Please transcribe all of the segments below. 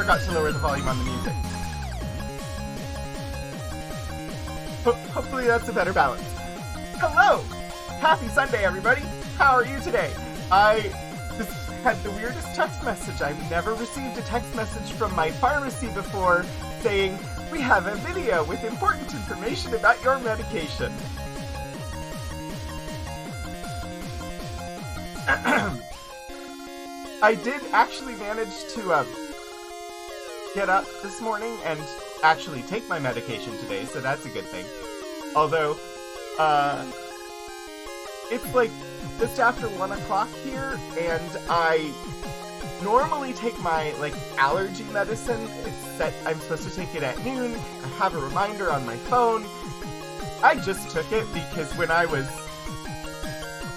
forgot to lower the volume on the music. Hopefully that's a better balance. Hello! Happy Sunday, everybody! How are you today? I just had the weirdest text message. I've never received a text message from my pharmacy before saying, "We have a video with important information about your medication." I did actually manage to get up this morning and actually take my medication today, so that's a good thing. Although, it's like just after 1 o'clock here, and I normally take my allergy medicine. It's set, I'm supposed to take it at noon. I have a reminder on my phone. I just took it because when I was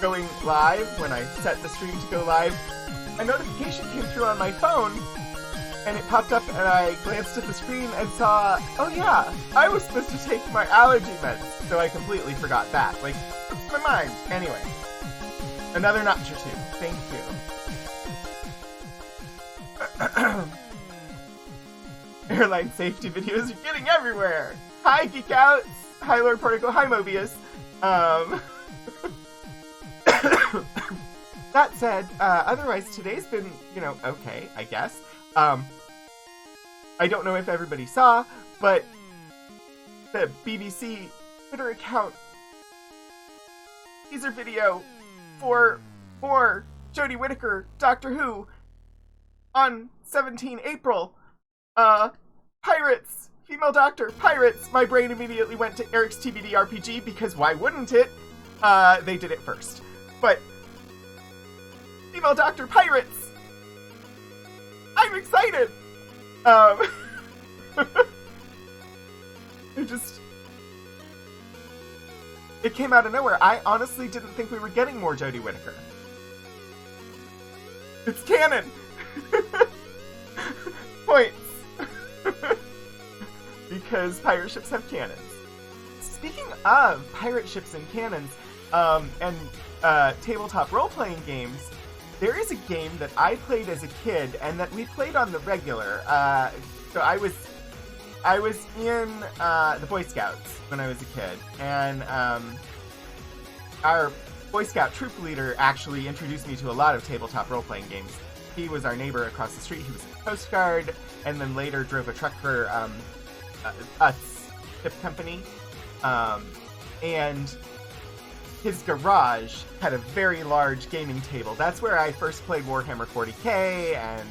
going live, when I set the stream to go live, a notification came through on my phone, and it popped up, and I glanced at the screen and saw, oh yeah, I was supposed to take my allergy meds, so I completely forgot that. Slipped my mind. Anyway, another notch or two. Thank you. Airline safety videos are getting everywhere. Hi, Geek Outs. Hi, Lord Portico. Hi, Mobius. That said, otherwise today's been, okay, I guess. I don't know if everybody saw, but the BBC Twitter account teaser video for Jodie Whittaker, Doctor Who, on 17 April. Pirates! Female Doctor, pirates! My brain immediately went to Eric's TBD RPG, because why wouldn't it? They did it first. But Female Doctor, pirates! I'm excited! It came out of nowhere. I honestly didn't think we were getting more Jodie Whittaker. It's canon! Points! Because pirate ships have cannons. Speaking of pirate ships and cannons, and tabletop role-playing games, there is a game that I played as a kid, and that we played on the regular. So I was in the Boy Scouts when I was a kid, and our Boy Scout troop leader actually introduced me to a lot of tabletop role-playing games. He was our neighbor across the street. He was in the Coast Guard, and then later drove a truck for Utz Ship Company. And his garage had a very large gaming table. That's where I first played Warhammer 40k, and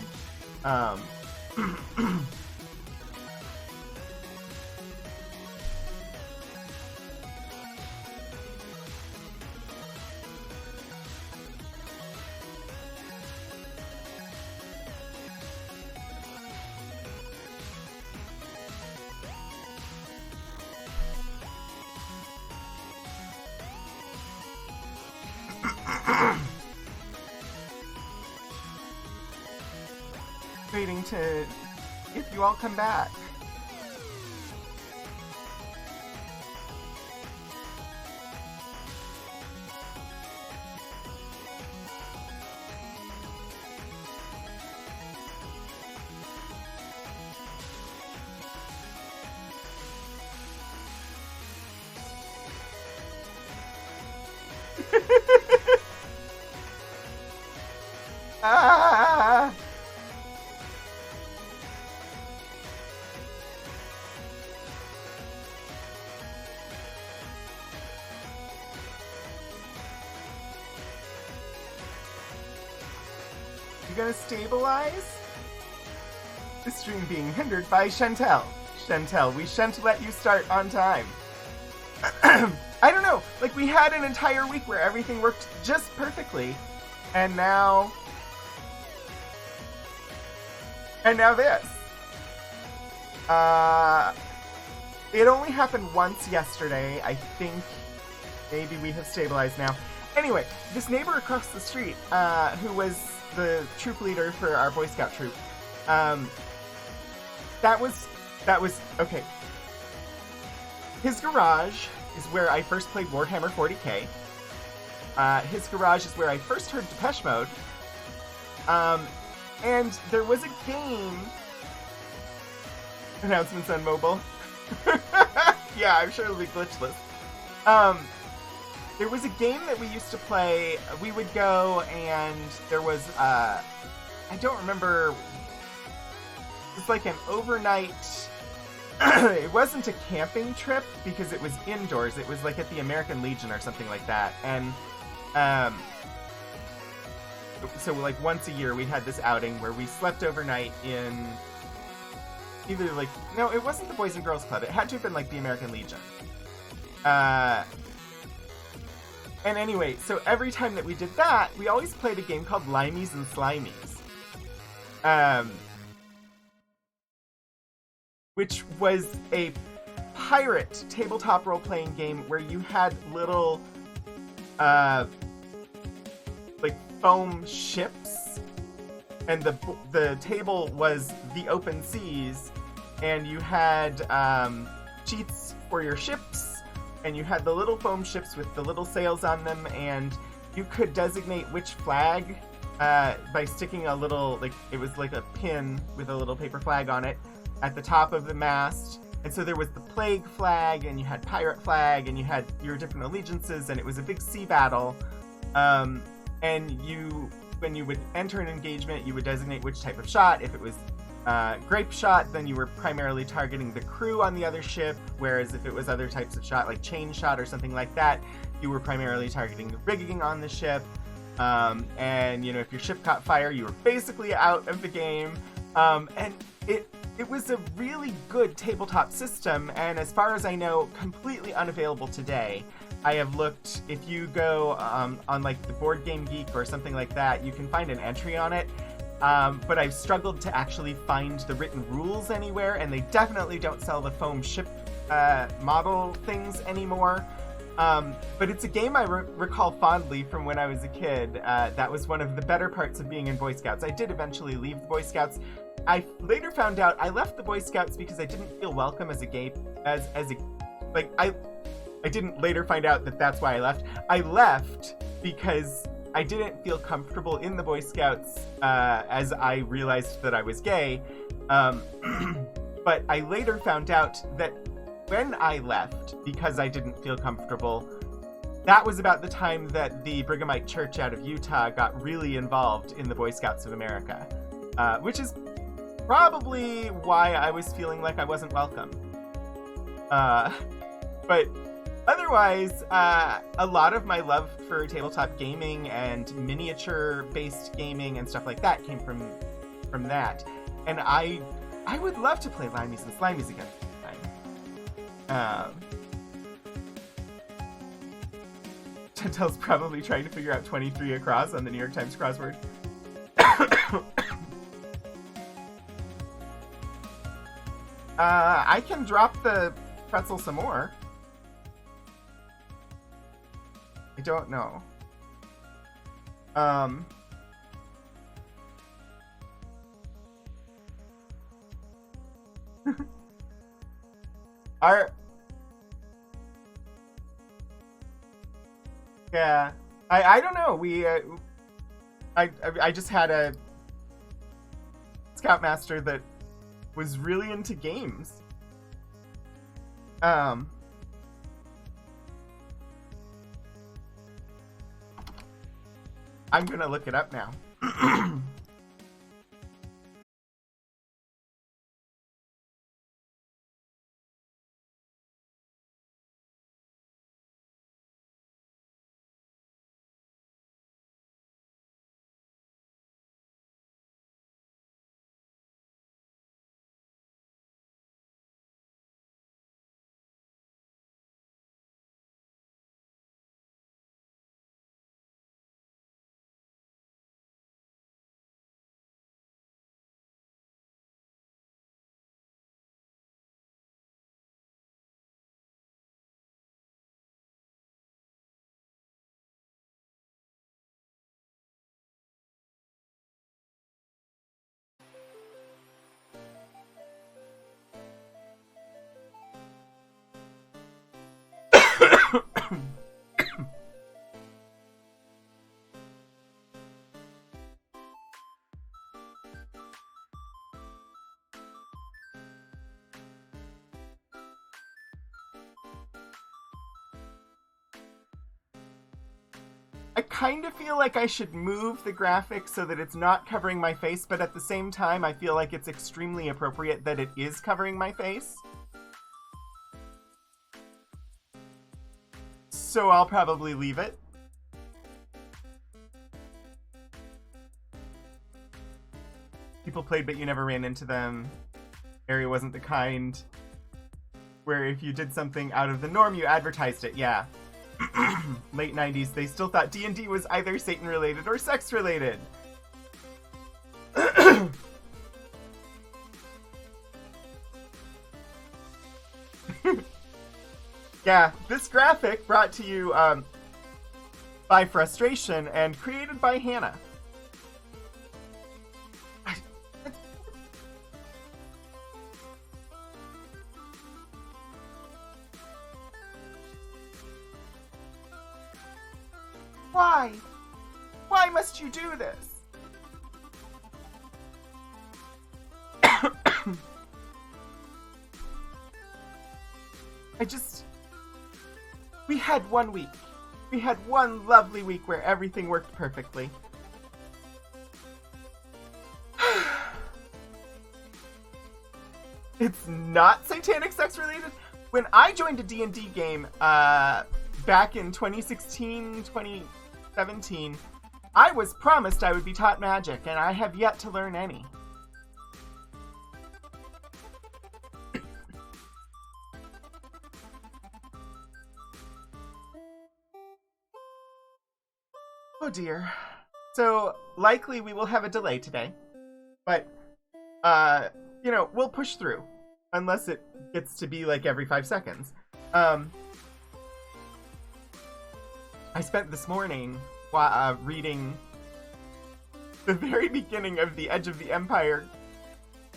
waiting to if you all come back. Ah! You gonna stabilize? The stream being hindered by Chantel. Chantel, we shan't let you start on time. I don't know, we had an entire week where everything worked just perfectly, and now this. It only happened once yesterday. I think maybe we have stabilized now. Anyway, this neighbor across the street, who was the troop leader for our Boy Scout troop, that was okay. His garage is where I first played Warhammer 40k. His garage is where I first heard Depeche Mode. And there was a game announcements on mobile. Yeah, I'm sure it'll be glitchless. Um, there was a game that we used to play. We would go and there was, I don't remember, it was like an overnight, it wasn't a camping trip because it was indoors. It was like at the American Legion or something like that. And, so like once a year we had this outing where we slept overnight in either like, no, it wasn't the Boys and Girls Club. It had to have been like the American Legion. And anyway, so every time that we did that, we always played a game called Limeys and Slimeys. Which was a pirate tabletop role-playing game where you had little, like foam ships, and the table was the open seas, and you had cheats for your ships, and you had the little foam ships with the little sails on them, and you could designate which flag by sticking a little, like, it was like a pin with a little paper flag on it at the top of the mast. And so there was the plague flag, and you had pirate flag, and you had your different allegiances, and it was a big sea battle. And you, when you would enter an engagement, you would designate which type of shot. If it was grape shot, then you were primarily targeting the crew on the other ship, whereas if it was other types of shot, like chain shot or something like that, you were primarily targeting the rigging on the ship. And, you know, if your ship caught fire, you were basically out of the game. And it was a really good tabletop system, and as far as I know, completely unavailable today. I have looked, if you go on like the Board Game Geek or something like that, you can find an entry on it. But I've struggled to actually find the written rules anywhere, and they definitely don't sell the foam ship model things anymore. But it's a game I recall fondly from when I was a kid. That was one of the better parts of being in Boy Scouts. I did eventually leave the Boy Scouts. I later found out I left the Boy Scouts because I didn't feel welcome as a gay, I didn't later find out that that's why I left. I left because I didn't feel comfortable in the Boy Scouts as I realized that I was gay. But I later found out that when I left because I didn't feel comfortable, that was about the time that the Brighamite Church out of Utah got really involved in the Boy Scouts of America, which is probably why I was feeling like I wasn't welcome. But otherwise, a lot of my love for tabletop gaming and miniature-based gaming and stuff like that came from that. And I would love to play Limeys and Slimeys again sometime. Chantel's probably trying to figure out 23 across on the New York Times crossword. I can drop the pretzel some more. I don't know. Yeah, I don't know. I just had a Scoutmaster that was really into games. I'm gonna look it up now. I kind of feel like I should move the graphic so that it's not covering my face, but at the same time, I feel like it's extremely appropriate that it is covering my face. So I'll probably leave it. People played, but you never ran into them. Area wasn't the kind where if you did something out of the norm, you advertised it. Yeah. Late 90s, they still thought D&D was either Satan-related or sex-related. Yeah, this graphic brought to you by Frustration and created by Hannah. Why? Why must you do this? We had 1 week. We had one lovely week where everything worked perfectly. It's not satanic sex related? When I joined a D&D game, back in 2016, 2017, I was promised I would be taught magic, and I have yet to learn any. Oh dear. So, likely we will have a delay today. But, you know, we'll push through. Unless it gets to be like every 5 seconds. I spent this morning reading the very beginning of the Edge of the Empire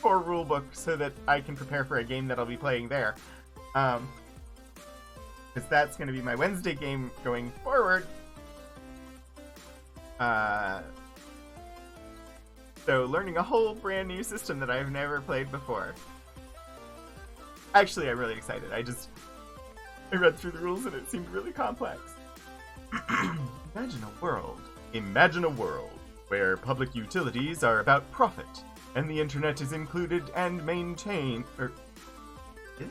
core rulebook so that I can prepare for a game that I'll be playing there. Because that's going to be my Wednesday game going forward. So learning a whole brand new system that I've never played before. Actually, I'm really excited. I read through the rules and it seemed really complex. Imagine a world where public utilities are about profit and the internet is included and maintained. Is?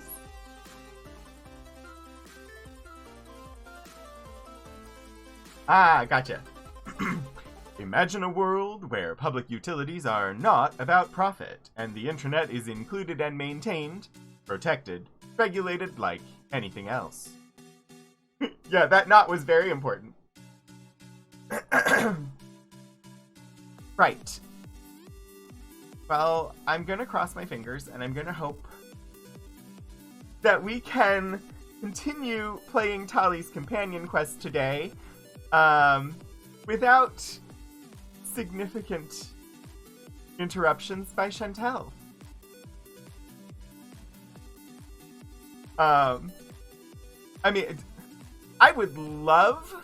Ah, gotcha. Imagine a world where public utilities are not about profit, and the internet is included and maintained, protected, regulated like anything else. Yeah, that "not" was very important. Right. Well, I'm gonna cross my fingers, and I'm gonna hope that we can continue playing Tali's companion quest today, without significant interruptions by Chantel. I mean, I would love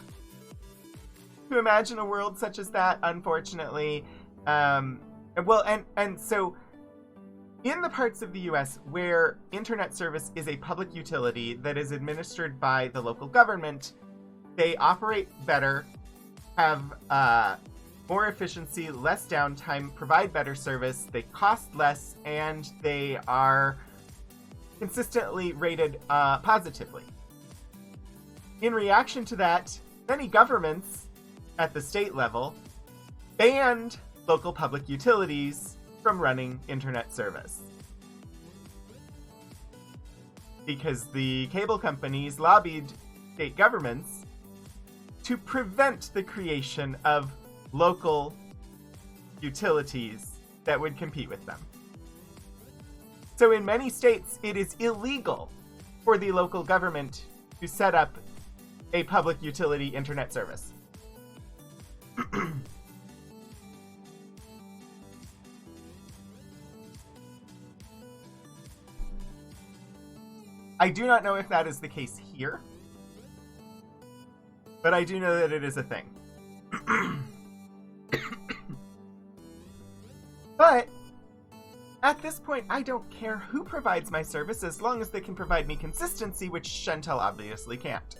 to imagine a world such as that, unfortunately. Well, and so, in the parts of the US where internet service is a public utility that is administered by the local government, they operate better, have more efficiency, less downtime, provide better service, they cost less, and they are consistently rated positively. In reaction to that, many governments at the state level banned local public utilities from running internet service. Because the cable companies lobbied state governments to prevent the creation of local utilities that would compete with them. So in many states, it is illegal for the local government to set up a public utility internet service. I do not know if that is the case here, but I do know that it is a thing. But at this point, I don't care who provides my service as long as they can provide me consistency, which Chantel obviously can't.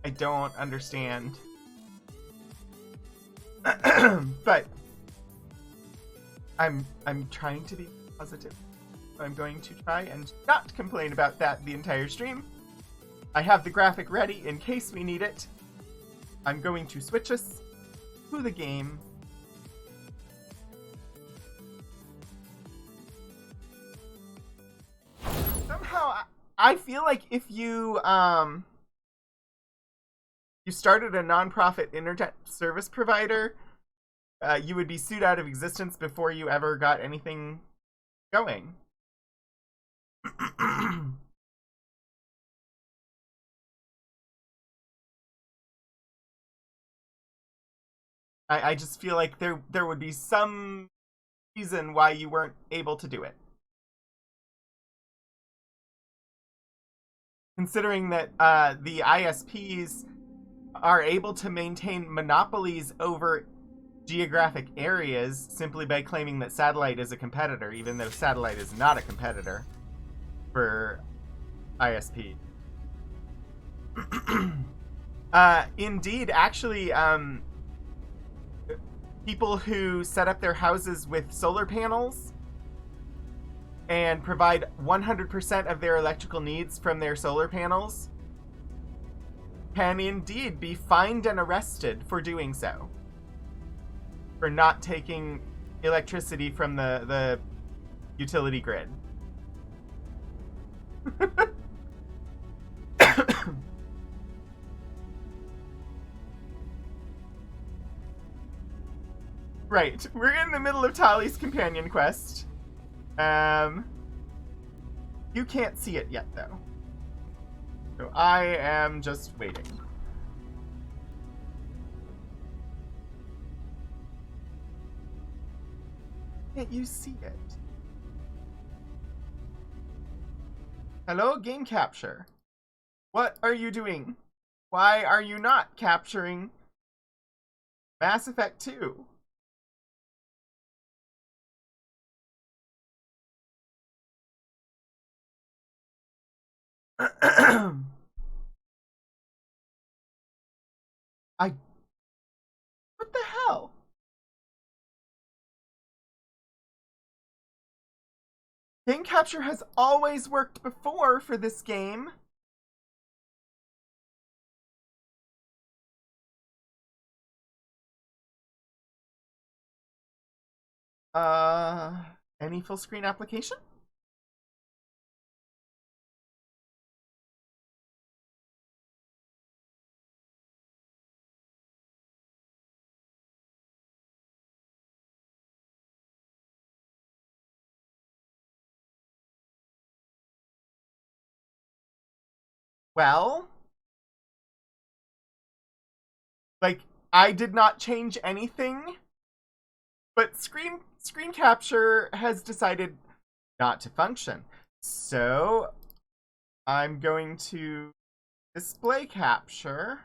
I don't understand. But I'm trying to be positive. I'm going to try and not complain about that the entire stream. I have the graphic ready in case we need it. I'm going to switch us to the game. Somehow, I feel like if you you started a nonprofit internet service provider, you would be sued out of existence before you ever got anything going. I just feel like there would be some reason why you weren't able to do it. Considering that the ISPs are able to maintain monopolies over geographic areas simply by claiming that satellite is a competitor, even though satellite is not a competitor for ISP. Indeed, actually, people who set up their houses with solar panels and provide 100% of their electrical needs from their solar panels can indeed be fined and arrested for doing so. For not taking electricity from the utility grid. Right, we're in the middle of Tali's companion quest. You can't see it yet, though. So I am just waiting. Can't you see it? Hello, game capture. What are you doing? Why are you not capturing Mass Effect 2? What the hell? Game capture has always worked before for this game. Any full screen application? Well, like, I did not change anything, but screen capture has decided not to function. So I'm going to display capture.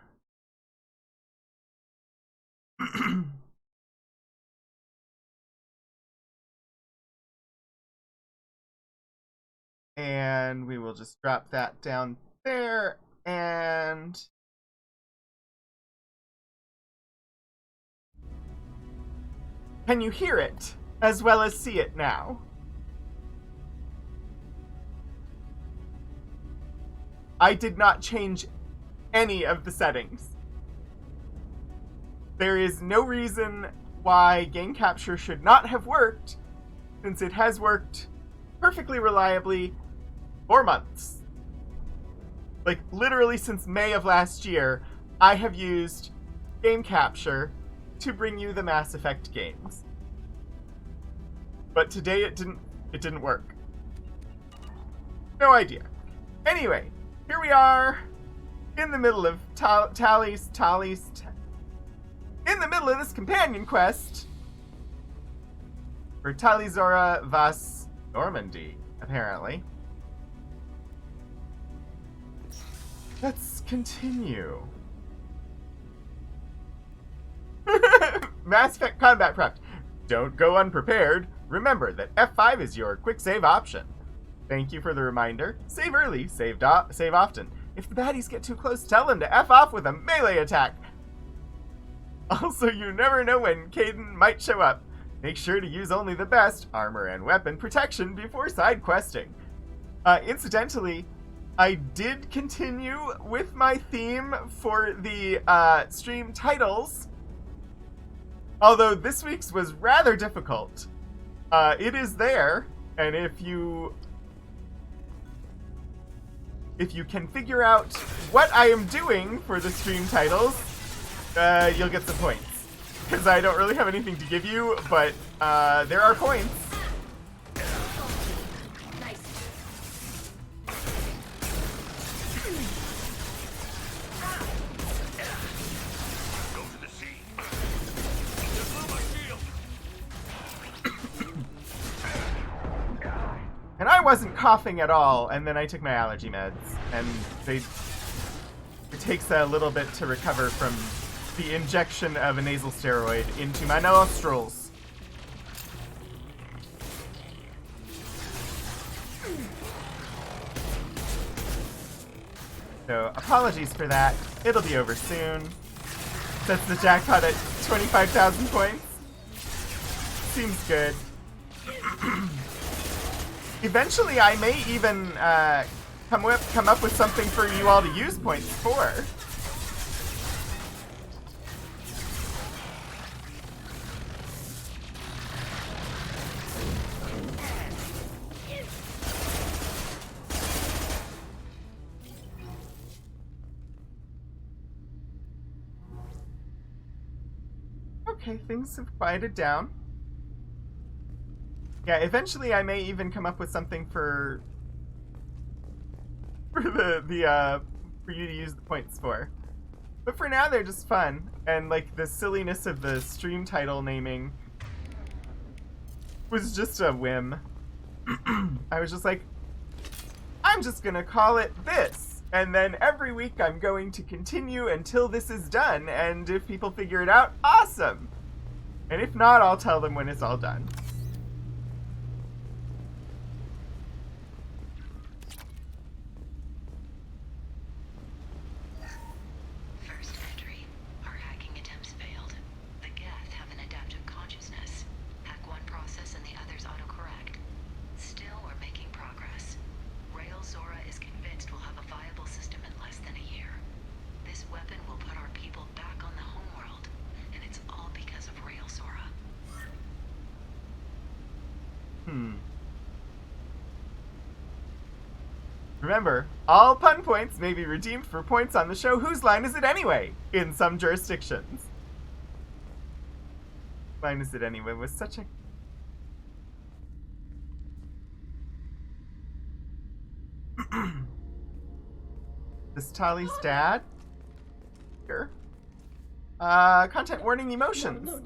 And we will just drop that down there, and can you hear it as well as see it now? I did not change any of the settings. There is no reason why game capture should not have worked, since it has worked perfectly reliably for months. Like, literally since May of last year, I have used game capture to bring you the Mass Effect games. But today it didn't work. No idea. Anyway, here we are in the middle of in the middle of this companion quest for Tali'Zorah Vas Normandy, apparently. Let's continue. Mass Effect combat prep. Don't go unprepared. Remember that F5 is your quick save option. Thank you for the reminder. Save early, save often. If the baddies get too close, tell them to F off with a melee attack. Also, you never know when Caden might show up. Make sure to use only the best armor and weapon protection before side questing. Incidentally, I did continue with my theme for the stream titles, although this week's was rather difficult. It is there, and if you can figure out what I am doing for the stream titles, you'll get some points. Because I don't really have anything to give you, but there are points. And I wasn't coughing at all, and then I took my allergy meds, and it takes a little bit to recover from the injection of a nasal steroid into my nostrils. So, apologies for that. It'll be over soon. Sets the jackpot at 25,000 points. Seems good. Eventually, I may even come up with something for you all to use points for. Okay, things have quieted down. Yeah, eventually I may even come up with something for you to use the points for. But for now, they're just fun, and like the silliness of the stream title naming was just a whim. I was just like, I'm just gonna call it this, and then every week I'm going to continue until this is done, and if people figure it out, awesome! And if not, I'll tell them when it's all done. Remember, all pun points may be redeemed for points on the show Whose Line Is It Anyway? In some jurisdictions. Line Is It Anyway was such a... This Tali's dad? Here. Content warning emotions. No.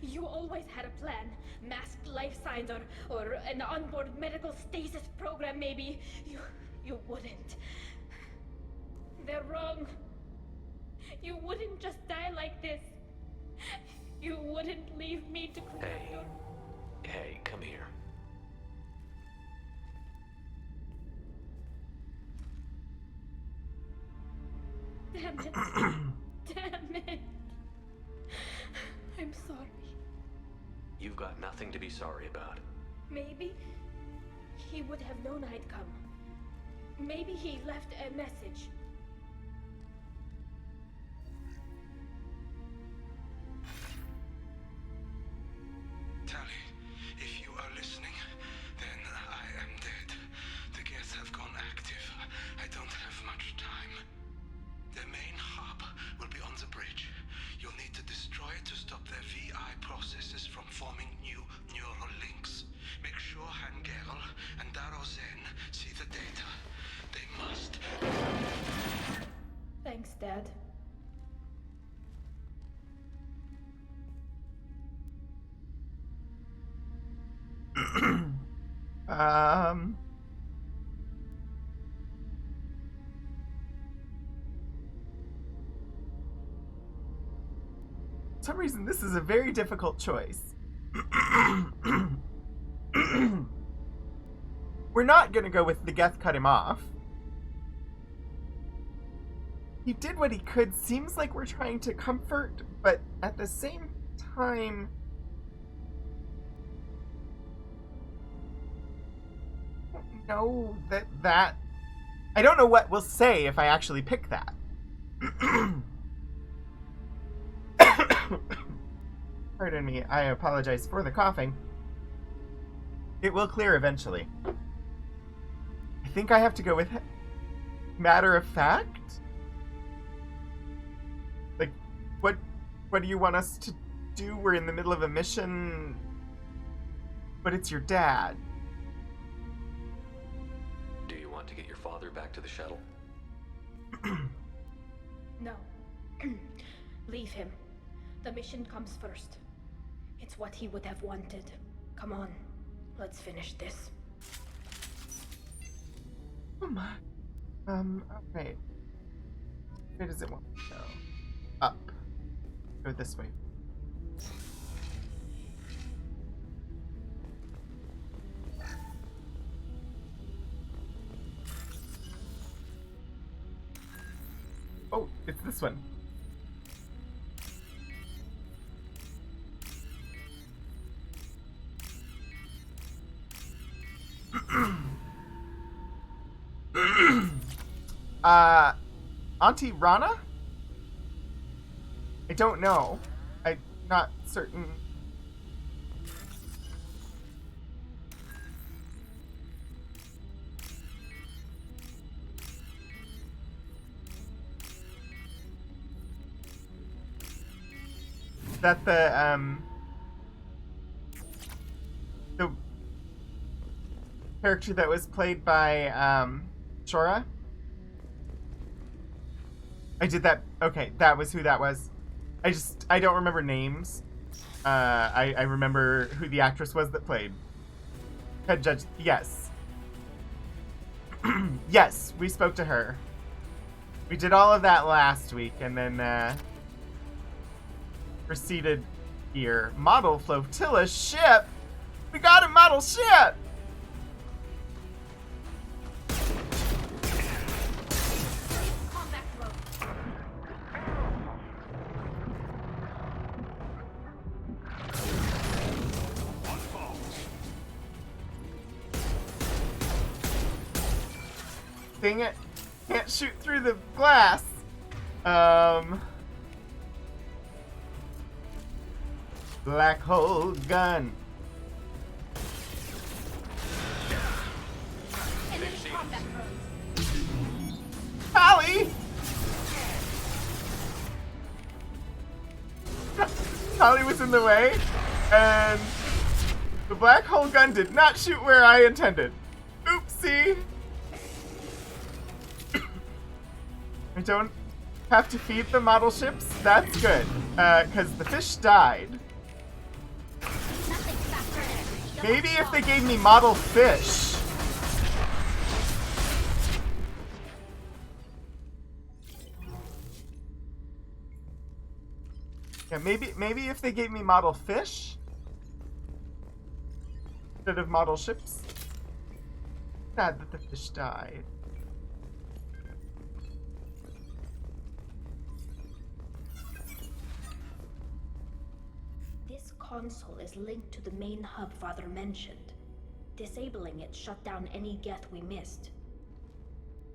You always had a plan. Masked life signs or an onboard medical stasis program maybe. You wouldn't. They're wrong. You wouldn't just die like this. You wouldn't leave me to... Hey, come here. Damn it. Damn it. I'm sorry. You've got nothing to be sorry about. Maybe he would have known I'd come. Maybe he left a message. Tali, if you are listening, then I am dead. The gas have gone active. I don't have much time. The main hub will be on the bridge. You'll need to destroy it to stop their VI processes from forming new neural links. Make sure Hangerl and Darozen see the data. They must. Thanks, Dad. For some reason, this is a very difficult choice. We're not gonna go with the Geth cut him off. he did what he could. Seems like we're trying to comfort, but at the same time, I don't know that I don't know what we'll say if I actually pick that. Pardon me, I apologize for the coughing. It will clear eventually. I think I have to go with matter of fact? Like, what do you want us to do? We're in the middle of a mission, but it's your dad. Do you want to get your father back to the shuttle? No. Leave him. The mission comes first. It's what he would have wanted. Come on, let's finish this. Oh my. Okay. Where does it want to go? Up. Go this way. Oh, it's this one. Auntie Rana? I don't know. I'm not certain. Is that the character that was played by, Shora? I did that. Okay, that was who that was. I don't remember names. I remember who the actress was that played. Head Judge, yes. Yes, we spoke to her. We did all of that last week, and then, proceeded here. Model flotilla ship? We got a model ship! Dang it. Can't shoot through the glass. Black hole gun. Holly! Holly was in the way, and the black hole gun did not shoot where I intended. Oopsie! I don't have to feed the model ships. That's good, because the fish died. Maybe if they gave me model fish. Yeah, maybe if they gave me model fish instead of model ships. Sad that the fish died. This console is linked to the main hub Father mentioned. Disabling it shut down any Geth we missed.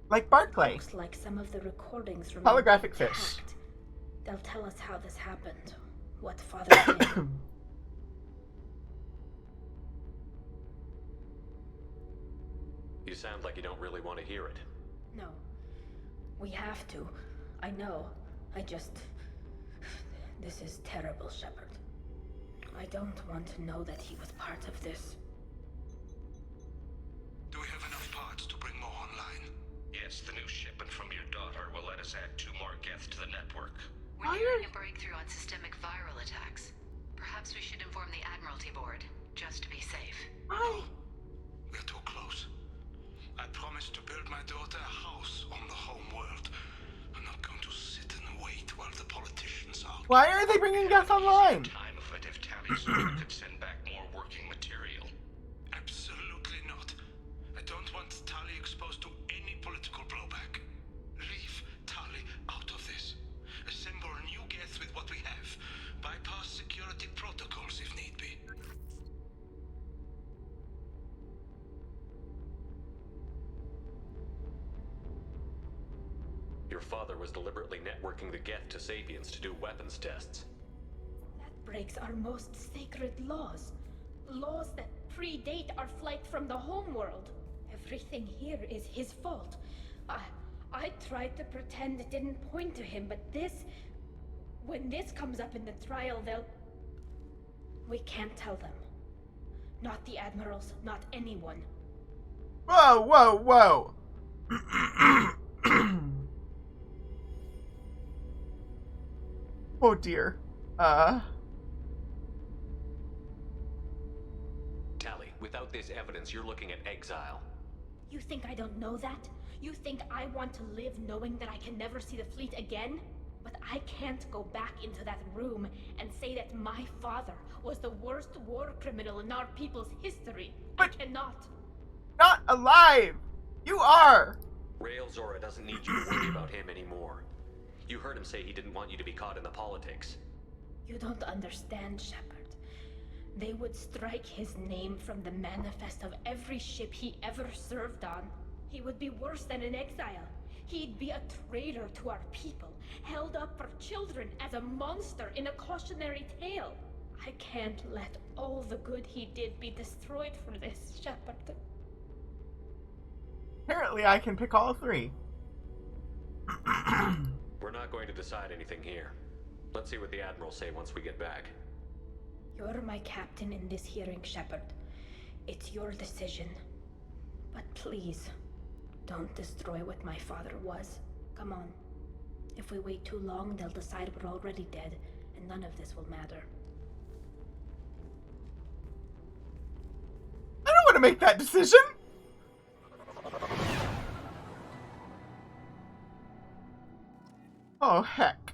Like Barclay. Looks like some of the recordings remain Holographic fish. intact. They'll tell us how this happened, what Father did. You sound like you don't really want to hear it. No. We have to. I know. I just... This is terrible, Shepard. I don't want to know that he was part of this. Do we have enough parts to bring more online? Yes, the new shipment from your daughter will let us add 2 more Geth to the network. We're hearing a breakthrough on systemic viral attacks. Perhaps we should inform the Admiralty Board, just to be safe. Why? We're too close. I promised to build my daughter a house on the home world. I'm not going to sit and wait while the politicians are... Why are they bringing Geth online? Time of it if Tali's could send back more working material. Absolutely not. I don't want Tali exposed to any political blowback. Leave Tali out was deliberately networking the Geth to Sapiens to do weapons tests. That breaks our most sacred laws. Laws that predate our flight from the homeworld. Everything here is his fault. I tried to pretend it didn't point to him, but when this comes up in the trial, we can't tell them. Not the admirals, not anyone. Whoa, whoa, whoa! Oh dear. Tali, without this evidence, you're looking at exile. You think I don't know that? You think I want to live knowing that I can never see the fleet again? But I can't go back into that room and say that my father was the worst war criminal in our people's history. But- I cannot. Not alive! You are! Rael Zora doesn't need you to worry about him anymore. You heard him say he didn't want you to be caught in the politics. You don't understand, Shepard. They would strike his name from the manifest of every ship he ever served on. He would be worse than an exile. He'd be a traitor to our people, held up for children as a monster in a cautionary tale. I can't let all the good he did be destroyed for this, Shepard. Apparently I can pick all three. We're not going to decide anything here. Let's see what the Admirals say once we get back. You're my captain in this hearing, Shepard. It's your decision. But please, don't destroy what my father was. Come on. If we wait too long, they'll decide we're already dead, and none of this will matter. I don't want to make that decision! Oh, heck.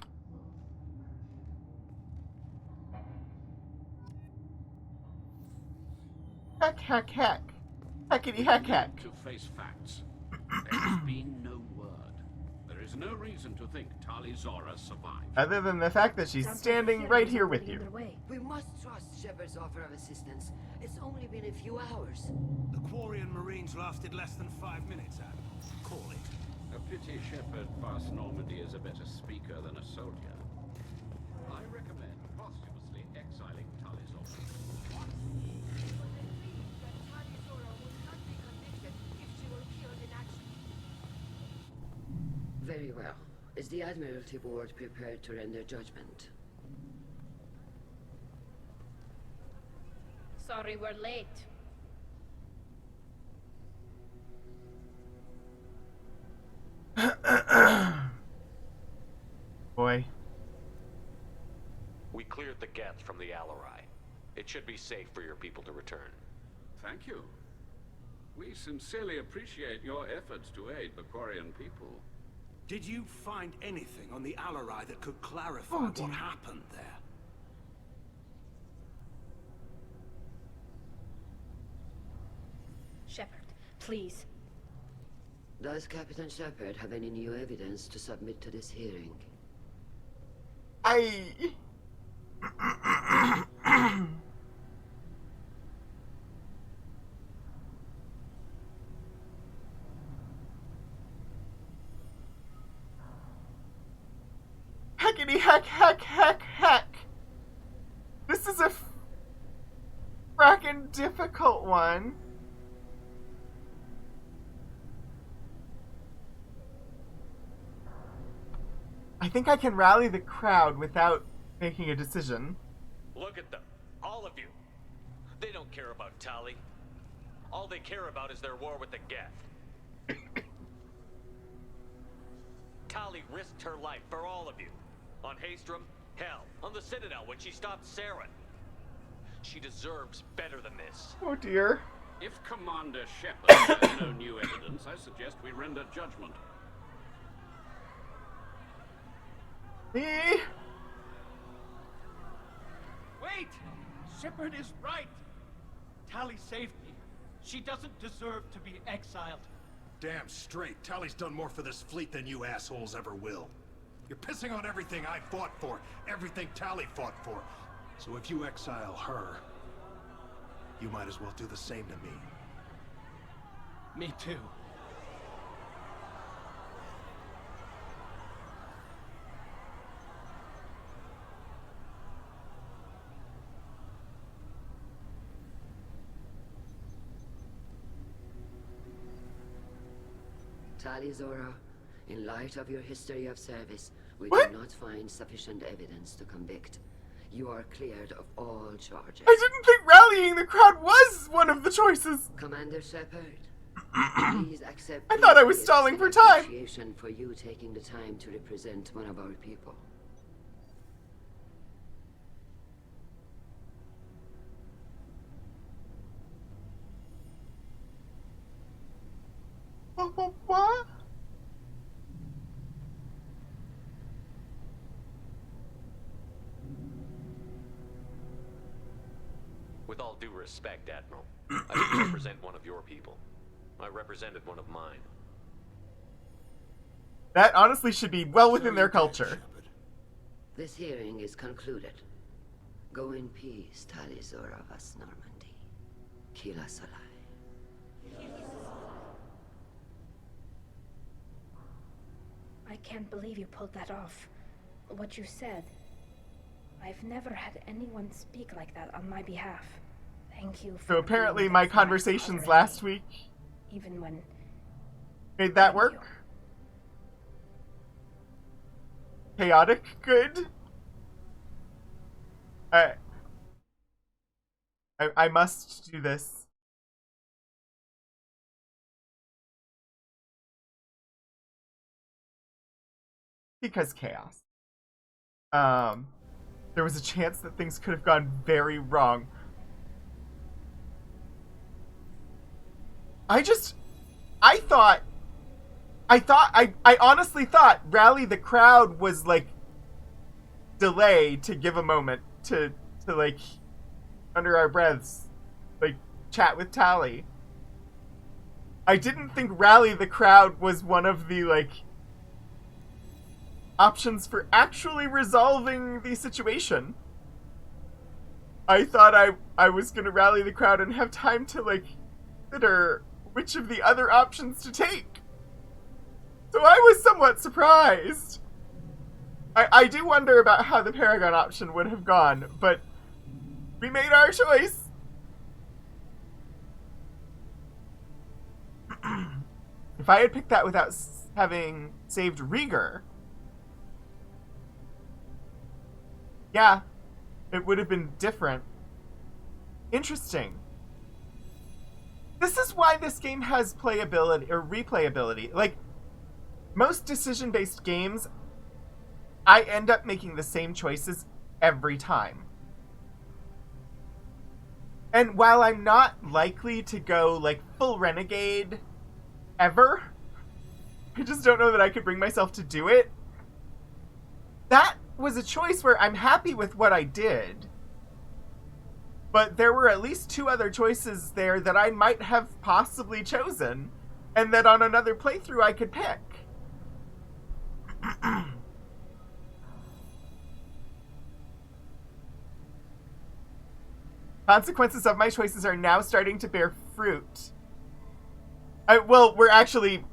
Heck, heck, heck. Heckity heck heck. To face facts. There has been no word. There is no reason to think Tali Zora survived. Other than the fact that she's Sounds like standing the right hearing's here already with you. underway. We must trust Shepard's offer of assistance. It's only been a few hours. The Quarian Marines lasted less than 5 minutes, Adam. Call it. A pity Shepard past Normandy is a better speaker than a soldier. I recommend posthumously exiling Tali Zora. Very well. Is the Admiralty Board prepared to render judgment? Sorry we're late. Boy. We cleared the Geth from the Alarai. It should be safe for your people to return. Thank you. We sincerely appreciate your efforts to aid the Quarian people. Did you find anything on the Alarai that could clarify Oh, dear. what happened there? Shepard, please. Does Captain Shepard have any new evidence to submit to this hearing? Heckity heck heck heck heck. This is a frackin' difficult one. I think I can rally the crowd without making a decision. Look at them. All of you. They don't care about Tali. All they care about is their war with the Geth. Tali risked her life for all of you. On Haestrom, hell, on the Citadel when she stopped Saren. She deserves better than this. Oh dear. If Commander Shepard has no new evidence, I suggest we render judgment. Me? Wait! Shepard is right! Tali saved me. She doesn't deserve to be exiled. Damn straight. Tali's done more for this fleet than you assholes ever will. You're pissing on everything I fought for, everything Tali fought for. So if you exile her, you might as well do the same to me. Me too. Tali Zora, in light of your history of service, we What? do not find sufficient evidence to convict. You are cleared of all charges. I didn't think rallying the crowd was one of the choices. Commander Shepard, please accept. I thought I was stalling for time. Appreciation for you taking the time to represent one of our people. What? With all due respect, Admiral, I don't represent one of your people. I represented one of mine. That honestly should be well within their culture. This hearing is concluded. Go in peace, Tali Zora Vas Normandy. Kila Salai. I can't believe you pulled that off. What you said. I've never had anyone speak like that on my behalf. Thank you for So apparently doing my this for my conversations father last and me, week even when made that work. Chaotic good. I must do this. Because chaos. There was a chance that things could have gone very wrong. I honestly thought Rally the Crowd was like delayed to give a moment to like under our breaths like chat with Tali. I didn't think Rally the Crowd was one of the like options for actually resolving the situation. I thought I was gonna rally the crowd and have time to like consider which of the other options to take. So I was somewhat surprised. I do wonder about how the Paragon option would have gone, but we made our choice. If I had picked that without having saved Rieger, yeah, it would have been different. Interesting. This is why this game has playability or replayability. Like, most decision-based games, I end up making the same choices every time. And while I'm not likely to go, like, full renegade ever, I just don't know that I could bring myself to do it. That was a choice where I'm happy with what I did. But there were at least two other choices there that I might have possibly chosen, and that on another playthrough I could pick. Consequences of my choices are now starting to bear fruit. Well, we're actually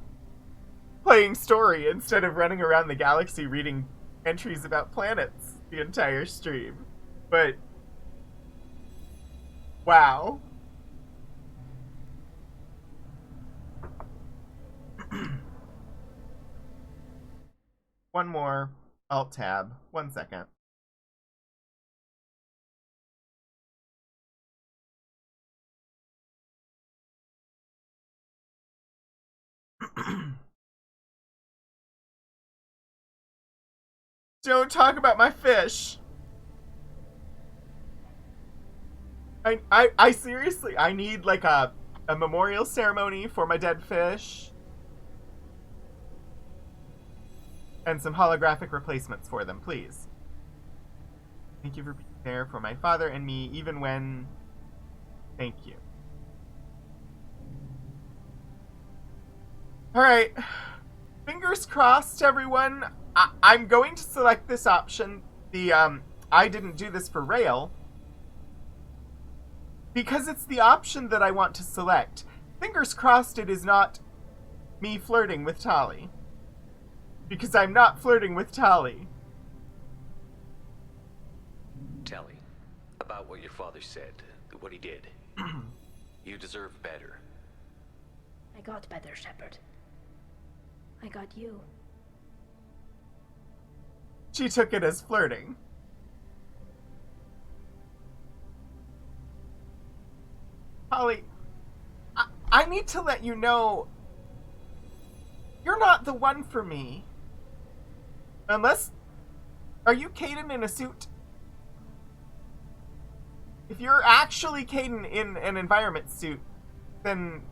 playing story instead of running around the galaxy reading entries about planets the entire stream. But wow. One more. Alt tab. 1 second. Don't talk about my fish. I seriously, I need like a memorial ceremony for my dead fish. And some holographic replacements for them, please. Thank you for being there for my father and me, even when... Thank you. Alright. Fingers crossed, everyone. I'm going to select this option. I didn't do this for Rail. Because it's the option that I want to select. Fingers crossed it is not me flirting with Tali. Because I'm not flirting with Tali. Tali, about what your father said, what he did. You deserve better. I got better, Shepard. I got you. She took it as flirting. Tali, I need to let you know you're not the one for me. Unless... Are you Kaidan in a suit? If you're actually Kaidan in an environment suit, then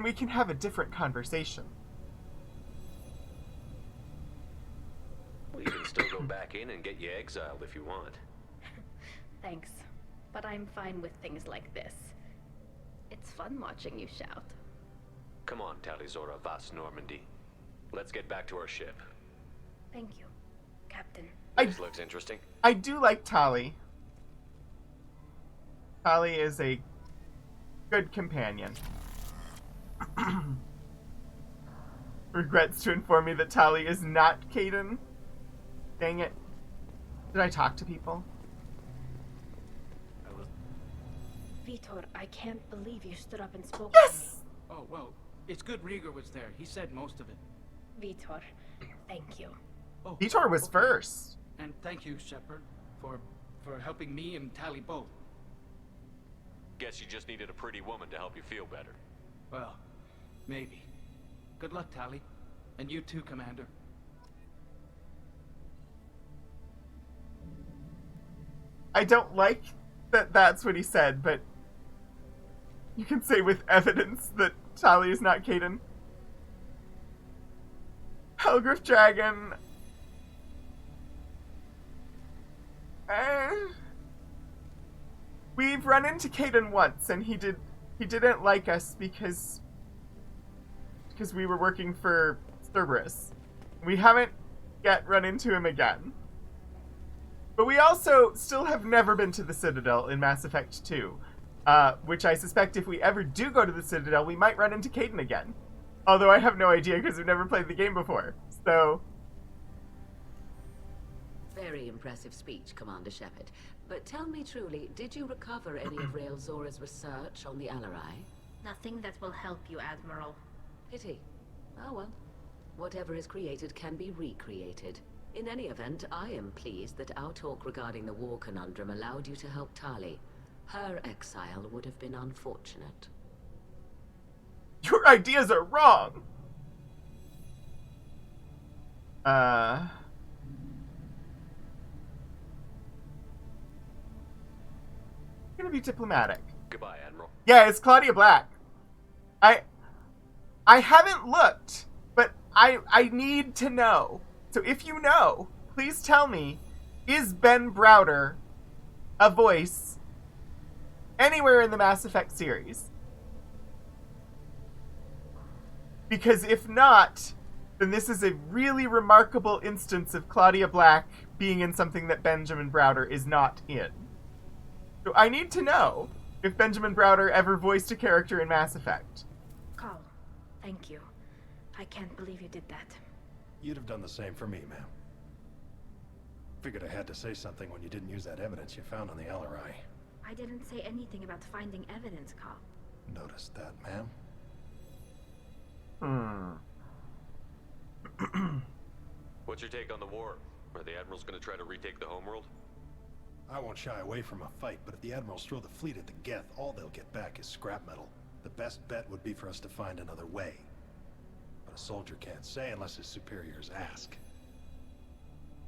we can have a different conversation. We can still go back in and get you exiled if you want. Thanks, but I'm fine with things like this. It's fun watching you shout. Come on, Tali'Zorah Vas Normandy. Let's get back to our ship. Thank you, Captain. This looks interesting. I do like Tali. Tali is a good companion. Regrets to inform me that Tali is not Kaidan. Dang it. Did I talk to people? Vitor, I can't believe you stood up and spoke Yes! to me. Oh, well, it's good Rieger was there. He said most of it. Vitor, thank you. Oh, Vitor was first. And thank you, Shepard, for helping me and Tali both. Guess you just needed a pretty woman to help you feel better. Well, maybe. Good luck, Tali. And you too, Commander. I don't like that that's what he said, but you can say with evidence that Tali is not Kaidan. Helgriff Dragon. We've run into Kaidan once, and he didn't like us because we were working for Cerberus. We haven't yet run into him again. But we also still have never been to the Citadel in Mass Effect 2, which I suspect if we ever do go to the Citadel, we might run into Kaidan again. Although I have no idea because we've never played the game before, so... Very impressive speech, Commander Shepard. But tell me truly, did you recover any of Rael Zora's research on the Alarai? Nothing that will help you, Admiral. Pity. Oh well. Whatever is created can be recreated. In any event, I am pleased that our talk regarding the war conundrum allowed you to help Tali. Her exile would have been unfortunate. Your ideas are wrong! I'm gonna be diplomatic. Goodbye, Admiral. Yeah, it's Claudia Black. I haven't looked, but I need to know. So if you know, please tell me, is Ben Browder a voice anywhere in the Mass Effect series? Because if not, then this is a really remarkable instance of Claudia Black being in something that Benjamin Browder is not in. So I need to know if Benjamin Browder ever voiced a character in Mass Effect. Carl, thank you. I can't believe you did that. You'd have done the same for me, ma'am. Figured I had to say something when you didn't use that evidence you found on the Alarai. I didn't say anything about finding evidence, Carl. Noticed that, ma'am? What's your take on the war? Are the Admirals gonna try to retake the homeworld? I won't shy away from a fight, but if the Admirals throw the fleet at the Geth, all they'll get back is scrap metal. The best bet would be for us to find another way. But a soldier can't say unless his superiors ask.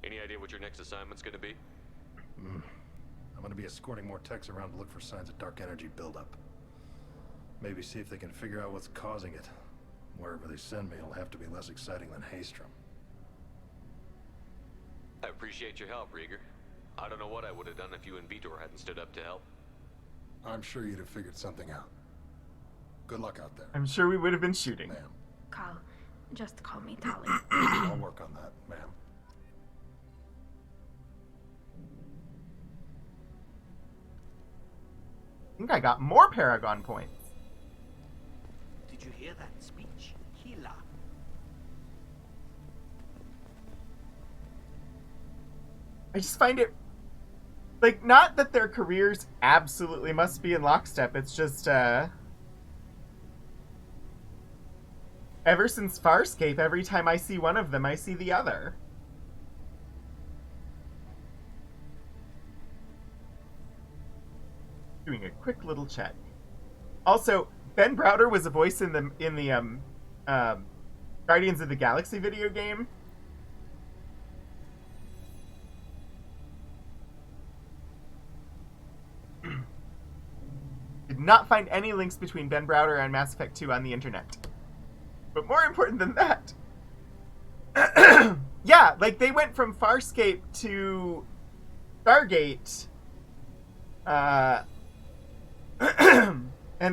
Any idea what your next assignment's gonna be? I'm gonna be escorting more techs around to look for signs of dark energy buildup. Maybe see if they can figure out what's causing it. Wherever they send me, it'll have to be less exciting than Haestrom. I appreciate your help, Rieger. I don't know what I would have done if you and Vitor hadn't stood up to help. I'm sure you'd have figured something out. Good luck out there. I'm sure we would have been shooting. Ma'am. Carl, just call me Tali. I'll work on that, ma'am. I think I got more Paragon points. Did you hear that speech? Hila. I just find it... Like, not that their careers absolutely must be in lockstep, it's just, Ever since Farscape, every time I see one of them, I see the other. Doing a quick little check. Also, Ben Browder was a voice in the Guardians of the Galaxy video game. Did not find any links between Ben Browder and Mass Effect 2 on the internet. But more important than that, yeah, like they went from Farscape to Stargate, and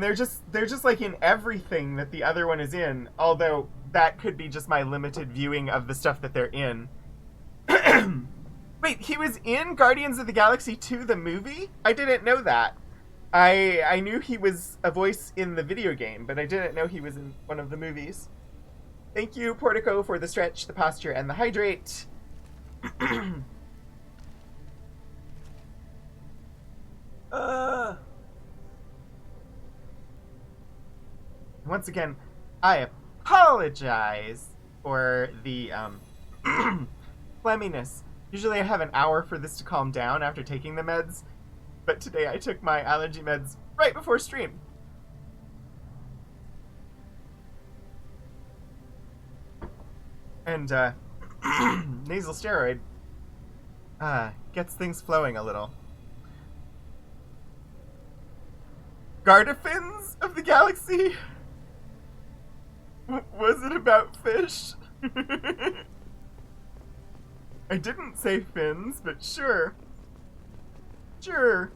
they're just like in everything that the other one is in, although that could be just my limited viewing of the stuff that they're in. Wait, he was in Guardians of the Galaxy 2, the movie? I didn't know that. I knew he was a voice in the video game, but I didn't know he was in one of the movies. Thank you, Portico, for the stretch, the posture, and the hydrate. Once again, I apologize for the phlegminess. Usually I have an hour for this to calm down after taking the meds, but today I took my allergy meds right before stream. And nasal steroid gets things flowing a little. Gardafins of the Galaxy? Was it about fish? I didn't say fins, but sure. Sure.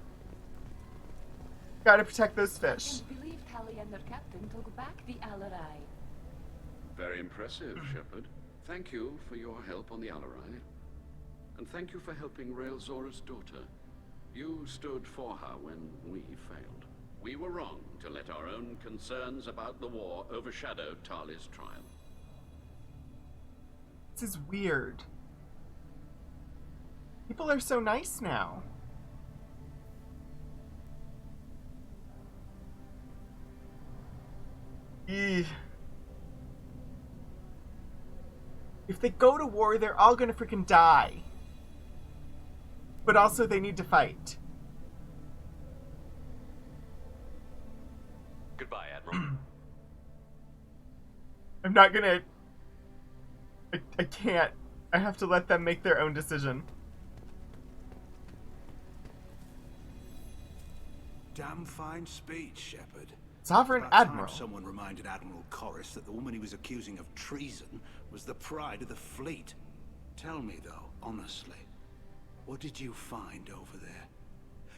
Gotta protect those fish. I believe Tali and their captain took back the Alarai. Very impressive, Shepard. Thank you for your help on the Alarai. And thank you for helping Rael Zora's daughter. You stood for her when we failed. We were wrong to let our own concerns about the war overshadow Tali's trial. This is weird. People are so nice now. If they go to war, they're all gonna freaking die. But also, they need to fight. Goodbye, Admiral. I'm not gonna... I can't. I have to let them make their own decision. Damn fine speech, Shepard. Sovereign About time Admiral. Someone reminded Admiral Corus that the woman he was accusing of treason was the pride of the fleet. Tell me, though, honestly, what did you find over there?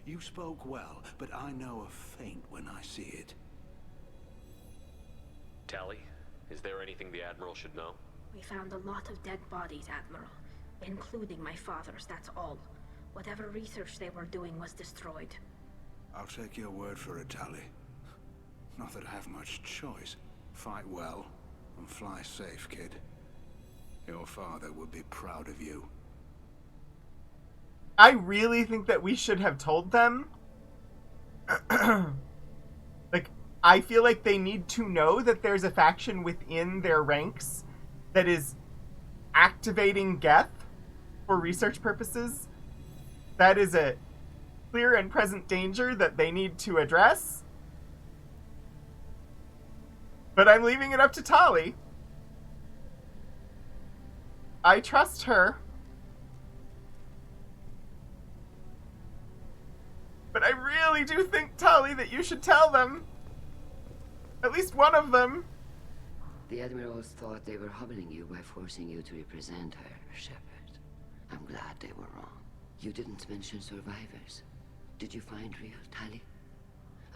You spoke well, but I know a feint when I see it. Tali, is there anything the Admiral should know? We found a lot of dead bodies, Admiral. Including my father's, that's all. Whatever research they were doing was destroyed. I'll take your word for it, Tali. Not that I have much choice. Fight well, and fly safe, kid. Your father would be proud of you. I really think that we should have told them. Like, I feel like they need to know that there's a faction within their ranks that is activating Geth for research purposes. That is a clear and present danger that they need to address. But I'm leaving it up to Tali. I trust her. But I really do think, Tali, that you should tell them. At least one of them. The Admirals thought they were humbling you by forcing you to represent her, Shepard. I'm glad they were wrong. You didn't mention survivors. Did you find real Tali?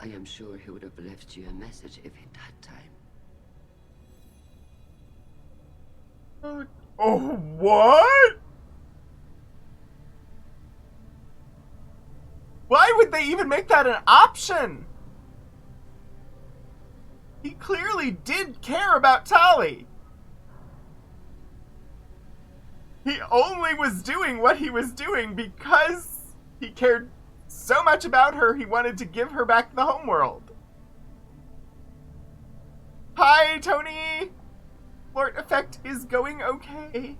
I am sure he would have left you a message if he'd had time. Oh, what? Why would they even make that an option? He clearly did care about Tali. He only was doing what he was doing because he cared so much about her, he wanted to give her back the homeworld. Hi, Tony! Lord Effect is going okay.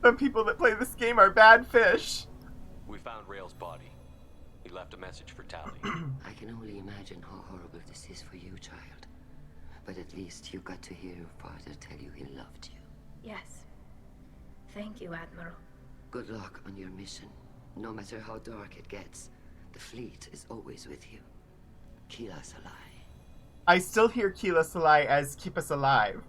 Some people that play this game are bad fish. We found Rail's body. He left a message for Tali. I can only imagine how horrible this is for you, child. But at least you got to hear your father tell you he loved you. Yes. Thank you, Admiral. Good luck on your mission. No matter how dark it gets, the fleet is always with you. Keela Salai. I still hear Keela Salai as keep us alive.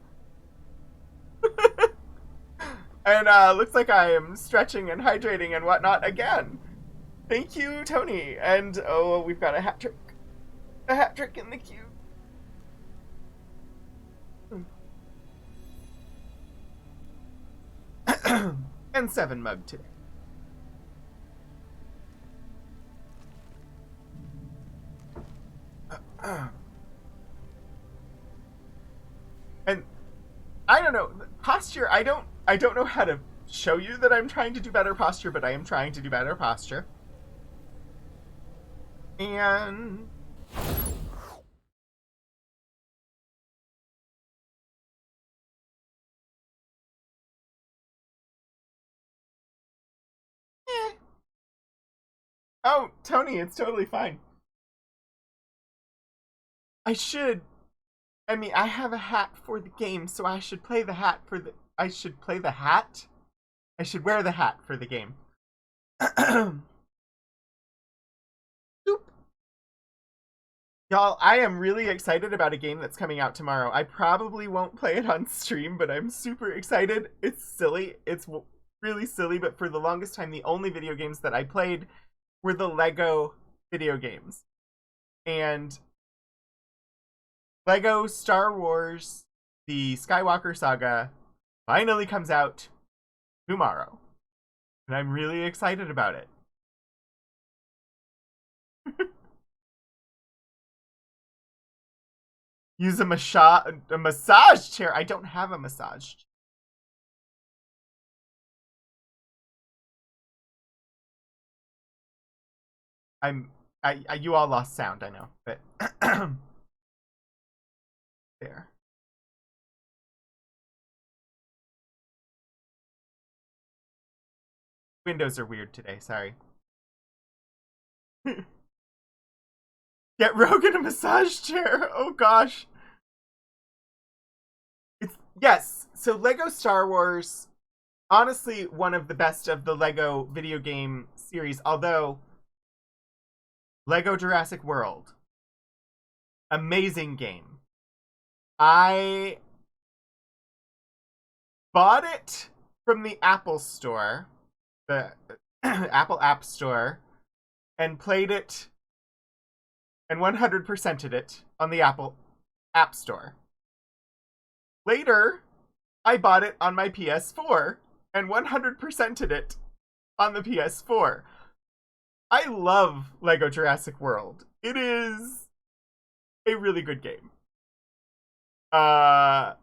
And looks like I am stretching and hydrating and whatnot again. Thank you, Tony. And oh, we've got a hat trick. A hat trick in the queue. And 7 mug today. And I don't know, posture, I don't know how to show you that I'm trying to do better posture, but I am trying to do better posture. And oh, Tony, it's totally fine. I mean, I have a hat for the game, so I should play the hat for the... I should play the hat? I should wear the hat for the game. Y'all, I am really excited about a game that's coming out tomorrow. I probably won't play it on stream, but I'm super excited. It's silly. It's really silly, but for the longest time, the only video games that I played were the Lego video games. And Lego Star Wars, the Skywalker Saga, finally comes out tomorrow. And I'm really excited about it. Use a massage chair. I don't have a massage chair. You all lost sound, I know, but there. Windows are weird today, sorry. Get Rogan a massage chair. Oh gosh. Yes, so Lego Star Wars, honestly one of the best of the Lego video game series, although Lego Jurassic World, amazing game. I bought it from the Apple Store, the Apple App Store, and played it and 100%ed it on the Apple App Store. Later, I bought it on my PS4 and 100%ed it on the PS4. I love Lego Jurassic World. It is a really good game. But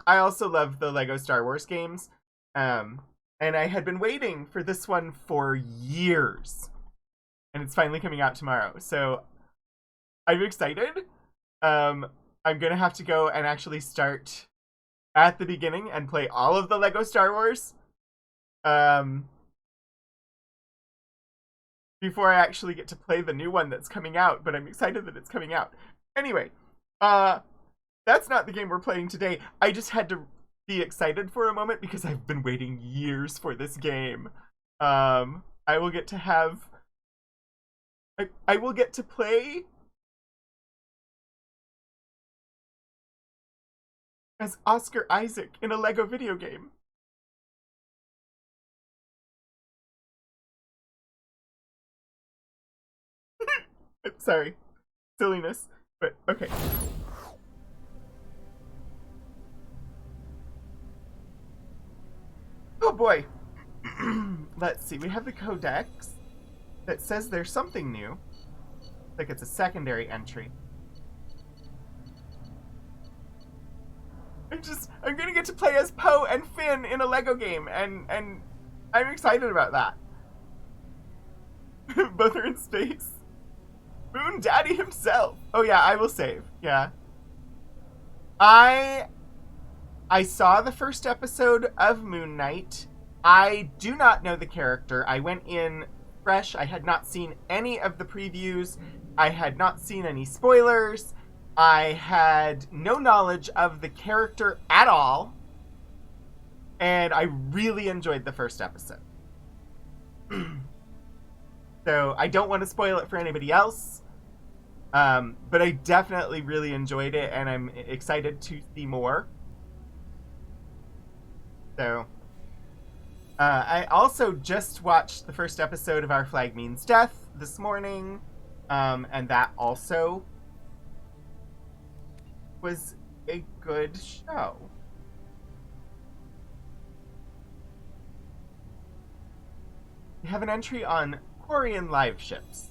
I also love the Lego Star Wars games. And I had been waiting for this one for years. And it's finally coming out tomorrow. So I'm excited. I'm gonna have to go and actually start at the beginning and play all of the Lego Star Wars. Before I actually get to play the new one that's coming out, but I'm excited that it's coming out. Anyway, that's not the game we're playing today. I just had to be excited for a moment because I've been waiting years for this game. I will get to have... I will get to play as Oscar Isaac in a Lego video game. Sorry. Silliness. But, okay. Oh boy. Let's see. We have the codex that says there's something new. Like it's a secondary entry. I'm gonna get to play as Poe and Finn in a Lego game, and I'm excited about that. Both are in space. Moon Daddy himself. Oh yeah, I will save. Yeah. I I saw the first episode of Moon Knight. I do not know the character. I went in fresh. I had not seen any of the previews. I had not seen any spoilers. I had no knowledge of the character at all. And I really enjoyed the first episode. So I don't want to spoil it for anybody else. But I definitely really enjoyed it, and I'm excited to see more. So, I also just watched the first episode of Our Flag Means Death this morning, and that also was a good show. We have an entry on Quarian live ships.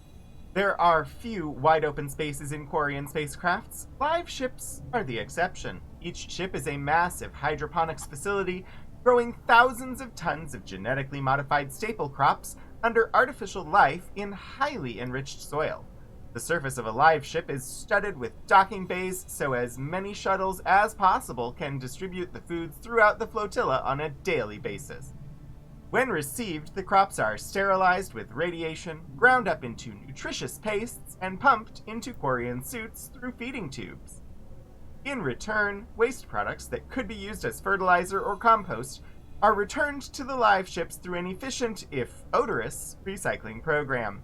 There are few wide-open spaces in Quarian spacecrafts. Live ships are the exception. Each ship is a massive hydroponics facility growing thousands of tons of genetically modified staple crops under artificial life in highly enriched soil. The surface of a live ship is studded with docking bays so as many shuttles as possible can distribute the foods throughout the flotilla on a daily basis. When received, the crops are sterilized with radiation, ground up into nutritious pastes, and pumped into Quarian suits through feeding tubes. In return, waste products that could be used as fertilizer or compost are returned to the live ships through an efficient, if odorous, recycling program.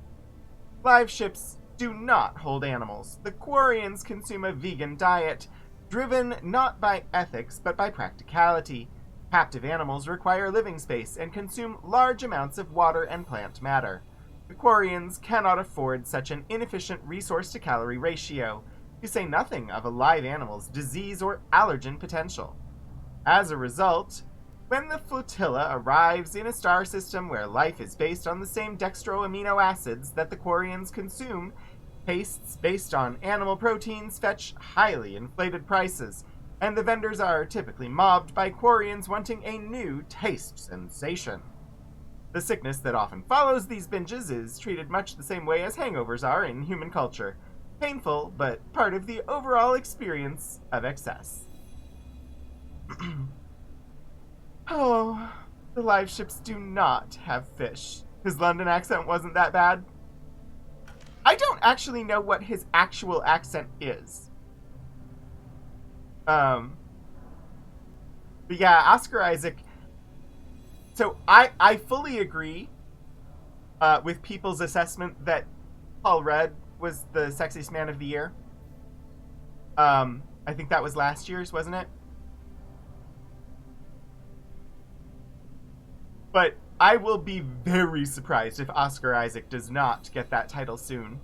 Live ships do not hold animals. The Quarians consume a vegan diet, driven not by ethics but by practicality. Captive animals require living space and consume large amounts of water and plant matter. The Quarians cannot afford such an inefficient resource-to-calorie ratio, to say nothing of a live animal's disease or allergen potential. As a result, when the flotilla arrives in a star system where life is based on the same dextroamino acids that the Quarians consume, pastes based on animal proteins fetch highly inflated prices, and the vendors are typically mobbed by Quarians wanting a new taste sensation. The sickness that often follows these binges is treated much the same way as hangovers are in human culture. Painful, but part of the overall experience of excess. Oh, the live ships do not have fish. His London accent wasn't that bad. I don't actually know what his actual accent is. But yeah, Oscar Isaac. So I fully agree with people's assessment that Paul Rudd was the sexiest man of the year. I think that was last year's, wasn't it? But I will be very surprised if Oscar Isaac does not get that title soon.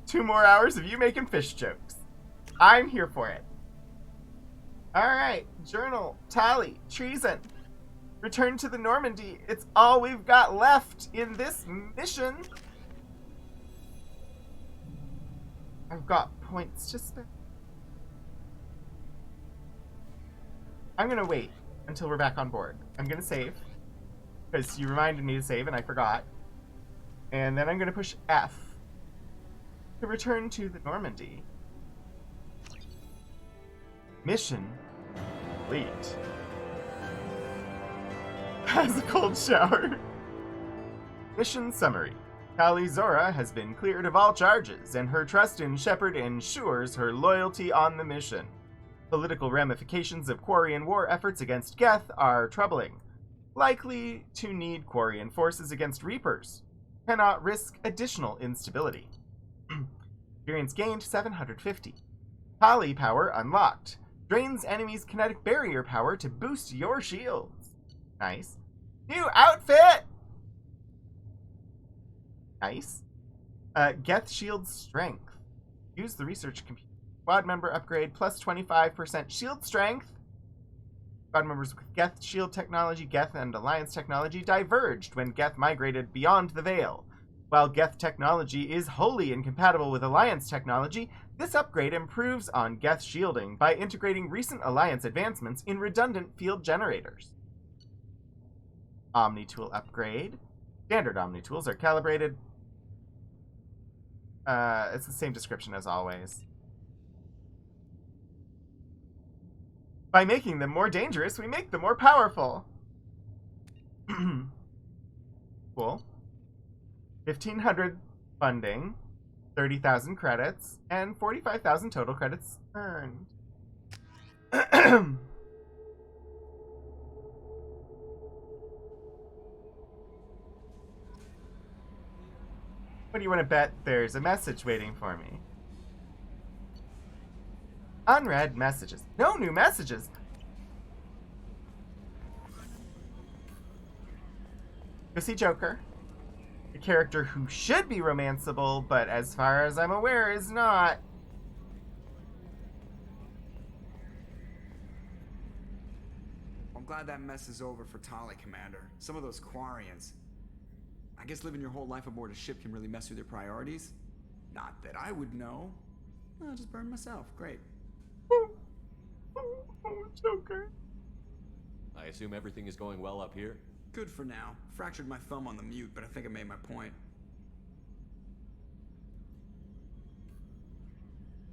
2 more hours of you making fish jokes. I'm here for it. Alright, journal, tally, treason. Return to the Normandy. It's all we've got left in this mission. I've got points to spend. I'm gonna wait until we're back on board. I'm gonna save, because you reminded me to save and I forgot. And then I'm gonna push F to return to the Normandy. Mission complete. Has a cold shower. Mission summary. Tali Zora has been cleared of all charges, and her trust in Shepard ensures her loyalty on the mission. Political ramifications of Quarian war efforts against Geth are troubling. Likely to need Quarian forces against Reapers. Cannot risk additional instability. Experience gained 750. Tali power unlocked. Drains enemies' kinetic barrier power to boost your shields. Nice. New outfit! Nice. Geth Shield Strength. Use the research computer. Squad member upgrade plus 25% shield strength. Squad members with Geth shield technology, Geth and Alliance technology diverged when Geth migrated beyond the Veil. While Geth technology is wholly incompatible with Alliance technology, this upgrade improves on Geth shielding by integrating recent Alliance advancements in redundant field generators. Omni-tool upgrade. Standard Omni-tools are calibrated. It's the same description as always. By making them more dangerous, we make them more powerful. Cool. 1,500 funding, 30,000 credits, and 45,000 total credits earned. What do you want to bet? There's a message waiting for me. Unread messages. No new messages! Go see Joker. A character who should be romanceable, but as far as I'm aware is not. I'm glad that mess is over for Tali, Commander. Some of those Quarians. I guess living your whole life aboard a ship can really mess with your priorities. Not that I would know. I'll just burn myself. Great. Joker. I assume everything is going well up here? Good for now. Fractured my thumb on the mute, but I think I made my point.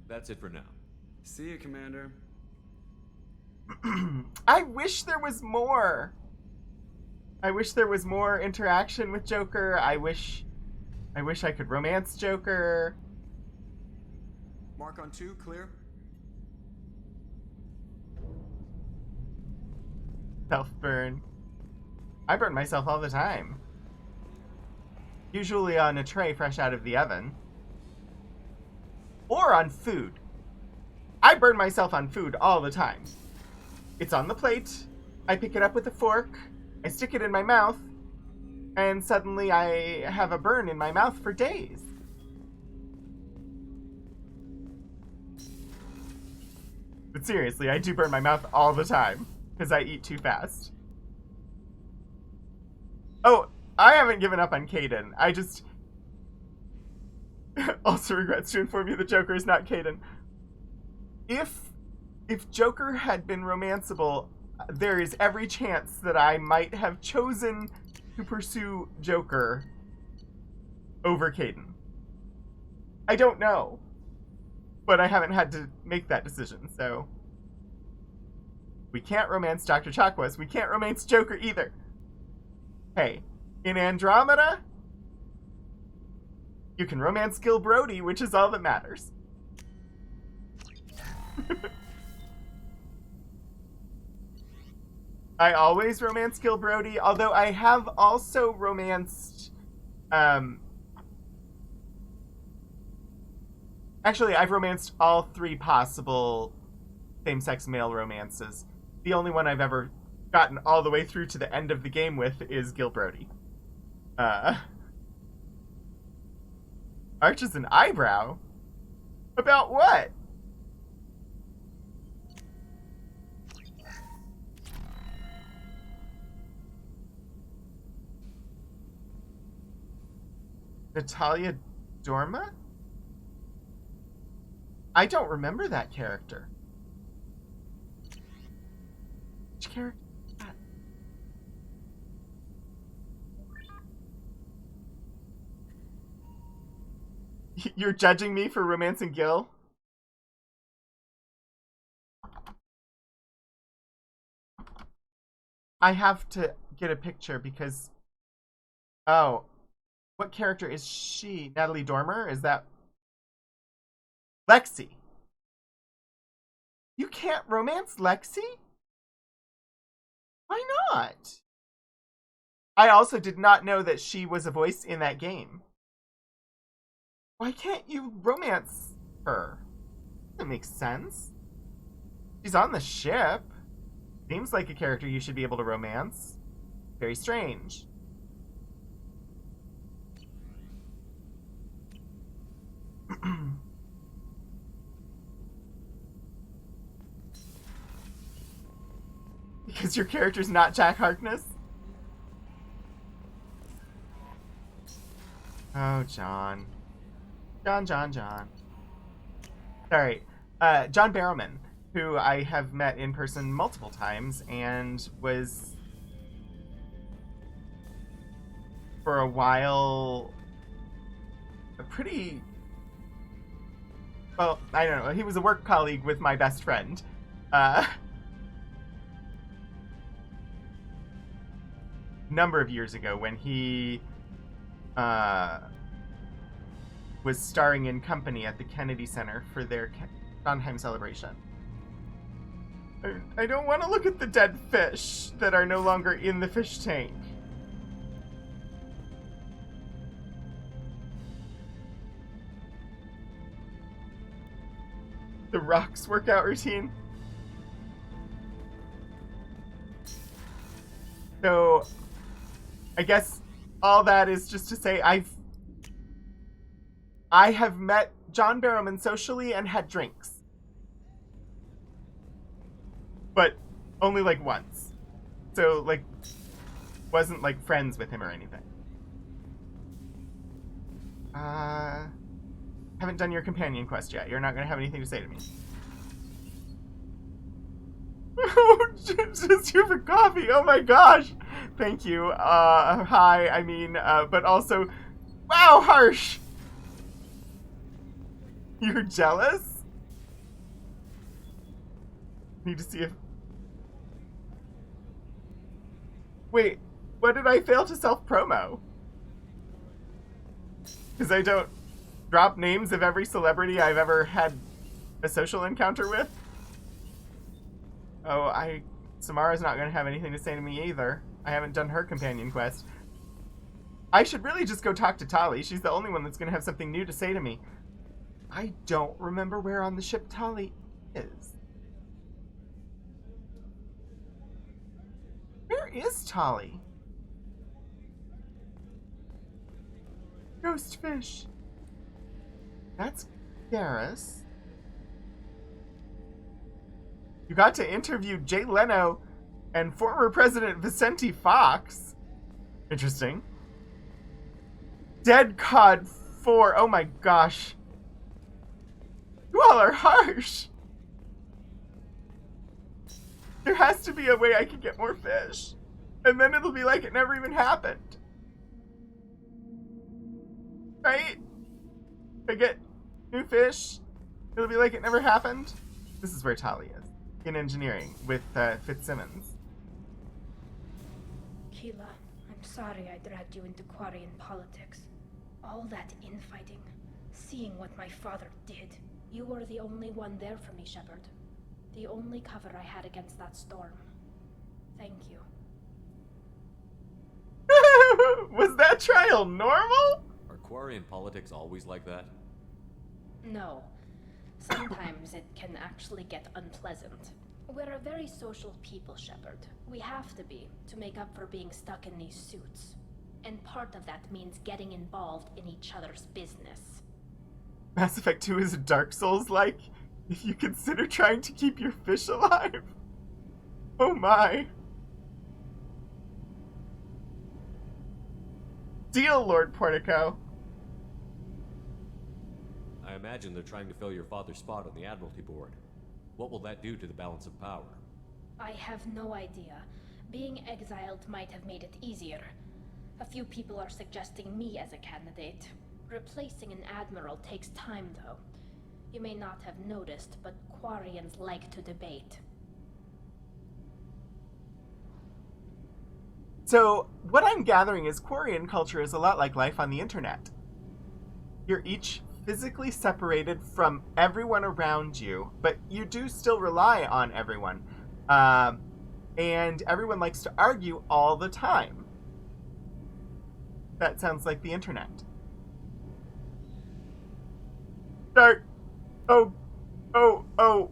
That's it for now. See you, Commander. I wish there was more. I wish there was more interaction with Joker. I wish I could romance Joker. Mark on 2, clear. Self-burn. I burn myself all the time. Usually on a tray fresh out of the oven. Or on food. I burn myself on food all the time. It's on the plate. I pick it up with a fork. I stick it in my mouth. And suddenly I have a burn in my mouth for days. But seriously, I do burn my mouth all the time. Because I eat too fast. Oh, I haven't given up on Kaidan. I just also regrets to inform you the Joker is not Kaidan. If Joker had been romanceable, there is every chance that I might have chosen to pursue Joker over Kaidan. I don't know. But I haven't had to make that decision, so. We can't romance Dr. Chakwas. We can't romance Joker either. Hey, in Andromeda, you can romance Gil Brody, which is all that matters. I always romance Gil Brody, although I have also romanced... Actually, I've romanced all 3 possible same-sex male romances. The only one I've ever gotten all the way through to the end of the game with is Gil Brody. Arches an eyebrow? About what? Natalia Dorma? I don't remember that character. Which character is that? You're judging me for romancing Gil? I have to get a picture because... Oh. What character is she? Natalie Dormer? Is that... Lexi. You can't romance Lexi? Why not? I also did not know that she was a voice in that game. Why can't you romance her? That makes sense. She's on the ship. Seems like a character you should be able to romance. Very strange. Because your character's not Jack Harkness? Oh, John. John. Sorry. John Barrowman, who I have met in person multiple times and was, for a while, a pretty... Well, I don't know. He was a work colleague with my best friend. number of years ago when he was starring in company at the Kennedy Center for their Sondheim celebration. I don't want to look at the dead fish that are no longer in the fish tank. The Rock's workout routine. So, I guess all that is just to say I have met John Barrowman socially and had drinks. But only like once. So like wasnlike friends with him or anything. Haven't done your companion quest yet. You're not gonna have anything to say to me. Just here for coffee. Oh my gosh. Thank you. Hi. I mean, but also, wow, harsh. You're jealous? Need to see if... Wait, what did I fail to self-promo? Because I don't drop names of every celebrity I've ever had a social encounter with? Oh, Samara's not going to have anything to say to me either. I haven't done her companion quest. I should really just go talk to Tali. She's the only one that's going to have something new to say to me. I don't remember where on the ship Tali is. Where is Tali? Ghost fish. That's Garrus. You got to interview Jay Leno and former President Vicente Fox. Interesting. Dead Cod 4. Oh my gosh. You all are harsh. There has to be a way I can get more fish. And then it'll be like it never even happened. Right? I get new fish. It'll be like it never happened. This is where Tali is. In engineering with Fitzsimmons. Keela, I'm sorry I dragged you into Quarian politics. All that infighting, seeing what my father did. You were the only one there for me, Shepard. The only cover I had against that storm. Thank you. Was that trial normal? Are Quarian politics always like that? No. Sometimes it can actually get unpleasant. We're a very social people, Shepard. We have to be, to make up for being stuck in these suits. And part of that means getting involved in each other's business. Mass Effect 2 is Dark Souls-like, if you consider trying to keep your fish alive. Oh my. Deal, Lord Portico. I imagine they're trying to fill your father's spot on the Admiralty Board. What will that do to the balance of power? I have no idea. Being exiled might have made it easier. A few people are suggesting me as a candidate. Replacing an admiral takes time, though. You may not have noticed, but Quarians like to debate. So, what I'm gathering is Quarian culture is a lot like life on the internet. You're each physically separated from everyone around you, but you do still rely on everyone. And everyone likes to argue all the time. That sounds like the internet. Start. Oh,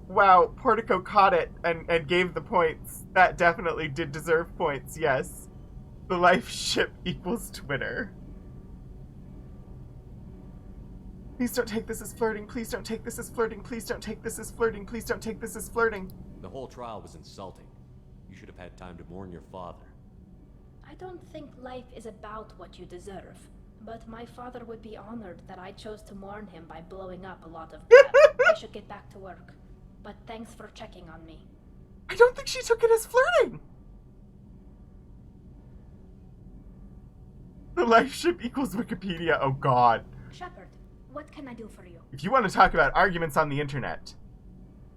wow. Portico caught it and gave the points. That definitely did deserve points, yes. The life ship equals Twitter. Please don't take this as flirting. Please don't take this as flirting. Please don't take this as flirting. Please don't take this as flirting. The whole trial was insulting. You should have had time to mourn your father. I don't think life is about what you deserve. But my father would be honored that I chose to mourn him by blowing up a lot of crap. I should get back to work. But thanks for checking on me. I don't think she took it as flirting. The life ship equals Wikipedia. Oh god. Shepard, what can I do for you? If you want to talk about arguments on the internet,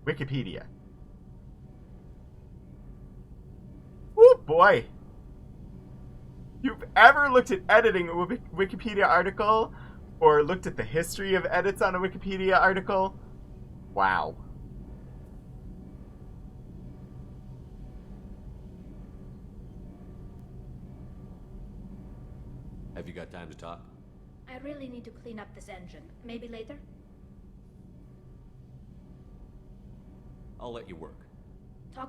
Wikipedia. Oh boy. ever looked at editing a Wikipedia article or looked at the history of edits on a Wikipedia article, wow. Have you got time to talk? I really need to clean up this engine. Maybe later? I'll let you work.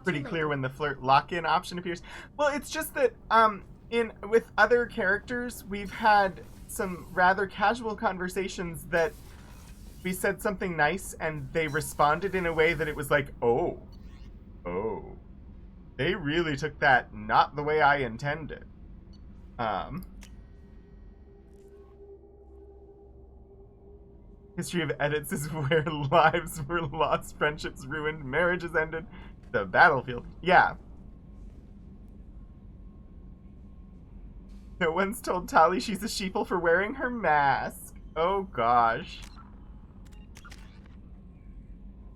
Pretty clear when the flirt lock-in option appears. Well, it's just that with other characters, we've had some rather casual conversations that we said something nice and they responded in a way that it was like, oh, they really took that not the way I intended. History of edits is where lives were lost, friendships ruined, marriages ended, the battlefield. Yeah. No one's told Tali she's a sheeple for wearing her mask. Oh gosh.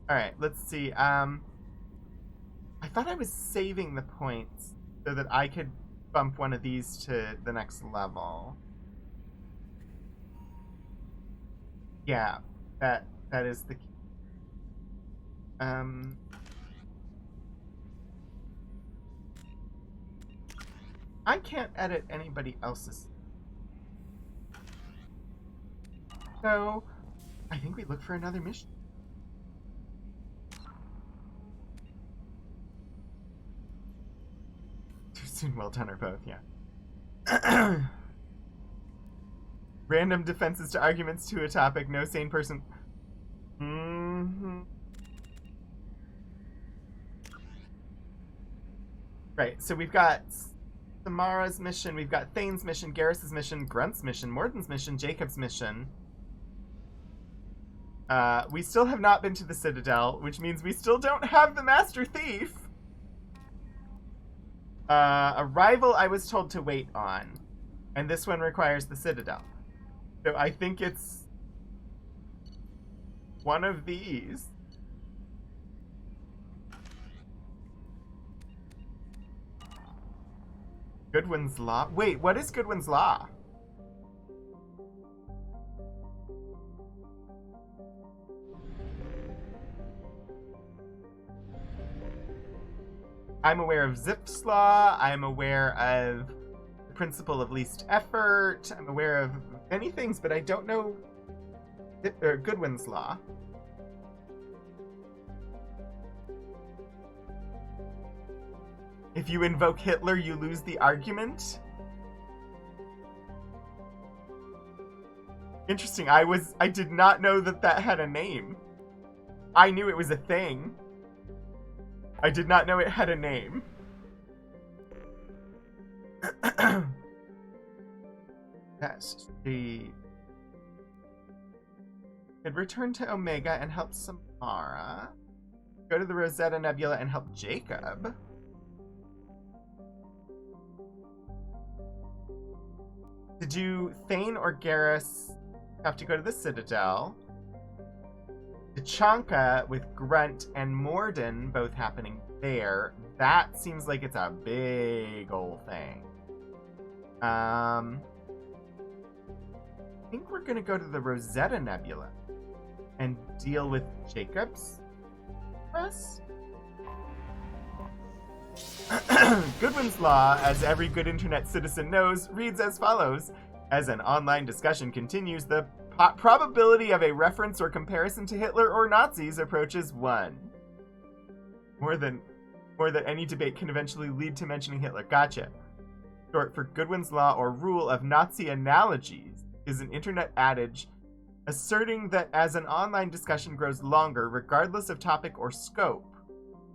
Alright, let's see. I thought I was saving the points so that I could bump one of these to the next level. Yeah, that is the key. I can't edit anybody else's. So, I think we look for another mission. Too soon, well done, or both, yeah. Random defenses to arguments to a topic, no sane person. Right, so we've got Samara's mission, we've got Thane's mission, Garrus's mission, Grunt's mission, Morden's mission, Jacob's mission. We still have not been to the Citadel, which means we still don't have the Master Thief. Arrival I was told to wait on, and this one requires the Citadel. So I think it's one of these. Goodwin's Law? Wait, what is Goodwin's Law? I'm aware of Zipf's Law. I'm aware of the principle of least effort. I'm aware of many things, but I don't know Goodwin's Law. If you invoke Hitler, you lose the argument? Interesting. I did not know that had a name. I knew it was a thing. I did not know it had a name. That's the... Could return to Omega and help Samara. Go to the Rosetta Nebula and help Jacob. To do Thane or Garrus, have to go to the Citadel. Tachanka with Grunt and Morden both happening there. That seems like it's a big old thing. I think we're gonna go to the Rosetta Nebula and deal with Jacob's press. Goodwin's Law, as every good internet citizen knows, reads as follows. As an online discussion continues, the probability of a reference or comparison to Hitler or Nazis approaches 1. More than any debate can eventually lead to mentioning Hitler. Gotcha. Short for Goodwin's Law or rule of Nazi analogies is an internet adage asserting that as an online discussion grows longer, regardless of topic or scope,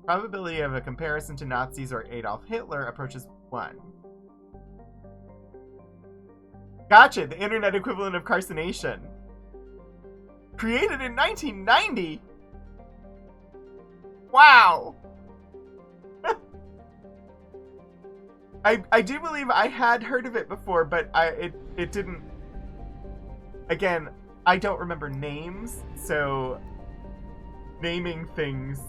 probability of a comparison to Nazis or Adolf Hitler approaches 1. Gotcha, the internet equivalent of carcination. Created in 1990? Wow! I do believe I had heard of it before, but it didn't... Again, I don't remember names, so naming things...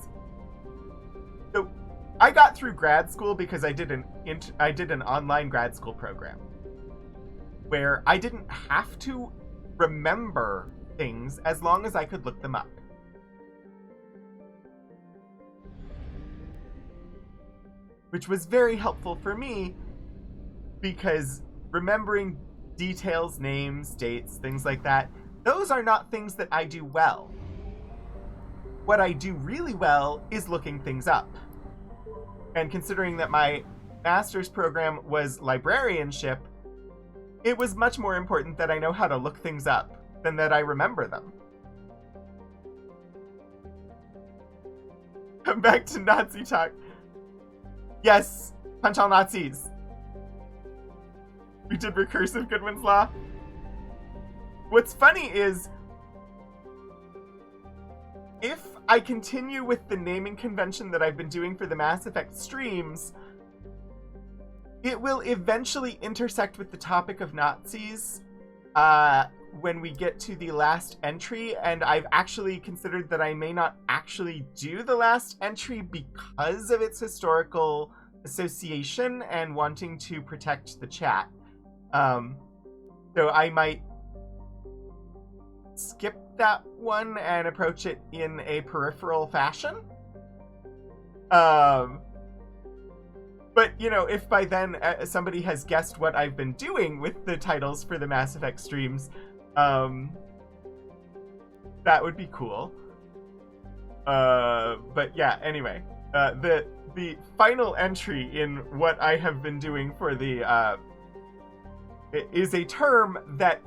So, I got through grad school because I did an online grad school program. where I didn't have to remember things as long as I could look them up. Which was very helpful for me because remembering details, names, dates, things like that, those are not things that I do well. What I do really well is looking things up. And considering that my master's program was librarianship, it was much more important that I know how to look things up than that I remember them. Come back to Nazi talk. Yes, punch all Nazis. We did recursive Goodwin's Law. What's funny is, if I continue with the naming convention that I've been doing for the Mass Effect streams, it will eventually intersect with the topic of Nazis when we get to the last entry, and I've actually considered that I may not actually do the last entry because of its historical association and wanting to protect the chat. So I might skip that one and approach it in a peripheral fashion. But, you know, if by then somebody has guessed what I've been doing with the titles for the Mass Effect streams, that would be cool. But yeah, anyway, the final entry in what I have been doing for the, is a term that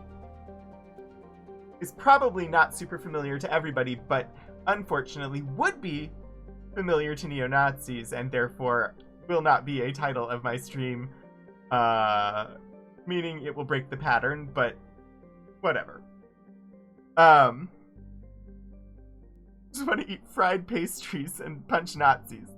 is probably not super familiar to everybody, but unfortunately would be familiar to neo-Nazis, and therefore will not be a title of my stream, meaning it will break the pattern, but whatever. Just want to eat fried pastries and punch Nazis.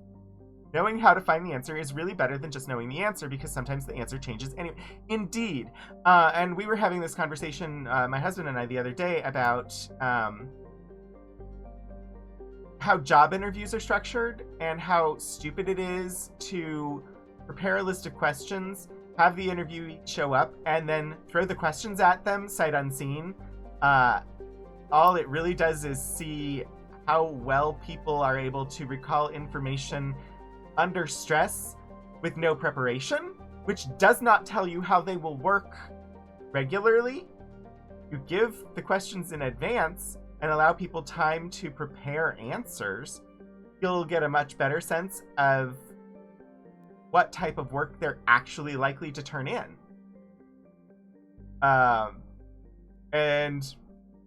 Knowing how to find the answer is really better than just knowing the answer, because sometimes the answer changes anyway. Indeed. And we were having this conversation, my husband and I, the other day about how job interviews are structured and how stupid it is to prepare a list of questions, have the interviewee show up, and then throw the questions at them sight unseen. All it really does is see how well people are able to recall information under stress with no preparation, which does not tell you how they will work regularly. You give the questions in advance and allow people time to prepare answers, you'll get a much better sense of what type of work they're actually likely to turn in. And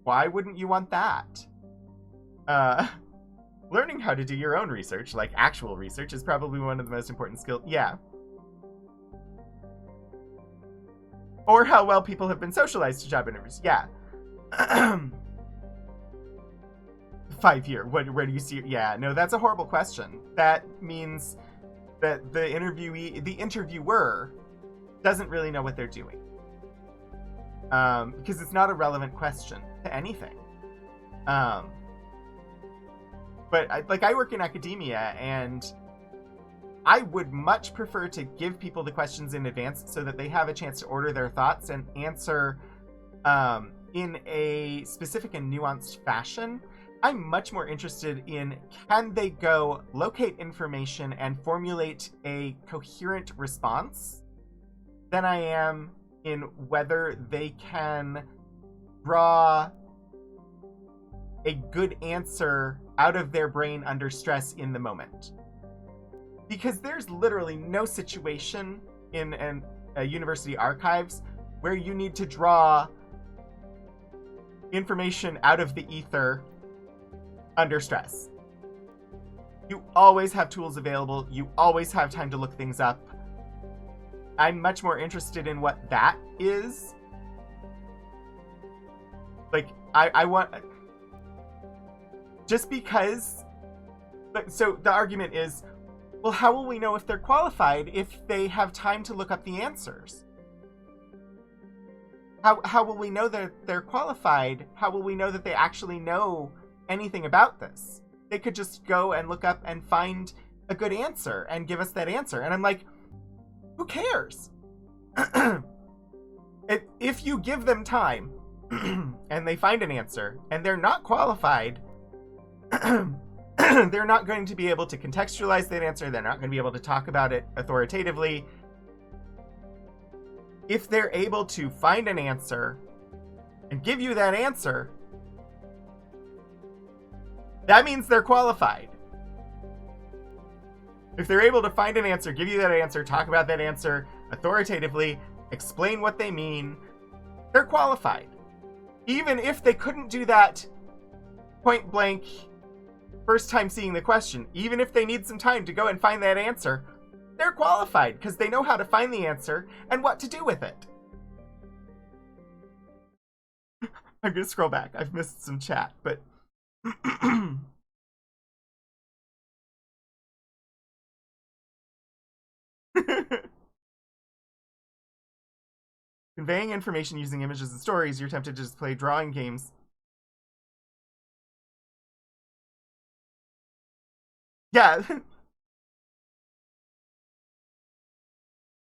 why wouldn't you want that? Learning how to do your own research, like actual research, is probably one of the most important skills. Yeah. Or how well people have been socialized to job interviews. Yeah. 5 year. Where do you see? Yeah, no, that's a horrible question. That means that the interviewer doesn't really know what they're doing. Because it's not a relevant question to anything. But I work in academia, and I would much prefer to give people the questions in advance so that they have a chance to order their thoughts and answer in a specific and nuanced fashion. I'm much more interested in, can they go locate information and formulate a coherent response, than I am in whether they can draw a good answer out of their brain under stress in the moment. Because there's literally no situation in a university archives where you need to draw information out of the ether under stress. You always have tools available. You always have time to look things up. I'm much more interested in what that is. Like, I want... Just because... So the argument is, well, how will we know if they're qualified if they have time to look up the answers? How will we know that they're qualified? How will we know that they actually know anything about this? They could just go and look up and find a good answer and give us that answer. And I'm like, who cares? if you give them time and they find an answer and they're not qualified, they're not going to be able to contextualize that answer. They're not going to be able to talk about it authoritatively. If they're able to find an answer and give you that answer, that means they're qualified. If they're able to find an answer, give you that answer, talk about that answer authoritatively, explain what they mean, they're qualified. Even if they couldn't do that point blank first time seeing the question, even if they need some time to go and find that answer, they're qualified because they know how to find the answer and what to do with it. I'm going to scroll back. I've missed some chat, but... Conveying information using images and stories, you're tempted to just play drawing games. Yeah.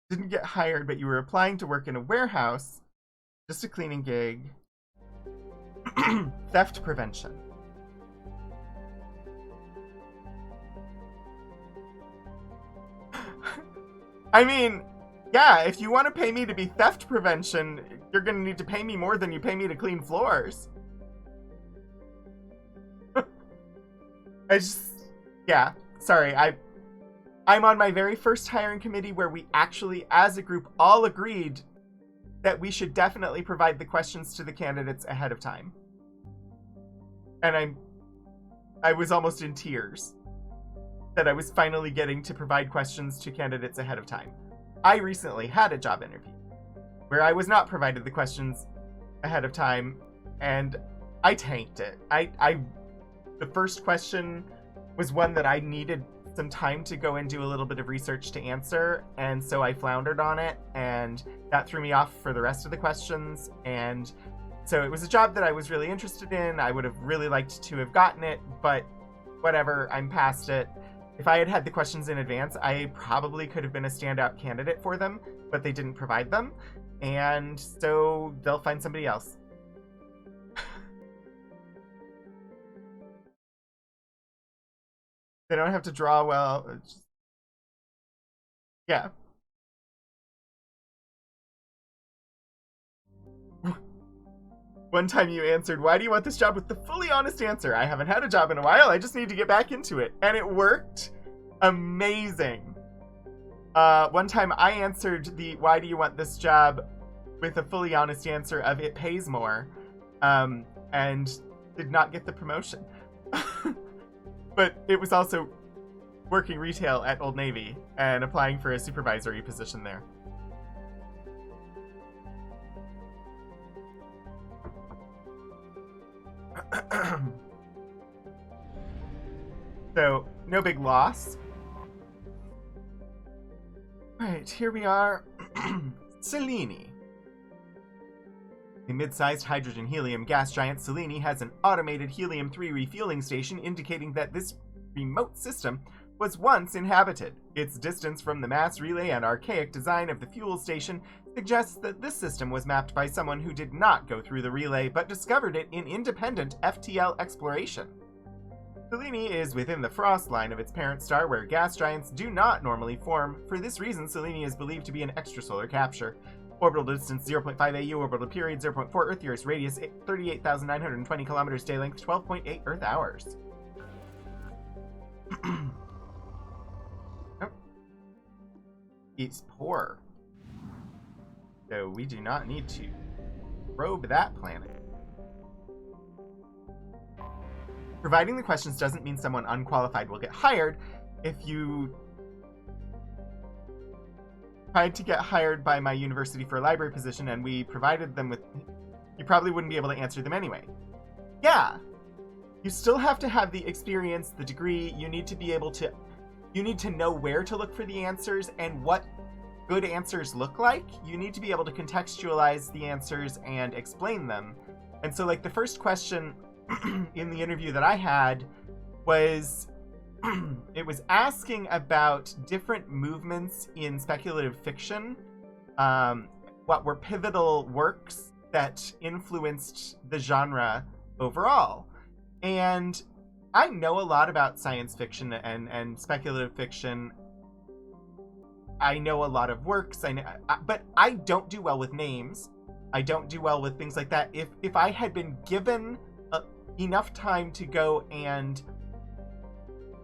Didn't get hired, but you were applying to work in a warehouse. Just a cleaning gig. Theft prevention. I mean, yeah, if you want to pay me to be theft prevention, you're going to need to pay me more than you pay me to clean floors. Yeah, sorry, I'm on my very first hiring committee where we actually, as a group, all agreed that we should definitely provide the questions to the candidates ahead of time. And I was almost in tears that I was finally getting to provide questions to candidates ahead of time. I recently had a job interview where I was not provided the questions ahead of time, and I tanked it. The first question was one that I needed some time to go and do a little bit of research to answer, and so I floundered on it, and that threw me off for the rest of the questions. And so it was a job that I was really interested in. I would have really liked to have gotten it, but whatever, I'm past it. If I had had the questions in advance, I probably could have been a standout candidate for them, but they didn't provide them, and so they'll find somebody else. They don't have to draw well. Yeah. One time you answered, "Why do you want this job?" with the fully honest answer, "I haven't had a job in a while, I just need to get back into it." And it worked amazing. One time I answered the "Why do you want this job?" with a fully honest answer of "It pays more," and did not get the promotion. But it was also working retail at Old Navy and applying for a supervisory position there. So, no big loss. Right, here we are. Selene. The mid-sized hydrogen-helium gas giant Selene has an automated helium-3 refueling station, indicating that this remote system was once inhabited. Its distance from the mass relay and archaic design of the fuel station suggests that this system was mapped by someone who did not go through the relay, but discovered it in independent FTL exploration. Selene is within the frost line of its parent star, where gas giants do not normally form. For this reason, Selene is believed to be an extrasolar capture. Orbital distance 0.5 AU, orbital period 0.4 Earth years, radius 38,920 kilometers, day length 12.8 Earth hours. Oh. It's poor. So we do not need to probe that planet. Providing the questions doesn't mean someone unqualified will get hired. If you tried to get hired by my university for a library position and we provided them with... you probably wouldn't be able to answer them anyway. Yeah. You still have to have the experience, the degree. You need to be able to... you need to know where to look for the answers and what good answers look like. You need to be able to contextualize the answers and explain them. And so, like, the first question in the interview that I had was... it was asking about different movements in speculative fiction, what were pivotal works that influenced the genre overall. And I know a lot about science fiction and speculative fiction. I know a lot of works, but I don't do well with names. I don't do well with things like that. If I had been given enough time to go and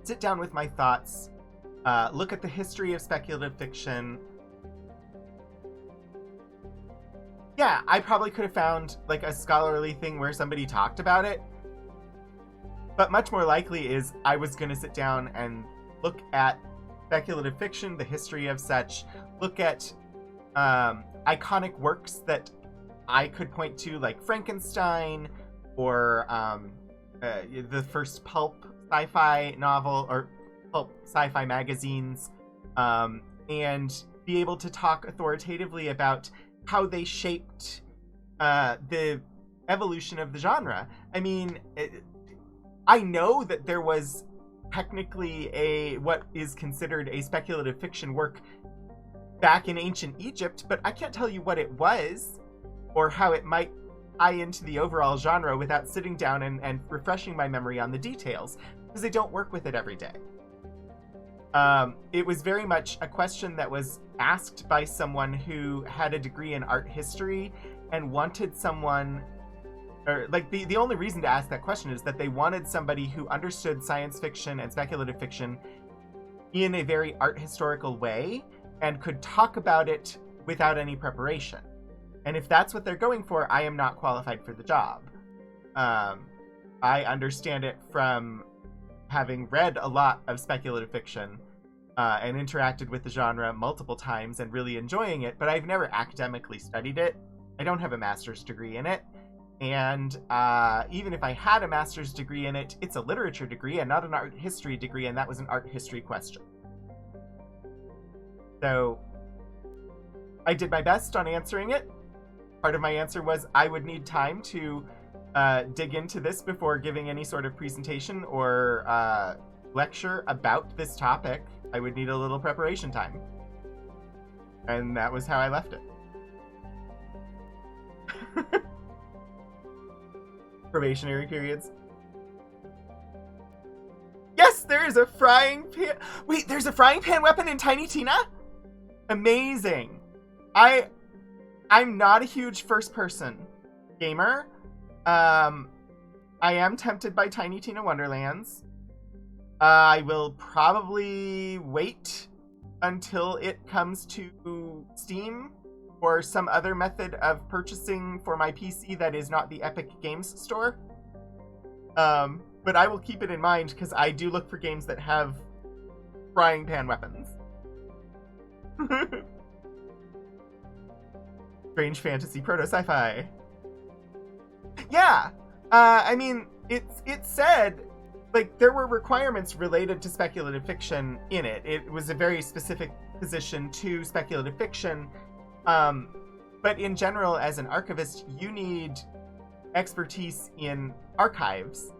sit down with my thoughts, look at the history of speculative fiction, yeah, I probably could have found like a scholarly thing where somebody talked about it. But much more likely is I was going to sit down and look at speculative fiction, the history of such, look at iconic works that I could point to, like Frankenstein, or the first pulp sci-fi novel, or pulp sci-fi magazines, and be able to talk authoritatively about how they shaped the evolution of the genre. I mean, I know that there was technically what is considered a speculative fiction work back in ancient Egypt, but I can't tell you what it was or how it might tie into the overall genre without sitting down and refreshing my memory on the details, because I don't work with it every day. It was very much a question that was asked by someone who had a degree in art history and wanted someone, or like the only reason to ask that question is that they wanted somebody who understood science fiction and speculative fiction in a very art historical way and could talk about it without any preparation. And if that's what they're going for, I am not qualified for the job. I understand it from having read a lot of speculative fiction and interacted with the genre multiple times and really enjoying it, but I've never academically studied it. I don't have a master's degree in it. And even if I had a master's degree in it, it's a literature degree and not an art history degree, and that was an art history question. So I did my best on answering it. Part of my answer was I would need time to dig into this before giving any sort of presentation or lecture about this topic. I would need a little preparation time. And that was how I left it. Probationary periods. Yes, there is a frying pan. Wait, there's a frying pan weapon in Tiny Tina? Amazing. I'm not a huge first-person gamer. I am tempted by Tiny Tina Wonderlands. I will probably wait until it comes to Steam or some other method of purchasing for my PC that is not the Epic Games Store. But I will keep it in mind because I do look for games that have frying pan weapons. Strange fantasy, proto sci-fi. Yeah, I mean, it said, like, there were requirements related to speculative fiction in it. It was a very specific position to speculative fiction. But in general, as an archivist, you need expertise in archives.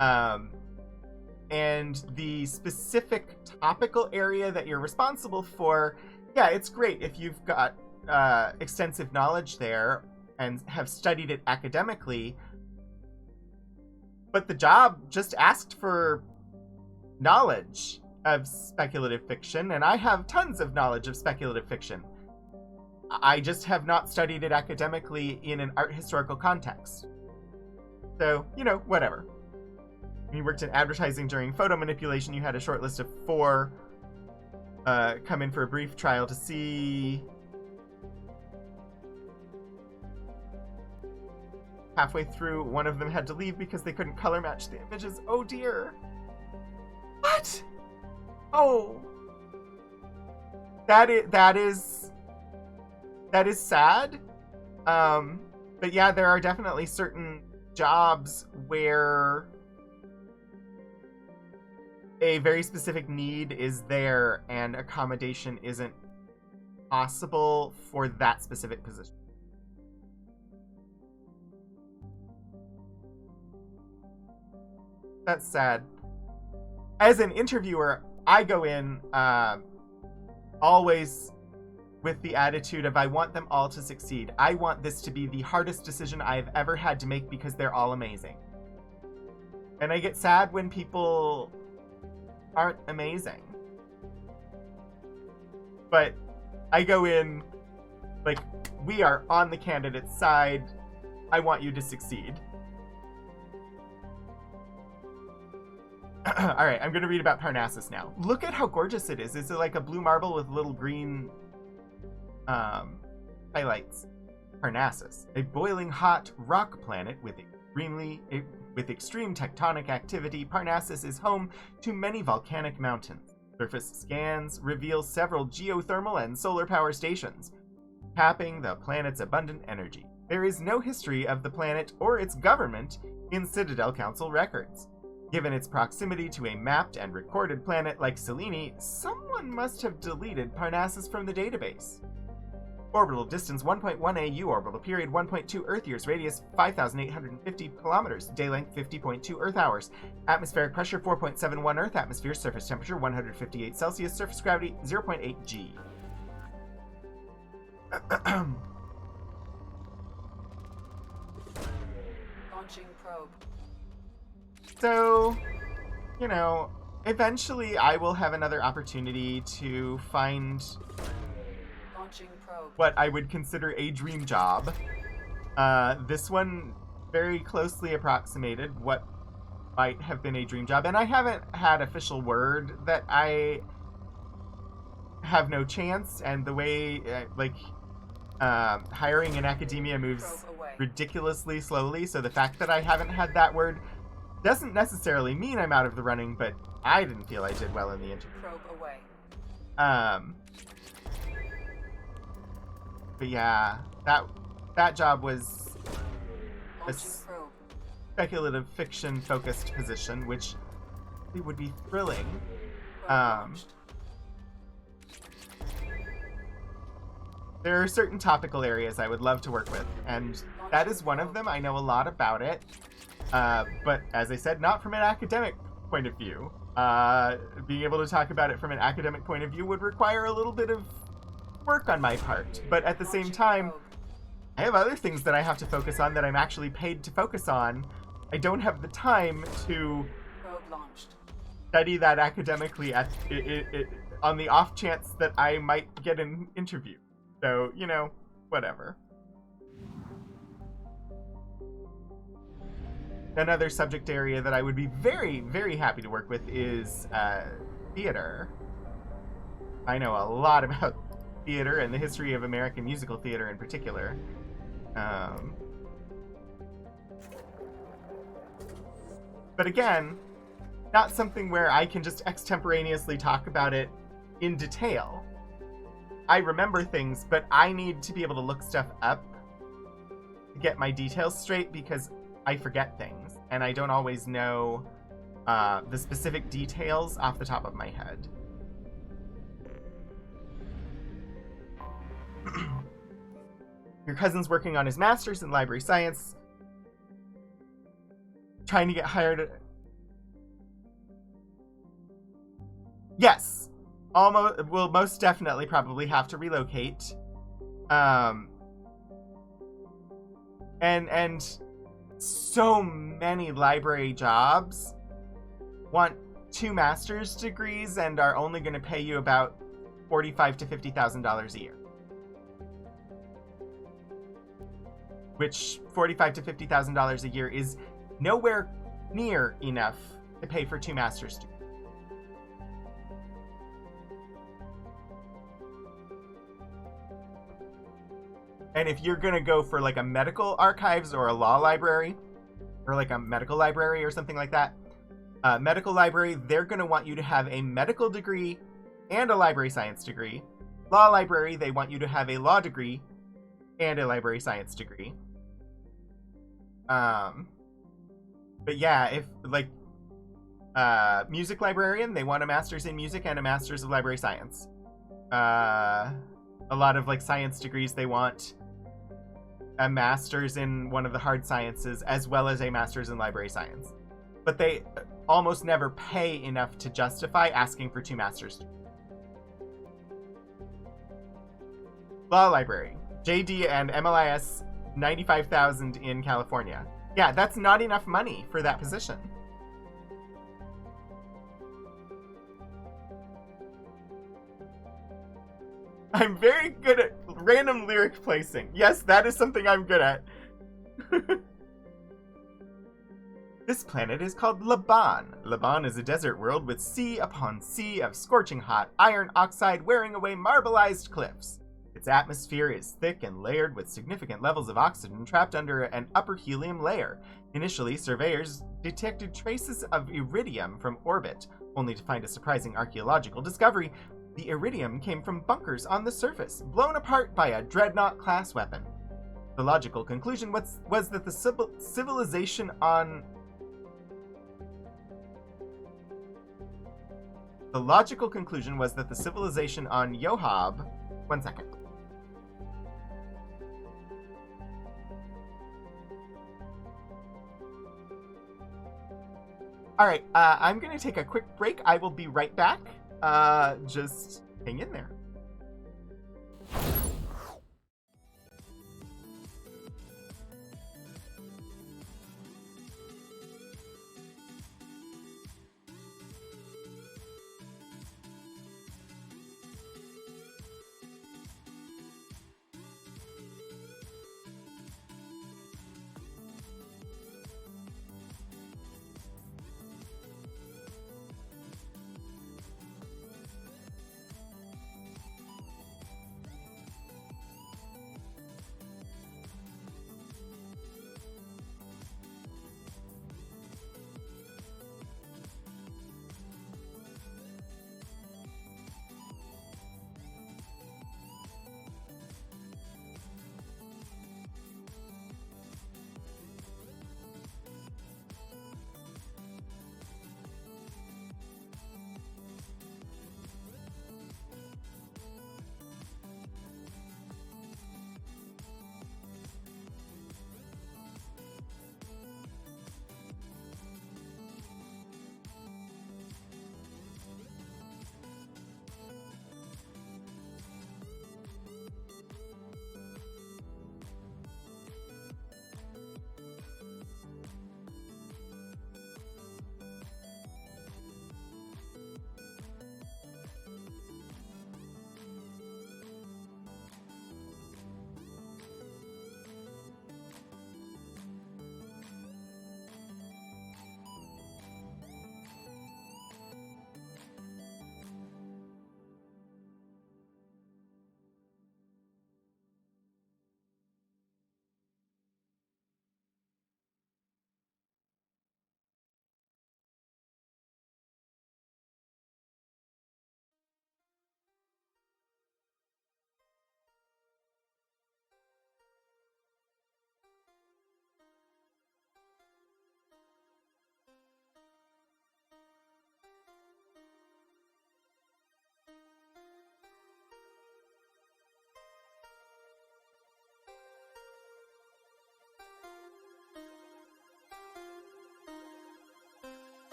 And the specific topical area that you're responsible for, yeah, it's great if you've got extensive knowledge there and have studied it academically. But the job just asked for knowledge of speculative fiction, and I have tons of knowledge of speculative fiction. I just have not studied it academically in an art historical context. So, you know, whatever. When you worked in advertising during photo manipulation, you had a short list of 4 come in for a brief trial to see. Halfway through, one of them had to leave because they couldn't color match the images. Oh dear. What? Oh. That is sad. But yeah, there are definitely certain jobs where a very specific need is there and accommodation isn't possible for that specific position. That's sad. As an interviewer, I go in always with the attitude of I want them all to succeed. I want this to be the hardest decision I've ever had to make because they're all amazing. And I get sad when people aren't amazing. But I go in like, we are on the candidate's side. I want you to succeed. Alright, I'm going to read about Parnassus now. Look at how gorgeous it is. Is it like a blue marble with little green highlights? Parnassus, a boiling hot rock planet with extreme tectonic activity, Parnassus is home to many volcanic mountains. Surface scans reveal several geothermal and solar power stations, tapping the planet's abundant energy. There is no history of the planet or its government in Citadel Council records. Given its proximity to a mapped and recorded planet like Selene, someone must have deleted Parnassus from the database. Orbital distance 1.1 AU, orbital period 1.2 Earth years, radius 5,850 kilometers, day length 50.2 Earth hours, atmospheric pressure 4.71 Earth atmosphere, surface temperature 158 Celsius, surface gravity 0.8 G. Launching probe. So, you know, eventually I will have another opportunity to find what I would consider a dream job. This one very closely approximated what might have been a dream job, and I haven't had official word that I have no chance, and the way, hiring in academia moves ridiculously slowly, so the fact that I haven't had that word doesn't necessarily mean I'm out of the running, but I didn't feel I did well in the interview. Probe away. But yeah, that job was a speculative fiction focused position, which would be thrilling. There are certain topical areas I would love to work with, and that is one of them. I know a lot about it, but as I said, not from an academic point of view. Being able to talk about it from an academic point of view would require a little bit of work on my part, but at the same time, I have other things that I have to focus on that I'm actually paid to focus on. I don't have the time to study that academically on the off chance that I might get an interview. So, you know, whatever. Another subject area that I would be very, very happy to work with is theater. I know a lot about theater and the history of American musical theater in particular. But again, not something where I can just extemporaneously talk about it in detail. I remember things, but I need to be able to look stuff up to get my details straight because I forget things, and I don't always know the specific details off the top of my head. Your cousin's working on his master's in library science, trying to get hired. Yes, will most definitely probably have to relocate. And so many library jobs want 2 master's degrees and are only going to pay you about $45,000 to $50,000 a year. Which $45,000 to $50,000 a year is nowhere near enough to pay for 2 master's degrees. And if you're gonna go for like a medical archives or a law library, or like a medical library or something like that, medical library, they're gonna want you to have a medical degree and a library science degree. Law library, they want you to have a law degree and a library science degree. But yeah, if like music librarian, they want a master's in music and a master's of library science. A lot of like science degrees, they want a master's in one of the hard sciences as well as a master's in library science. But they almost never pay enough to justify asking for 2 master's. Law library. JD and MLIS 95,000 in California. Yeah, that's not enough money for that position. I'm very good at random lyric placing. Yes, that is something I'm good at. This planet is called Laban. Laban is a desert world with sea upon sea of scorching hot iron oxide wearing away marbleized cliffs. Its atmosphere is thick and layered with significant levels of oxygen trapped under an upper helium layer. Initially, surveyors detected traces of iridium from orbit, only to find a surprising archaeological discovery. The iridium came from bunkers on the surface, blown apart by a dreadnought-class weapon. The logical conclusion was that the civilization on... The logical conclusion was that the civilization on Yohab... One second. Alright, I'm gonna take a quick break. I will be right back. Just hang in there.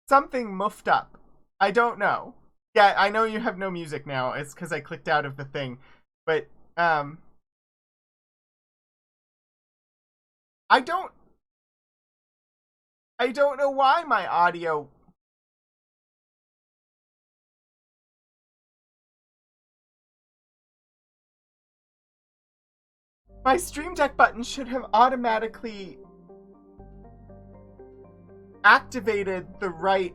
Something muffed up. I don't know. Yeah, I know you have no music now. It's because I clicked out of the thing. But, I don't know why my audio... My Stream Deck button should have automatically activated the right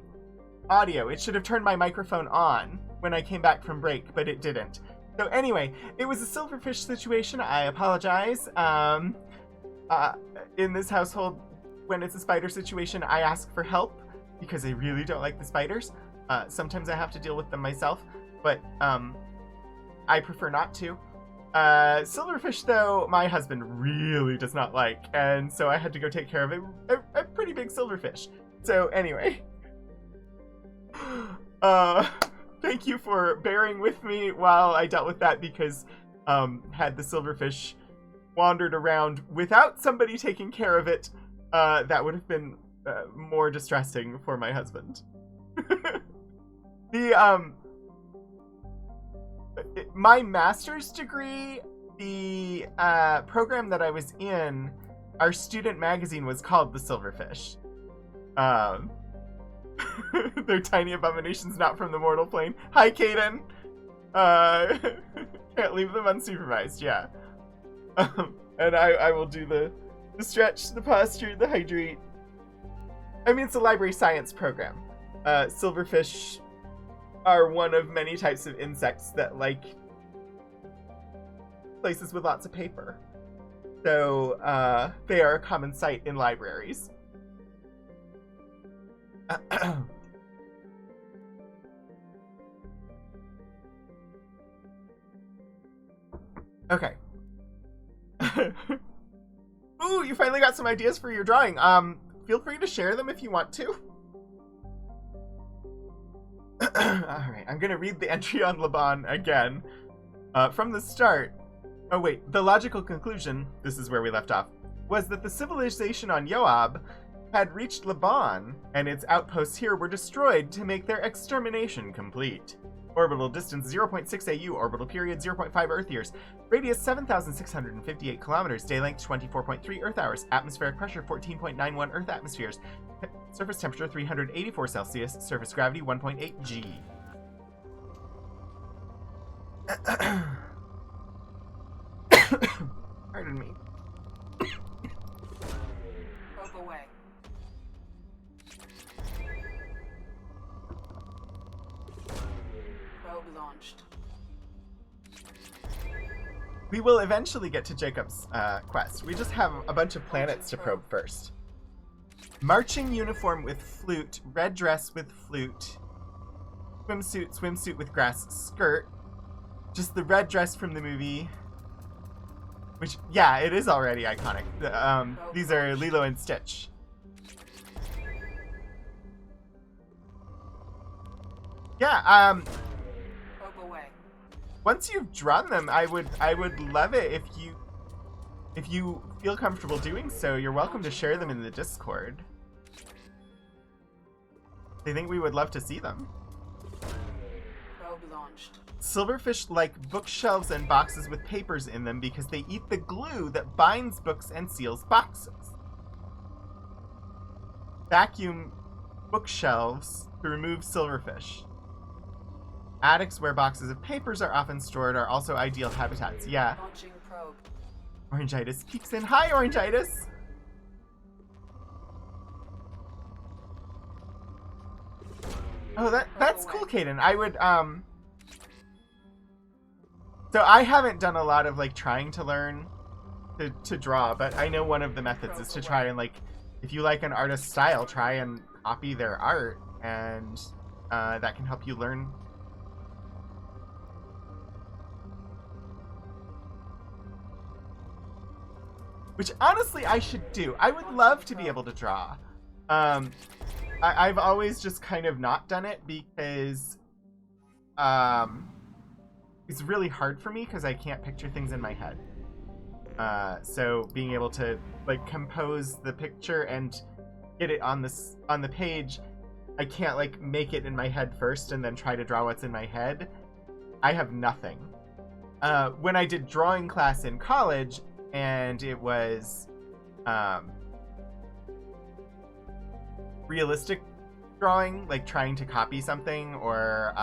audio. It should have turned my microphone on when I came back from break, but it didn't. So anyway, it was a silverfish situation. I apologize. In this household, when it's a spider situation, I ask for help because I really don't like the spiders. Sometimes I have to deal with them myself, but I prefer not to. Silverfish, though, my husband really does not like, and so I had to go take care of a pretty big silverfish. So anyway, thank you for bearing with me while I dealt with that, because had the silverfish wandered around without somebody taking care of it, that would have been more distressing for my husband. My master's degree, the program that I was in, our student magazine was called The Silverfish. They're tiny abominations not from the mortal plane. Hi, Kaden! Can't leave them unsupervised, yeah. And I will do the stretch, the posture, the hydrate. I mean, it's a library science program. Silverfish are one of many types of insects that like places with lots of paper. So they are a common sight in libraries. Okay. Ooh, you finally got some ideas for your drawing. Feel free to share them if you want to. Alright, I'm gonna read the entry on Laban again. From the start... Oh wait, the logical conclusion, this is where we left off, was that the civilization on Yoab had reached Laban, and its outposts here were destroyed to make their extermination complete. Orbital distance 0.6 AU, orbital period 0.5 Earth years, radius 7,658 kilometers, day length 24.3 Earth hours, atmospheric pressure 14.91 Earth atmospheres, surface temperature 384 Celsius, surface gravity 1.8 G. Pardon me. Probe away. Probe launched. We will eventually get to Jacob's quest. We just have a bunch of planets to probe first. Marching uniform with flute, red dress with flute, swimsuit with grass skirt. Just the red dress from the movie. Which, yeah, it is already iconic. These are Lilo and Stitch. Yeah, once you've drawn them, I would love it if you feel comfortable doing so. You're welcome to share them in the Discord. I think we would love to see them. Probe launched. Silverfish like bookshelves and boxes with papers in them because they eat the glue that binds books and seals boxes. Vacuum bookshelves to remove silverfish. Attics where boxes of papers are often stored are also ideal habitats. Yeah. Launching probe. Orangitis peeks in. Hi, Orangitis! Oh, that's cool, Kaden. I would, So I haven't done a lot of, like, trying to learn to draw, but I know one of the methods is to try and, like, if you like an artist's style, try and copy their art, and that can help you learn. Which, honestly, I should do. I would love to be able to draw. I've always just kind of not done it because it's really hard for me because I can't picture things in my head. So being able to, like, compose the picture and get it on the page, I can't, like, make it in my head first and then try to draw what's in my head. I have nothing. when I did drawing class in college, and it was realistic drawing, like trying to copy something or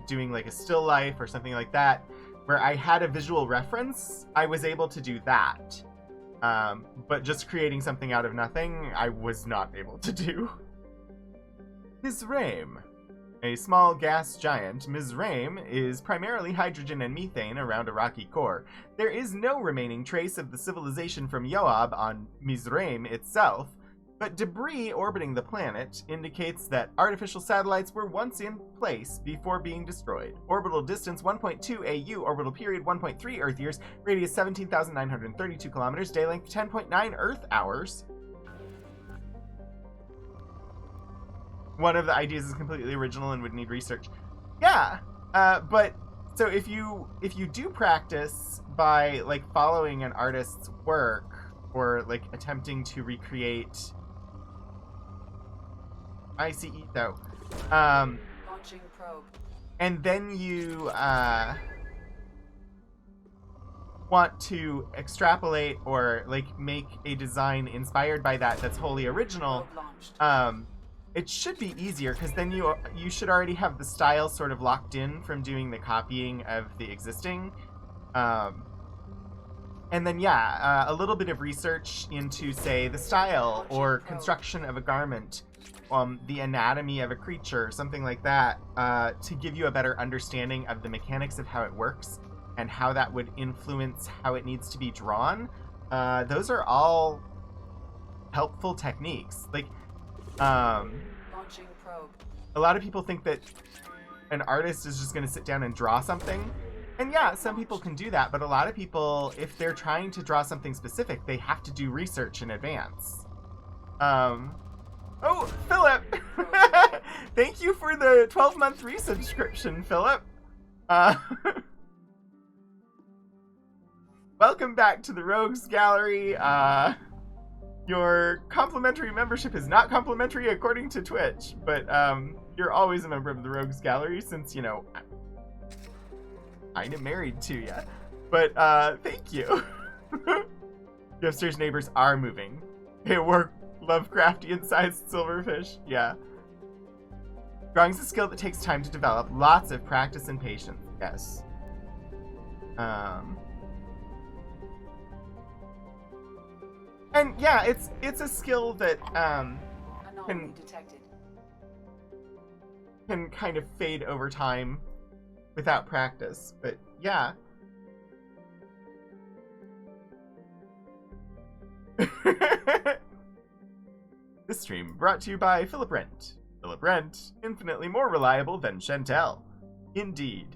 doing like a still life or something like that, where I had a visual reference, I was able to do that. But just creating something out of nothing, I was not able to do. Mizraim. A small gas giant, Mizraim is primarily hydrogen and methane around a rocky core. There is no remaining trace of the civilization from Yoab on Mizraim itself, but debris orbiting the planet indicates that artificial satellites were once in place before being destroyed. Orbital distance 1.2 AU, orbital period 1.3 Earth years, radius 17,932 kilometers, day length 10.9 Earth hours. One of the ideas is completely original and would need research. Yeah, but so if you do practice by like following an artist's work or like attempting to recreate ICE though, launching probe, and then you want to extrapolate or like make a design inspired by that that's wholly original, it should be easier because then you should already have the style sort of locked in from doing the copying of the existing. And then, yeah, a little bit of research into, say, the style or construction of a garment, the anatomy of a creature, something like that, to give you a better understanding of the mechanics of how it works and how that would influence how it needs to be drawn. Those are all helpful techniques. Like, launching probe. a lot of people think that an artist is just going to sit down and draw something. And yeah, some people can do that, but a lot of people, if they're trying to draw something specific, they have to do research in advance. Oh, Philip! Thank you for the 12-month resubscription, Philip. Welcome back to the Rogues Gallery. Your complimentary membership is not complimentary according to Twitch, but you're always a member of the Rogues Gallery since, you know, I'm married to ya. But thank you. The upstairs neighbors are moving. They were Lovecraftian-sized silverfish. Yeah. Drawing's a skill that takes time to develop. Lots of practice and patience. Yes. And yeah, it's a skill that Anomaly detected. can kind of fade over time without practice. But yeah. This stream brought to you by Philip Rent. Philip Rent, infinitely more reliable than Chantel. Indeed.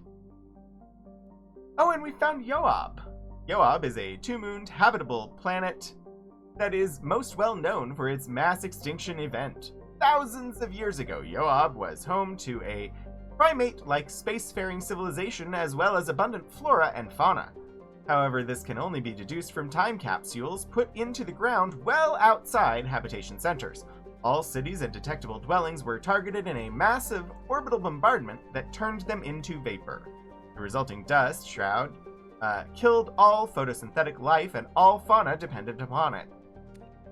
Oh, and we found Yoab. Yoab is a two-mooned habitable planet that is most well known for its mass extinction event. Thousands of years ago, Yoab was home to a primate-like spacefaring civilization as well as abundant flora and fauna. However, this can only be deduced from time capsules put into the ground well outside habitation centers. All cities and detectable dwellings were targeted in a massive orbital bombardment that turned them into vapor. The resulting dust shroud killed all photosynthetic life and all fauna dependent upon it.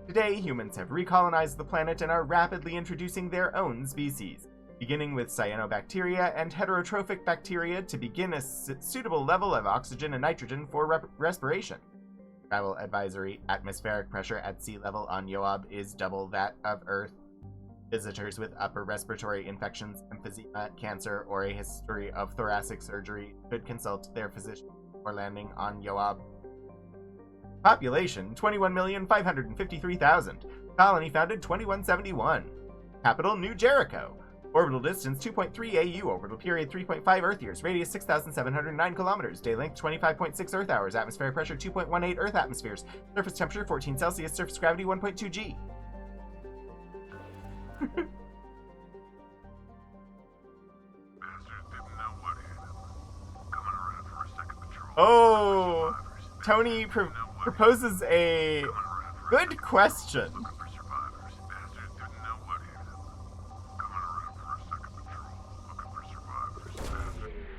Today, humans have recolonized the planet and are rapidly introducing their own species, beginning with cyanobacteria and heterotrophic bacteria to begin a suitable level of oxygen and nitrogen for respiration. Travel advisory: atmospheric pressure at sea level on Yoab is double that of Earth. Visitors with upper respiratory infections, emphysema, cancer, or a history of thoracic surgery should consult their physician before landing on Yoab. Population 21,553,000. Colony founded 2171. Capital New Jericho. Orbital distance 2.3 AU. Orbital period 3.5 Earth years. Radius 6,709 kilometers. Day length 25.6 Earth hours. Atmospheric pressure 2.18 Earth atmospheres. Surface temperature 14 Celsius. Surface gravity 1.2 G. Oh, Tony proposes a good question.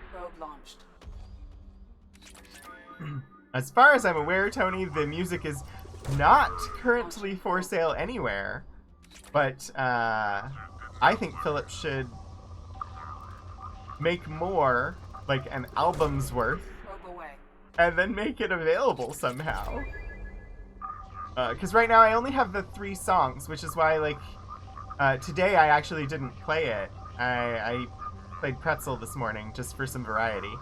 Probe launched. as far as I'm aware, Tony, the music is not currently for sale anywhere. But I think Philip should make more, like an album's worth, and then make it available somehow. Because right now I only have the 3 songs, which is why, like, today I actually didn't play it. I played Pretzel this morning just for some variety.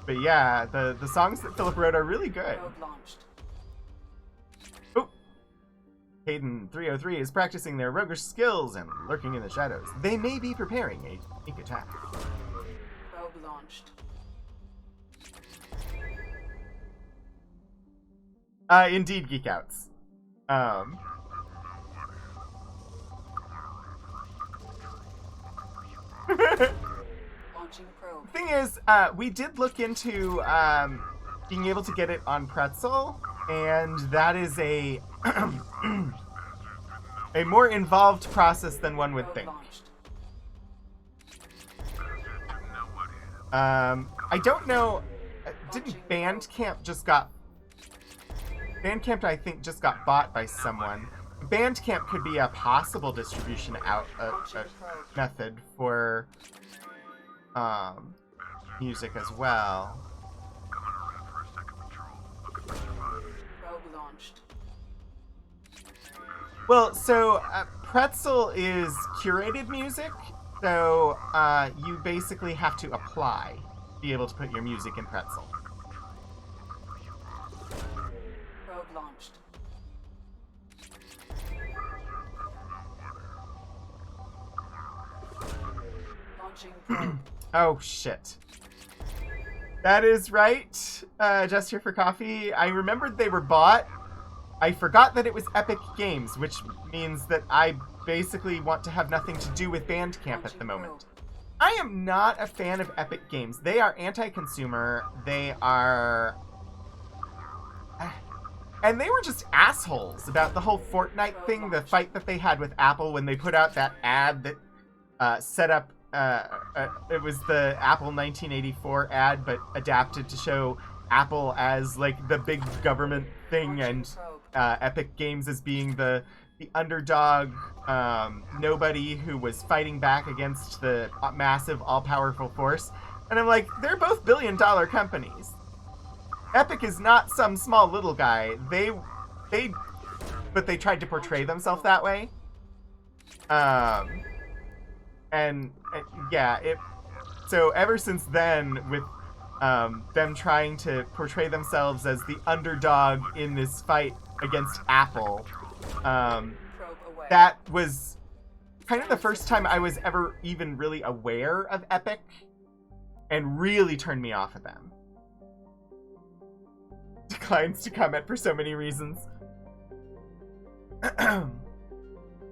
But yeah, the songs that Philip wrote are really good. Oh! Hayden 303 is practicing their roguish skills and lurking in the shadows. They may be preparing a sneak attack. Probe launched. Indeed, Geek Outs. Launching probe. Thing is, we did look into being able to get it on Pretzel, and that is a a more involved process than one would think. I don't know. Didn't Bandcamp just got... Bandcamp, I think, just got bought by someone. Bandcamp could be a possible distribution method for music as well. Probe launched. Well, so Pretzel is curated music, so you basically have to apply to be able to put your music in Pretzel. Probe launched. Launching probe. Oh, shit. That is right. Just here for coffee. I remembered they were bought. I forgot that it was Epic Games, which means that I basically want to have nothing to do with Bandcamp at the moment. I am not a fan of Epic Games. They are anti-consumer. They are... And they were just assholes about the whole Fortnite thing, the fight that they had with Apple when they put out that ad that set up... it was the Apple 1984 ad, but adapted to show Apple as, like, the big government thing, and Epic Games as being the underdog, nobody who was fighting back against the massive, all-powerful force. And I'm like, they're both billion-dollar companies. Epic is not some small little guy. But they tried to portray themselves that way. And yeah, so ever since then, with them trying to portray themselves as the underdog in this fight against Apple, that was kind of the first time I was ever even really aware of Epic, and really turned me off of them. Declines to comment for so many reasons.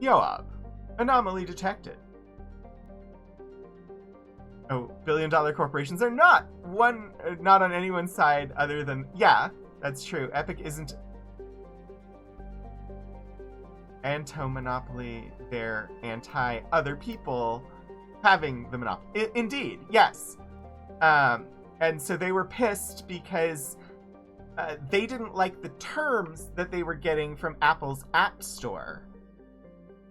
Yoab, anomaly detected. Oh, billion-dollar corporations are not on anyone's side other than... Yeah, that's true. Epic isn't anti-monopoly. They're anti-other people having the monopoly. Indeed, yes. And so they were pissed because they didn't like the terms that they were getting from Apple's App Store.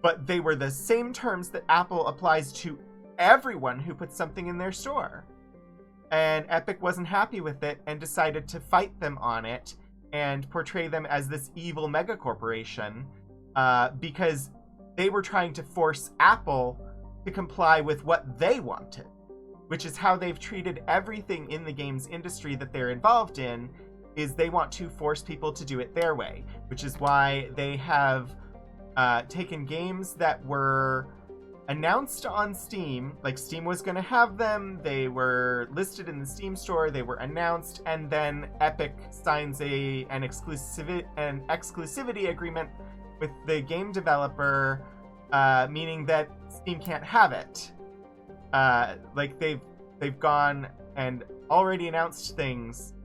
But they were the same terms that Apple applies to everyone who puts something in their store. And Epic wasn't happy with it and decided to fight them on it and portray them as this evil mega corporation, because they were trying to force Apple to comply with what they wanted, which is how they've treated everything in the games industry that they're involved in, is they want to force people to do it their way, which is why they have taken games that were announced on Steam, like Steam was going to have them, they were listed in the Steam store, they were announced, and then Epic signs an exclusivity agreement with the game developer, meaning that Steam can't have it. Like they've gone and already announced things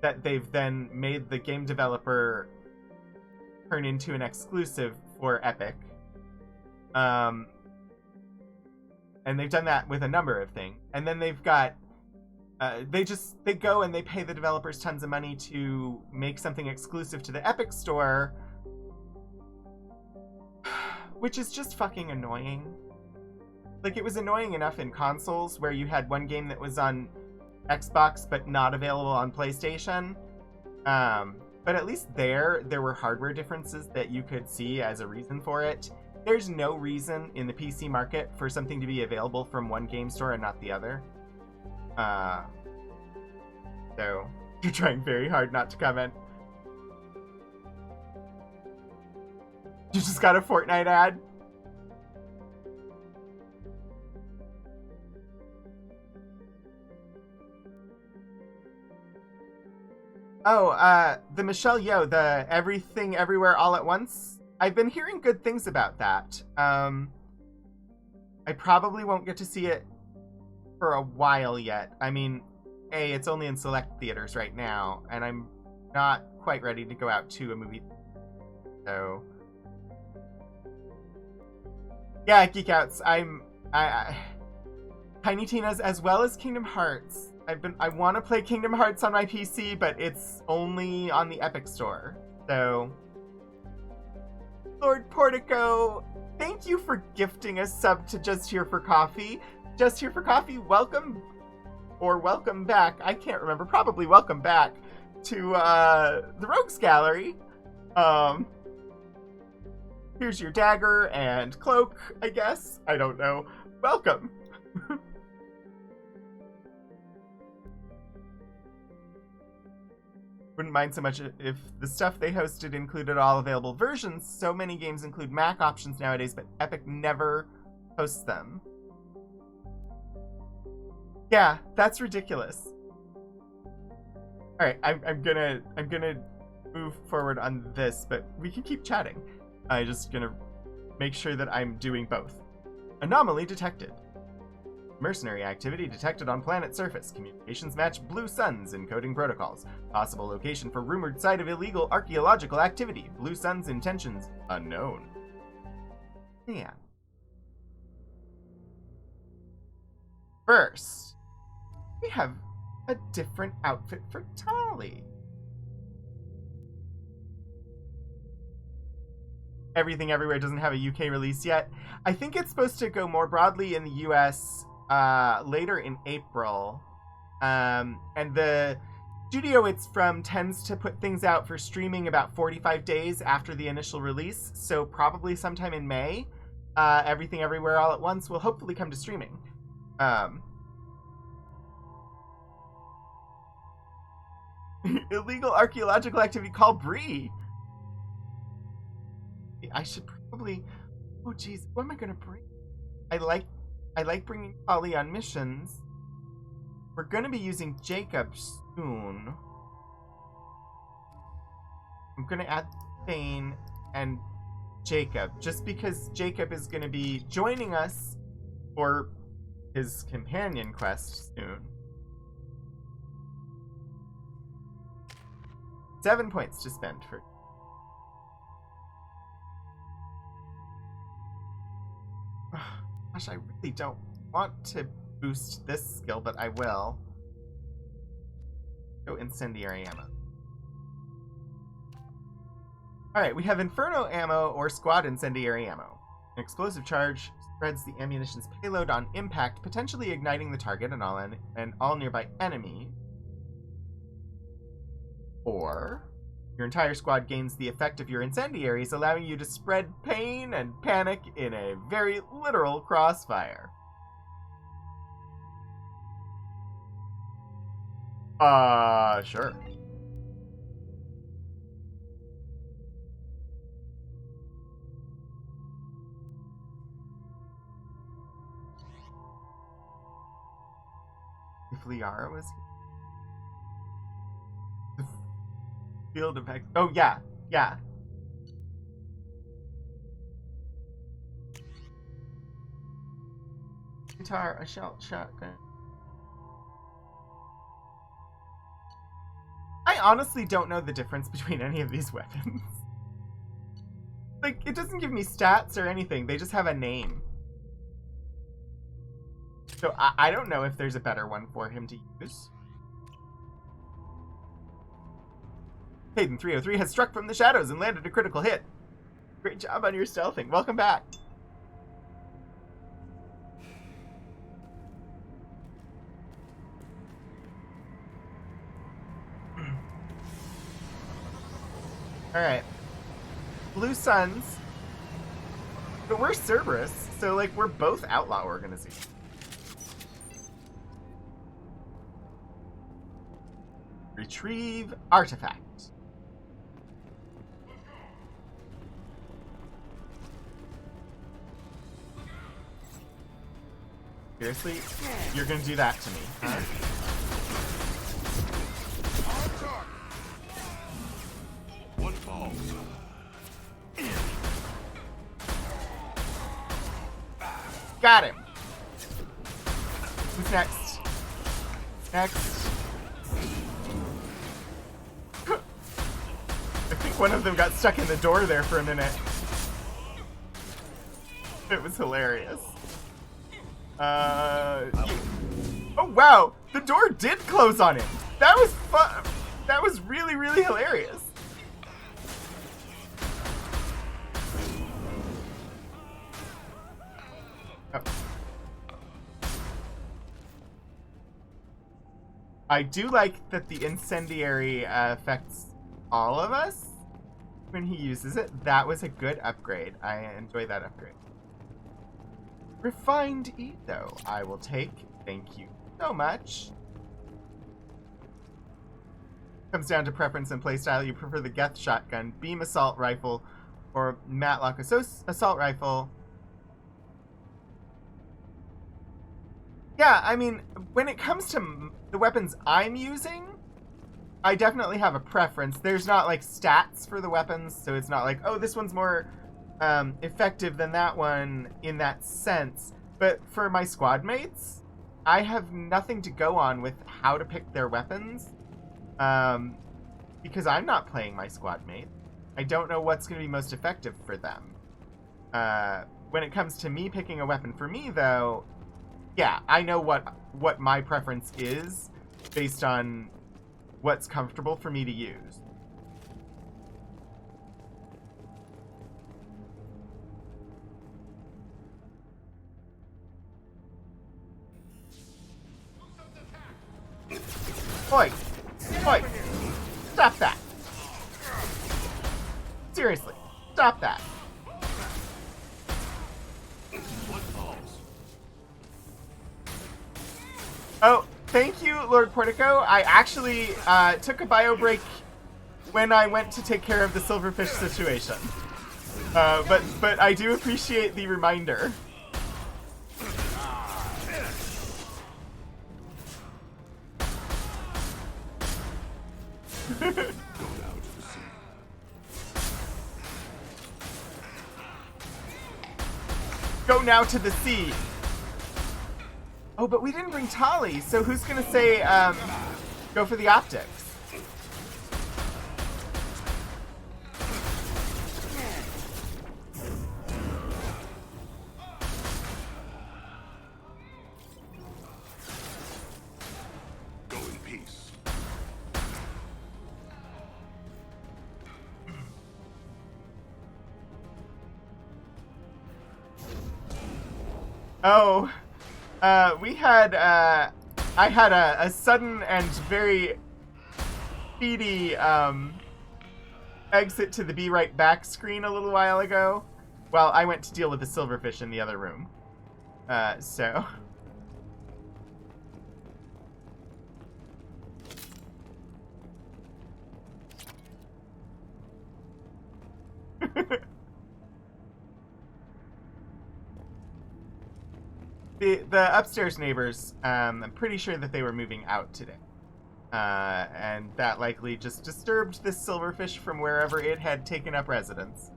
that they've then made the game developer turn into an exclusive for Epic. And they've done that with a number of things. And then they've got they go and they pay the developers tons of money to make something exclusive to the Epic Store, which is just fucking annoying. Like, it was annoying enough in consoles where you had one game that was on Xbox but not available on PlayStation. But at least there were hardware differences that you could see as a reason for it. There's no reason in the PC market for something to be available from one game store and not the other. So, you're trying very hard not to comment. You just got a Fortnite ad? Oh, the Michelle Yeoh, the Everything Everywhere All at Once. I've been hearing good things about that. I probably won't get to see it for a while yet. I mean, it's only in select theaters right now, and I'm not quite ready to go out to a movie. So, yeah, Geek Outs. Tiny Tina's as well as Kingdom Hearts. I want to play Kingdom Hearts on my PC, but it's only on the Epic Store. So, Lord Portico, thank you for gifting a sub to Just Here for Coffee. Just Here for Coffee, welcome, or welcome back. I can't remember. Probably welcome back to the Rogues Gallery. Here's your dagger and cloak, I guess. I don't know. Welcome. Wouldn't mind so much if the stuff they hosted included all available versions. So many games include Mac options nowadays, but Epic never hosts them. Yeah, that's ridiculous. All right, I'm gonna move forward on this, but we can keep chatting. I'm just gonna make sure that I'm doing both. Anomaly detected. Mercenary activity detected on planet surface. Communications match Blue Sun's encoding protocols. Possible location for rumored site of illegal archaeological activity. Blue Sun's intentions unknown. Yeah. First, we have a different outfit for Tali. Everything Everywhere doesn't have a UK release yet. I think it's supposed to go more broadly in the US later in April. And the studio it's from tends to put things out for streaming about 45 days after the initial release. So probably sometime in May, Everything Everywhere All at Once will hopefully come to streaming. Illegal archaeological activity called Bree. I should probably... Oh, geez. What am I going to bring? I like bringing Tali on missions. We're going to be using Jacob soon. I'm going to add Thane and Jacob, just because Jacob is going to be joining us for his companion quest soon. 7 points to spend for... Gosh, I really don't want to boost this skill, but I will. Go incendiary ammo. Alright, we have Inferno ammo or squad incendiary ammo. An explosive charge spreads the ammunition's payload on impact, potentially igniting the target and all nearby enemies. Or your entire squad gains the effect of your incendiaries, allowing you to spread pain and panic in a very literal crossfire. Sure. If Liara was here. Field effect. Oh, yeah. Yeah. Guitar, a shotgun. I honestly don't know the difference between any of these weapons. Like, it doesn't give me stats or anything. They just have a name. So I don't know if there's a better one for him to use. Hayden 303 has struck from the shadows and landed a critical hit. Great job on your stealthing. Welcome back. Alright. Blue Suns. But we're Cerberus, so like we're both outlaw organizations. Retrieve artifact. Seriously? You're gonna do that to me, huh? One falls. Got him. Who's next? Next. I think one of them got stuck in the door there for a minute. It was hilarious. Oh wow! The door did close on him! That was fun! That was really, really hilarious. Oh. I do like that the incendiary affects all of us when he uses it. That was a good upgrade. I enjoy that upgrade. Refined Etho, I will take. Thank you so much. Comes down to preference and playstyle. You prefer the Geth shotgun, beam assault rifle, or Matlock assault rifle. Yeah, I mean, when it comes to the weapons I'm using, I definitely have a preference. There's not like stats for the weapons, so it's not like, oh, this one's more effective than that one in that sense. But for my squad mates, I have nothing to go on with how to pick their weapons, because I'm not playing my squad mate. I don't know what's going to be most effective for them. When it comes to me picking a weapon for me, though, yeah, I know what my preference is based on what's comfortable for me to use. Oi! Oi! Stop that! Seriously, stop that. Oh, thank you, Lord Portico. I actually took a bio break when I went to take care of the silverfish situation. But I do appreciate the reminder. Go now to the sea. Oh, but we didn't bring Tali, so who's gonna say, go for the optics? Go in peace. Oh, I had a sudden and very speedy, exit to the Be Right Back screen a little while ago, while I went to deal with the silverfish in the other room. So... The upstairs neighbors, I'm pretty sure that they were moving out today. And that likely just disturbed this silverfish from wherever it had taken up residence.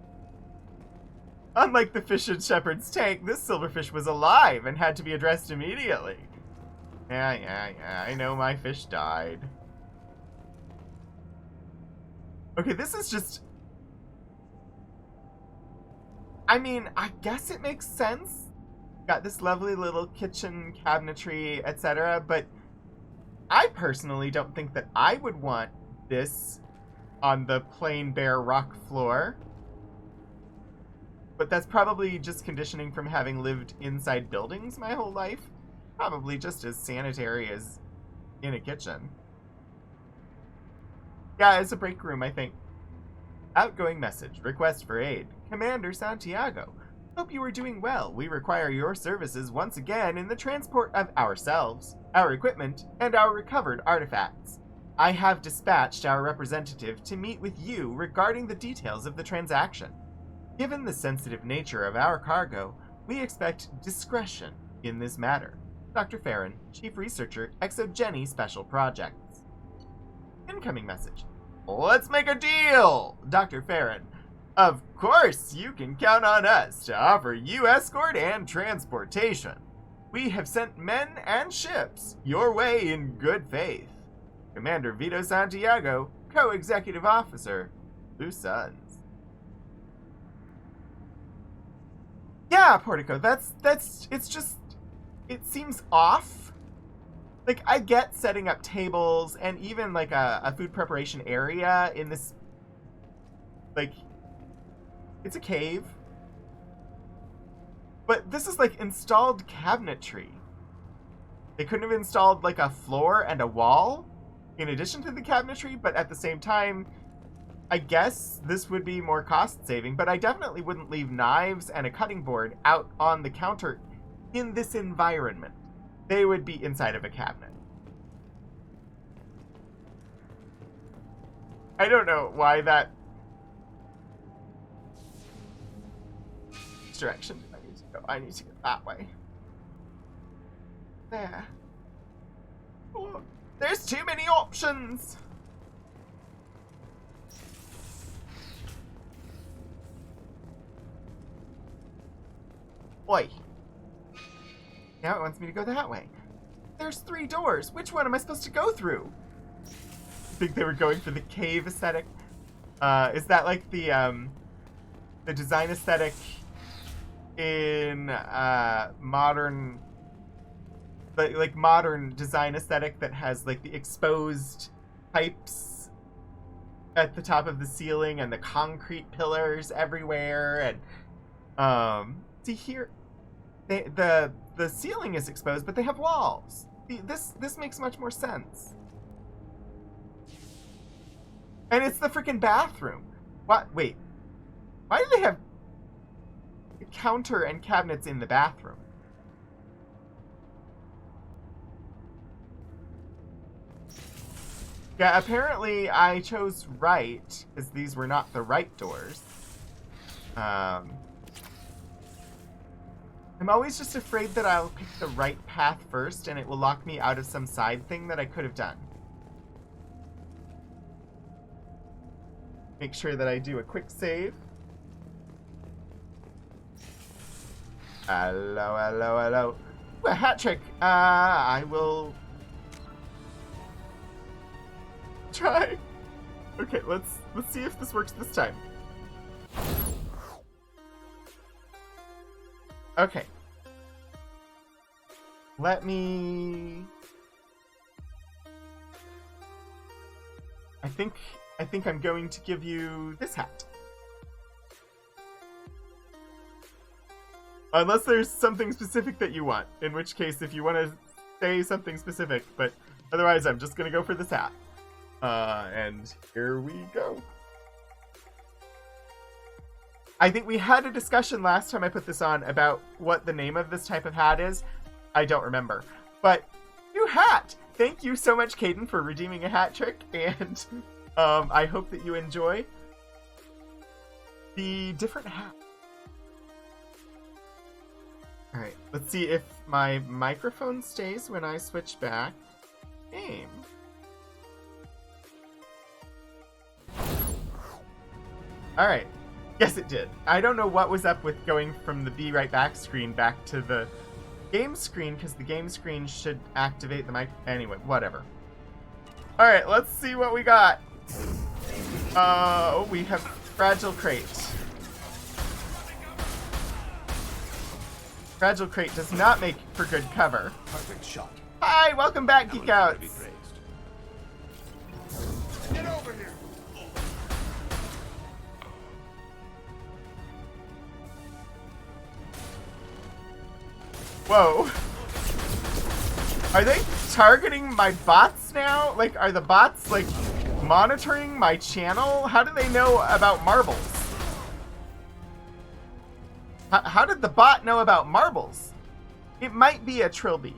Unlike the fish in Shepard's tank, this silverfish was alive and had to be addressed immediately. Yeah, I know my fish died. Okay, this is just... I mean, I guess it makes sense got this lovely little kitchen cabinetry, etc. But I personally don't think that I would want this on the plain bare rock floor. But that's probably just conditioning from having lived inside buildings my whole life. Probably just as sanitary as in a kitchen. Yeah, it's a break room, I think. Outgoing message. Request for aid. Commander Santiago. Hope you are doing well. We require your services once again in the transport of ourselves, our equipment, and our recovered artifacts. I have dispatched our representative to meet with you regarding the details of the transaction. Given the sensitive nature of our cargo, we expect discretion in this matter. Dr. Farron, Chief Researcher, ExoGeni Special Projects. Incoming message. Let's make a deal! Dr. Farron. Of course, you can count on us to offer you escort and transportation. We have sent men and ships your way in good faith. Commander Vito Santiago, Co-Executive Officer, Blue Suns. Yeah, Portico, it's just, it seems off. Like, I get setting up tables and even, like, a food preparation area in this, like, it's a cave. But this is, like, installed cabinetry. They couldn't have installed, like, a floor and a wall in addition to the cabinetry, but at the same time, I guess this would be more cost-saving, but I definitely wouldn't leave knives and a cutting board out on the counter in this environment. They would be inside of a cabinet. I don't know why that... Which direction do I need to go? I need to go that way. There. Oh, there's too many options! Oi. Now it wants me to go that way. There's 3 doors. Which one am I supposed to go through? I think they were going for the cave aesthetic. Is that like the design aesthetic in modern, like modern design aesthetic that has like the exposed pipes at the top of the ceiling and the concrete pillars everywhere, and see here, the ceiling is exposed, but they have walls. This makes much more sense. And it's the freaking bathroom. What? Wait. Why do they have a counter and cabinets in the bathroom? Yeah, apparently I chose right, because these were not the right doors. I'm always just afraid that I'll pick the right path first and it will lock me out of some side thing that I could have done. Make sure that I do a quick save. Hello, hello, hello. Ooh, a hat trick. I will try. Okay, let's see if this works this time. Okay. Let me... I think I'm going to give you this hat. Unless there's something specific that you want. In which case, if you want to say something specific, but otherwise I'm just going to go for this hat. And here we go. I think we had a discussion last time I put this on about what the name of this type of hat is. I don't remember. But, new hat! Thank you so much, Caden, for redeeming a hat trick, and I hope that you enjoy the different hat. Alright, let's see if my microphone stays when I switch back. Game. Alright. Yes, it did. I don't know what was up with going from the Be Right Back screen back to the game screen, because the game screen should activate the mic. Anyway, whatever. Alright, let's see what we got. We have Fragile Crate. Fragile crate does not make for good cover. Perfect shot. Hi, welcome back, Geek Outs. Get over here. Whoa. Are they targeting my bots now? Like, are the bots, like, monitoring my channel? How do they know about marbles? How did the bot know about marbles? It might be a trilby.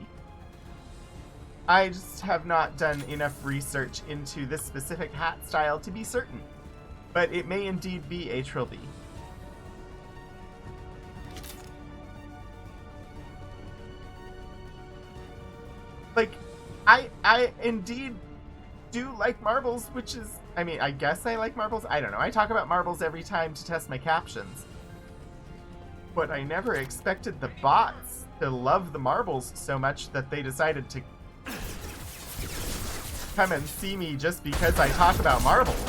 I just have not done enough research into this specific hat style to be certain. But it may indeed be a trilby. Like, I indeed do like marbles, which is, I mean, I guess I like marbles. I don't know. I talk about marbles every time to test my captions. But I never expected the bots to love the marbles so much that they decided to come and see me just because I talk about marbles.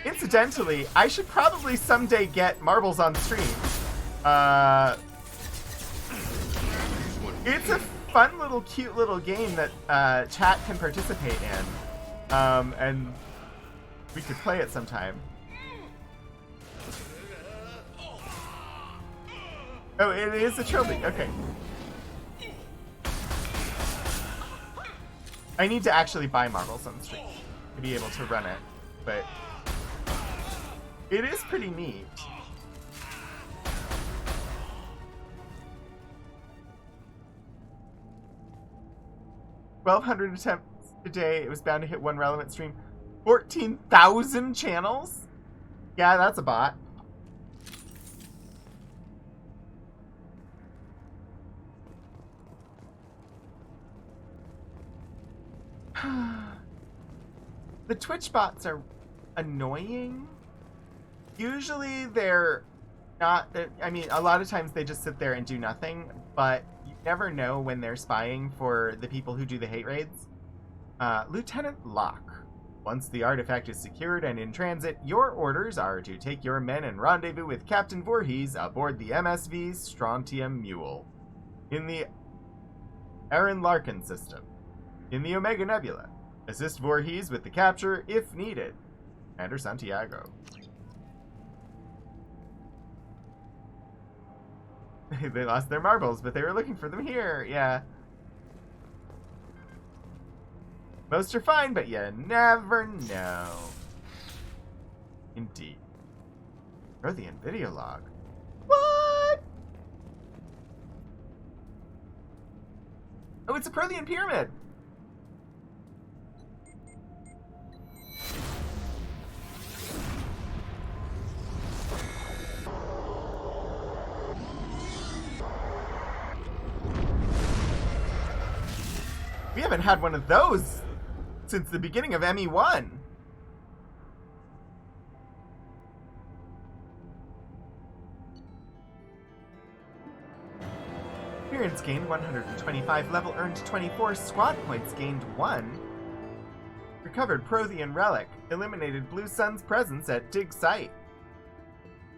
Incidentally, I should probably someday get marbles on stream. It's a fun little, cute little game that chat can participate in. And we could play it sometime. Oh, it is a trilby. Okay. I need to actually buy marbles on the stream to be able to run it, but it is pretty neat. $1,200 attempts a day. It was bound to hit one relevant stream. 14,000 channels? Yeah, that's a bot. The Twitch bots are annoying. Usually they're not, I mean, a lot of times they just sit there and do nothing, but you never know when they're spying for the people who do the hate raids. Lieutenant Locke. Once the artifact is secured and in transit, your orders are to take your men and rendezvous with Captain Voorhees aboard the MSV Strontium Mule in the Aaron Larkin system. In the Omega Nebula. Assist Voorhees with the capture if needed. Commander Santiago. They lost their marbles, but they were looking for them here. Yeah. Most are fine, but you never know. Indeed. Prothean video log. What? Oh, it's a Prothean pyramid. We haven't had one of those since the beginning of ME1. Appearance gained 125, level earned 24, squad points gained 1. Recovered Prothean relic, eliminated Blue Sun's presence at dig site.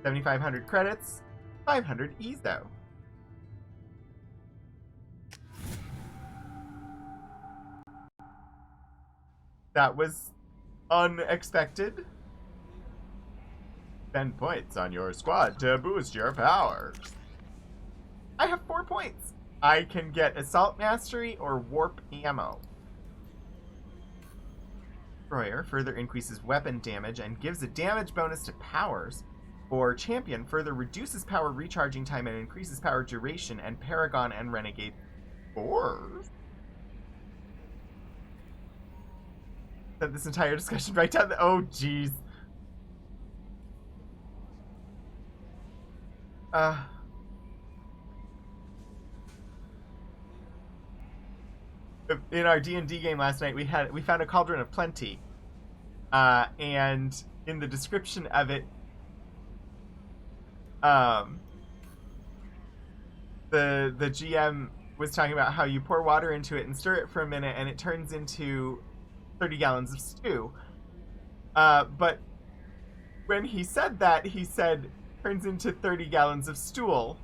7,500 credits, 500 Ezo. That was unexpected. Spend points on your squad to boost your powers. I have 4 points. I can get Assault Mastery or Warp Ammo. Destroyer further increases weapon damage and gives a damage bonus to powers. Or Champion further reduces power recharging time and increases power duration, and Paragon and Renegade 4. Sent this entire discussion right down the... Oh, jeez. In our D&D game last night, we found a Cauldron of Plenty. And in the description of it, the GM was talking about how you pour water into it and stir it for a minute and it turns into 30 gallons of stew. But when he said that, he said turns into 30 gallons of stool.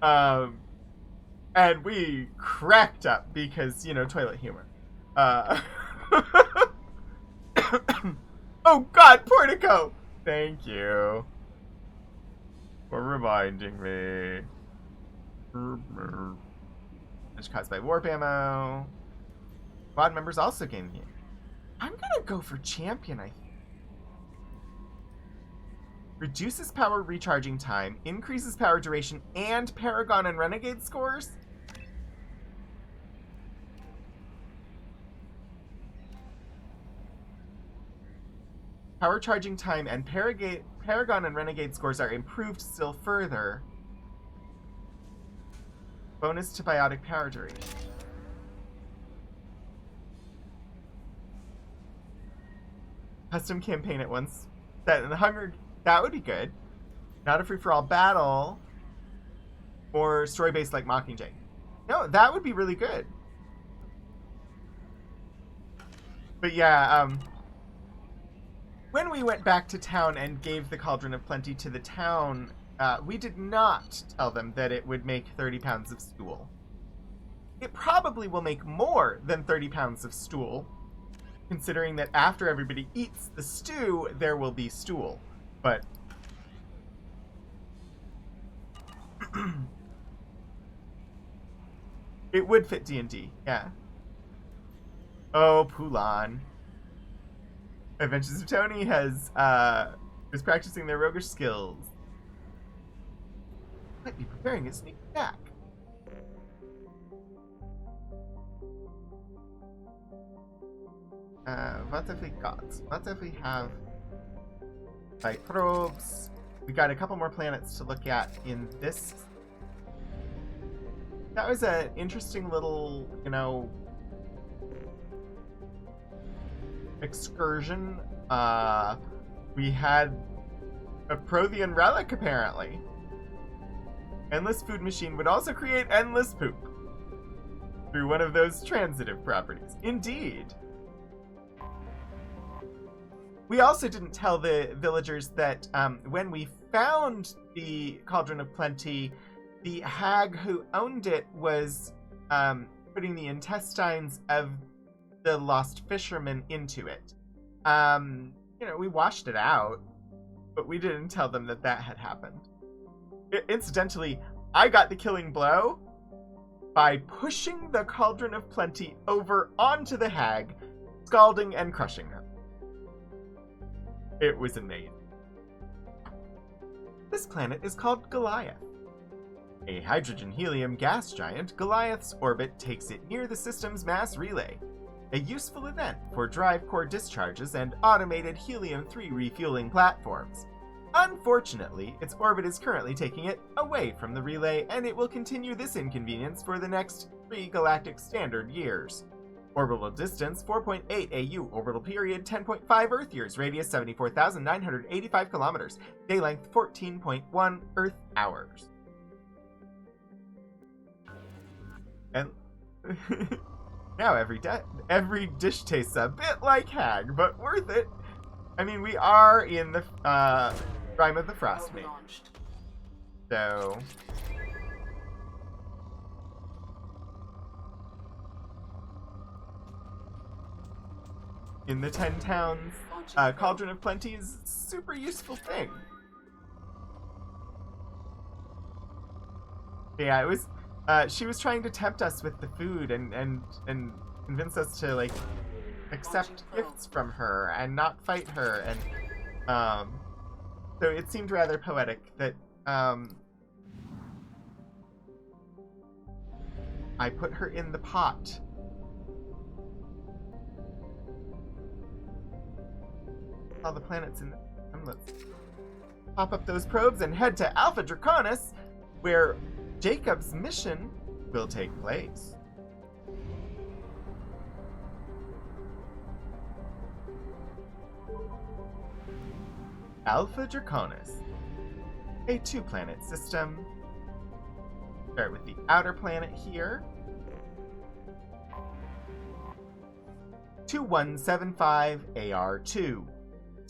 And we cracked up because, you know, toilet humor. Oh God, Portico! Thank you for reminding me. It's caused by warp ammo. Squad members also gain heat. I'm gonna go for champion, I think. Reduces power recharging time, increases power duration, and Paragon and Renegade scores? Power charging time and Paragon and Renegade scores are improved still further. Bonus to biotic power duration. Custom campaign at once. That and the Hunger, that would be good. Not a free-for-all battle. Or story-based like Mockingjay. No, that would be really good. But yeah, when we went back to town and gave the Cauldron of Plenty to the town, we did not tell them that it would make 30 pounds of stool. It probably will make more than 30 pounds of stool, considering that after everybody eats the stew, there will be stool. But it would fit D&D, yeah. Oh, Poulon. Adventures of Tony is practicing their roguish skills. Might be preparing a sneak attack. What have we got? What have we have? Microbes. We got a couple more planets to look at in this. That was an interesting little, you know, excursion. We had a Prothean relic, apparently. Endless food machine would also create endless poop through one of those transitive properties. Indeed. We also didn't tell the villagers that when we found the Cauldron of Plenty, the hag who owned it was putting the intestines of the lost fisherman into it. You know, we washed it out, but we didn't tell them that that had happened. Incidentally, I got the killing blow by pushing the Cauldron of Plenty over onto the hag, scalding and crushing them. It was amazing. This planet is called Goliath. A hydrogen-helium gas giant, Goliath's orbit takes it near the system's mass relay, a useful event for drive core discharges and automated helium-3 refueling platforms. Unfortunately, its orbit is currently taking it away from the relay, and it will continue this inconvenience for the next 3 galactic standard years. Orbital distance 4.8 AU, orbital period 10.5 Earth years, radius 74,985 kilometers, day length 14.1 Earth hours. And now every dish tastes a bit like hag, but worth it. I mean, we are in the Rime of the Frostmaiden, so in the 10 towns, Cauldron of Plenty is a super useful thing. Yeah, it was. She was trying to tempt us with the food and convince us to like accept gifts from her and not fight her, and so it seemed rather poetic that I put her in the pot. All the planets in the... Let's pop up those probes and head to Alpha Draconis, where Jacob's mission will take place. Alpha Draconis, a 2-planet system. Start with the outer planet here. 2175 AR2.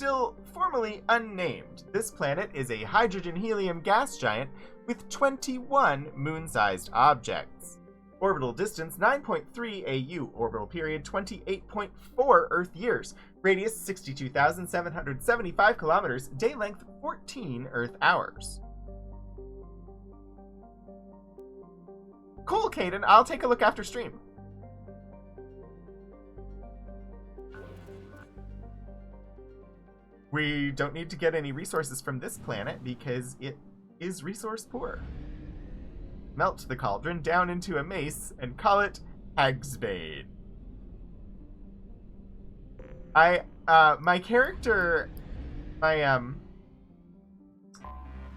still formally unnamed. This planet is a hydrogen-helium gas giant with 21 moon-sized objects. Orbital distance 9.3 AU, orbital period 28.4 Earth years, radius 62,775 kilometers, day length 14 Earth hours. Cool, Caden. I'll take a look after stream. We don't need to get any resources from this planet because it is resource poor. Melt the cauldron down into a mace and call it Hagsbane. My character, my,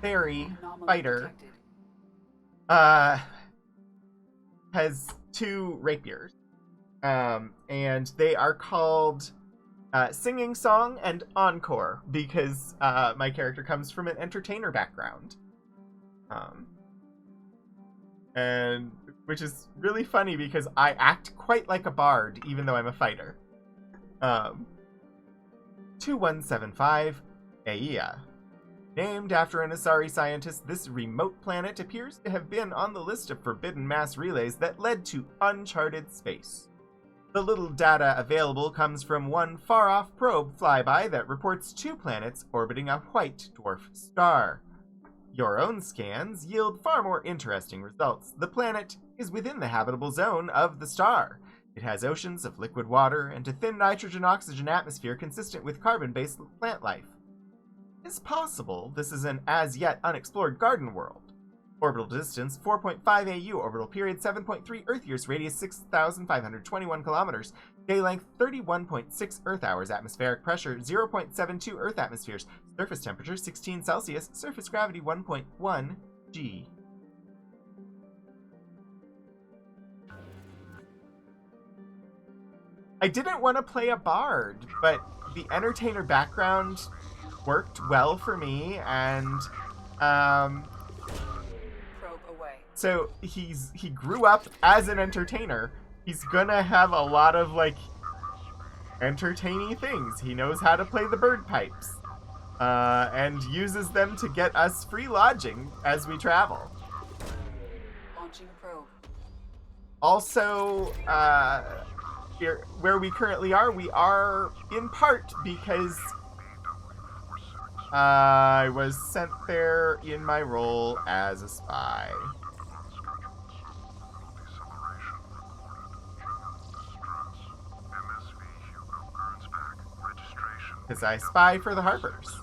fairy fighter, has 2 rapiers. And they are called Singing Song and Encore because my character comes from an entertainer background. And which is really funny because I act quite like a bard even though I'm a fighter. 2175 Aia. Named after an Asari scientist, this remote planet appears to have been on the list of forbidden mass relays that led to uncharted space. The little data available comes from one far-off probe flyby that reports 2 planets orbiting a white dwarf star. Your own scans yield far more interesting results. The planet is within the habitable zone of the star. It has oceans of liquid water and a thin nitrogen-oxygen atmosphere consistent with carbon-based plant life. It's possible this is an as-yet unexplored garden world. Orbital distance 4.5 AU, orbital period 7.3 Earth years, radius 6,521 kilometers, day length 31.6 Earth hours, atmospheric pressure 0.72 Earth atmospheres, surface temperature 16 Celsius, surface gravity 1.1 G. I didn't want to play a bard, but the entertainer background worked well for me, and so he grew up as an entertainer. He's gonna have a lot of like entertaining things. He knows how to play the bird pipes, and uses them to get us free lodging as we travel. Launching probe. Also, here where we currently are, we are in part because I was sent there in my role as a spy. Because I spy for the Harpers.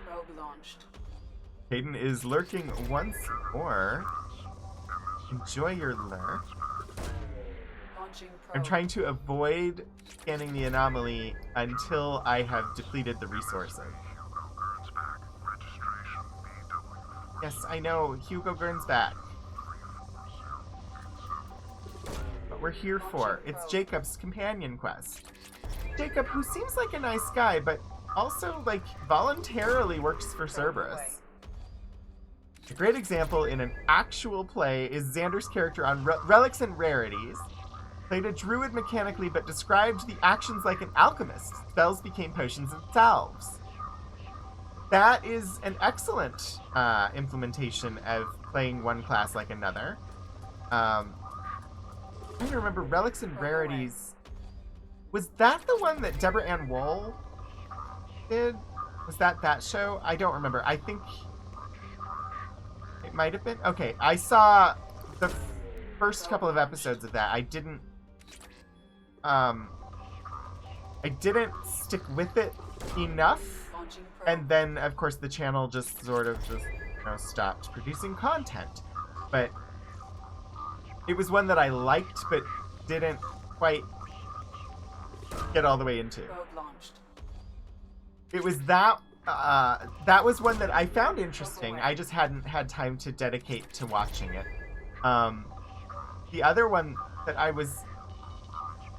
Probe launched. Caden is lurking once more. Enjoy your lurk. Launching probe. I'm trying to avoid scanning the anomaly until I have depleted the resources. Yes, I know. Hugo Gurn's back. What we're here for. It's Jacob's companion quest. Jacob, who seems like a nice guy, but also, like, voluntarily works for Cerberus. A great example in an actual play is Xander's character on Relics and Rarities. Played a druid mechanically, but described the actions like an alchemist. Spells became potions and salves. That is an excellent implementation of playing one class like another. I'm trying to remember Relics and Rarities. Was that the one that Deborah Ann Woll did? Was that show? I don't remember. I think it might have been. Okay, I saw the first couple of episodes of that. I didn't stick with it enough. And then, of course, the channel just sort of stopped producing content. But it was one that I liked, but didn't quite get all the way into. It was that was one that I found interesting. I just hadn't had time to dedicate to watching it. The other one that I was...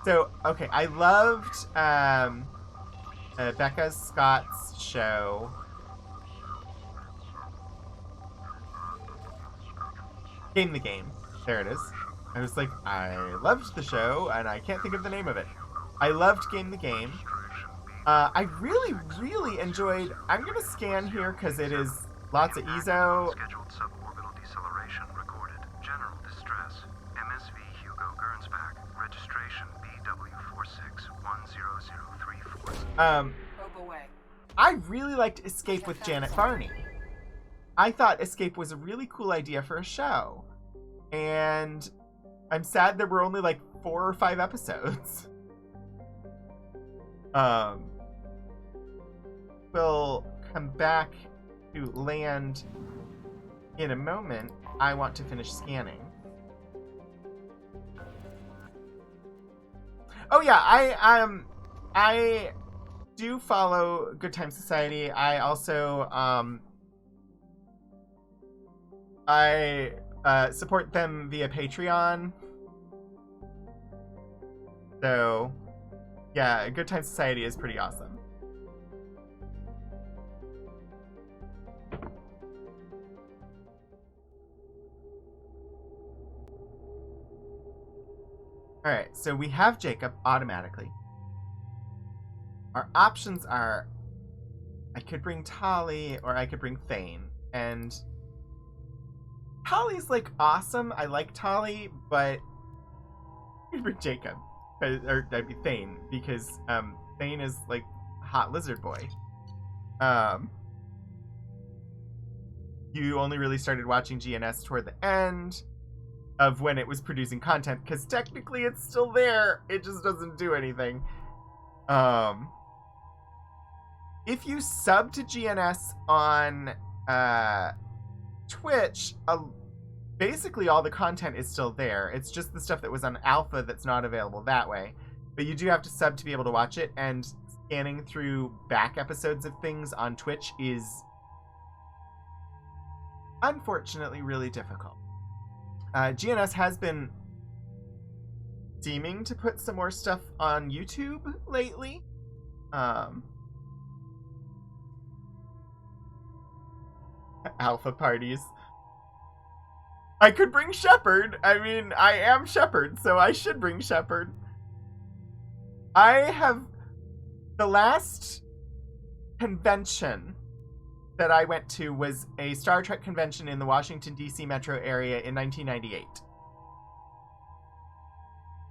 So, okay, I loved Becca Scott's show. Game the Game. There it is. I was like, I loved the show, and I can't think of the name of it. I loved Game the Game. I really, really enjoyed... I'm going to scan here because it is lots of EZO. Scheduled suborbital deceleration recorded. General distress. MSV Hugo Gernsback. Registration BW46100034. Probe away. I really liked Escape with Janet Varney. I thought Escape was a really cool idea for a show. And I'm sad there were only like 4 or 5 episodes. We'll come back to land in a moment. I want to finish scanning. Oh yeah, I do follow Good Time Society. I also I support them via Patreon. So yeah, Good Time Society is pretty awesome. Alright, so we have Jacob automatically. Our options are I could bring Tali or I could bring Thane. And Tali's like awesome. I like Tali, but I could bring Jacob. Or that'd be Thane, because Thane is like hot lizard boy. You only really started watching GNS toward the end of when it was producing content, because technically it's still there, it just doesn't do anything. If you sub to GNS on Twitch, basically all the content is still there. It's just the stuff that was on Alpha that's not available that way. But you do have to sub to be able to watch it, and scanning through back episodes of things on Twitch is unfortunately really difficult. GNS has been seeming to put some more stuff on YouTube lately. Alpha parties. I could bring Shepard. I mean, I am Shepard, so I should bring Shepard. The last convention that I went to was a Star Trek convention in the Washington, D.C. metro area in 1998.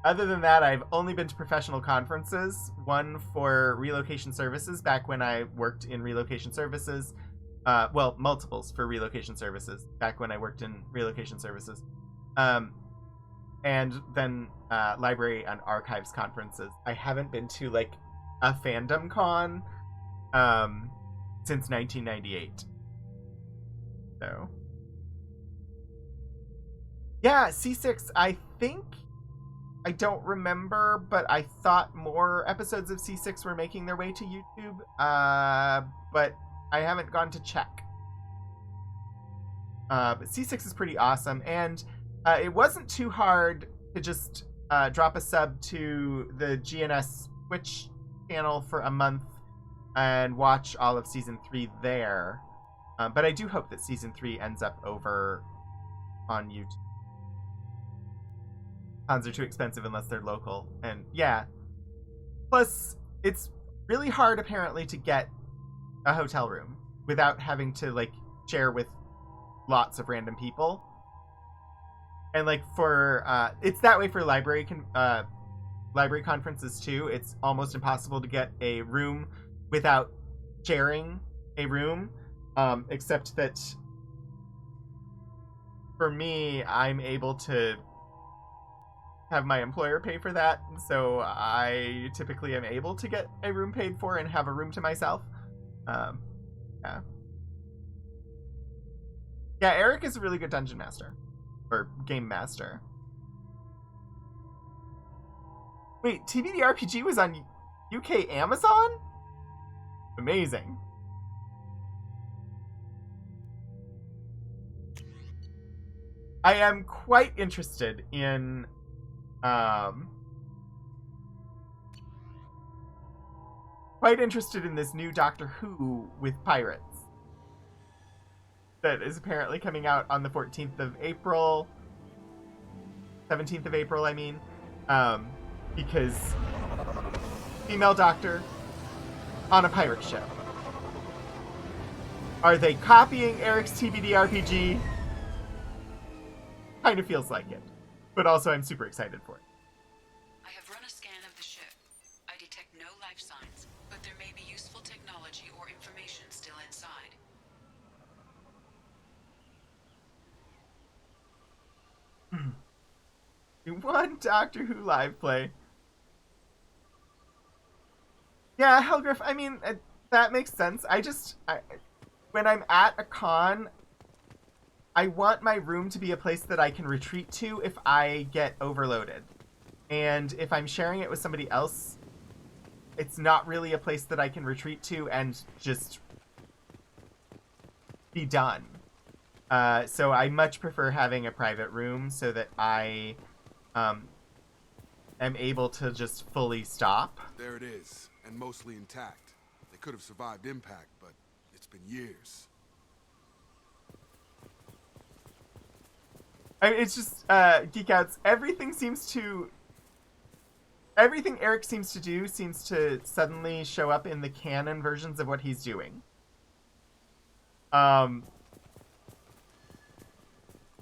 Other than that, I've only been to professional conferences. One for relocation services back when I worked in relocation services. Well, multiples for relocation services back when I worked in relocation services. And then library and archives conferences. I haven't been to like a fandom con since 1998. So yeah, C6, I think, I don't remember, but I thought more episodes of C6 were making their way to YouTube, but I haven't gone to check. But C6 is pretty awesome, and it wasn't too hard to just drop a sub to the GNS Twitch channel for a month and watch all of Season 3 there. But I do hope that Season 3 ends up over on YouTube. Cons are too expensive unless they're local. And yeah. Plus, it's really hard apparently to get a hotel room without having to like share with lots of random people. And like for it's that way for library conferences too. It's almost impossible to get a room without sharing a room, except that for me, I'm able to have my employer pay for that, so I typically am able to get a room paid for and have a room to myself. Yeah. Yeah, Eric is a really good dungeon master. Or game master. Wait, TVD RPG was on UK Amazon? Amazing. I am quite interested in this new Doctor Who with pirates that is apparently coming out on the 14th of April. 17th of April, I mean. Because female Doctor, on a pirate ship. Are they copying Eric's TBD RPG? Kind of feels like it. But also I'm super excited for it. I have run a scan of the ship. I detect no life signs, but there may be useful technology or information still inside. One Doctor Who live play. Yeah, Helgriff, I mean, that makes sense. When I'm at a con, I want my room to be a place that I can retreat to if I get overloaded. And if I'm sharing it with somebody else, it's not really a place that I can retreat to and just be done. So I much prefer having a private room so that I am able to just fully stop. There it is, and mostly intact. They could have survived impact, but it's been years. I mean, it's just, Geek Outs, everything Eric seems to do seems to suddenly show up in the canon versions of what he's doing.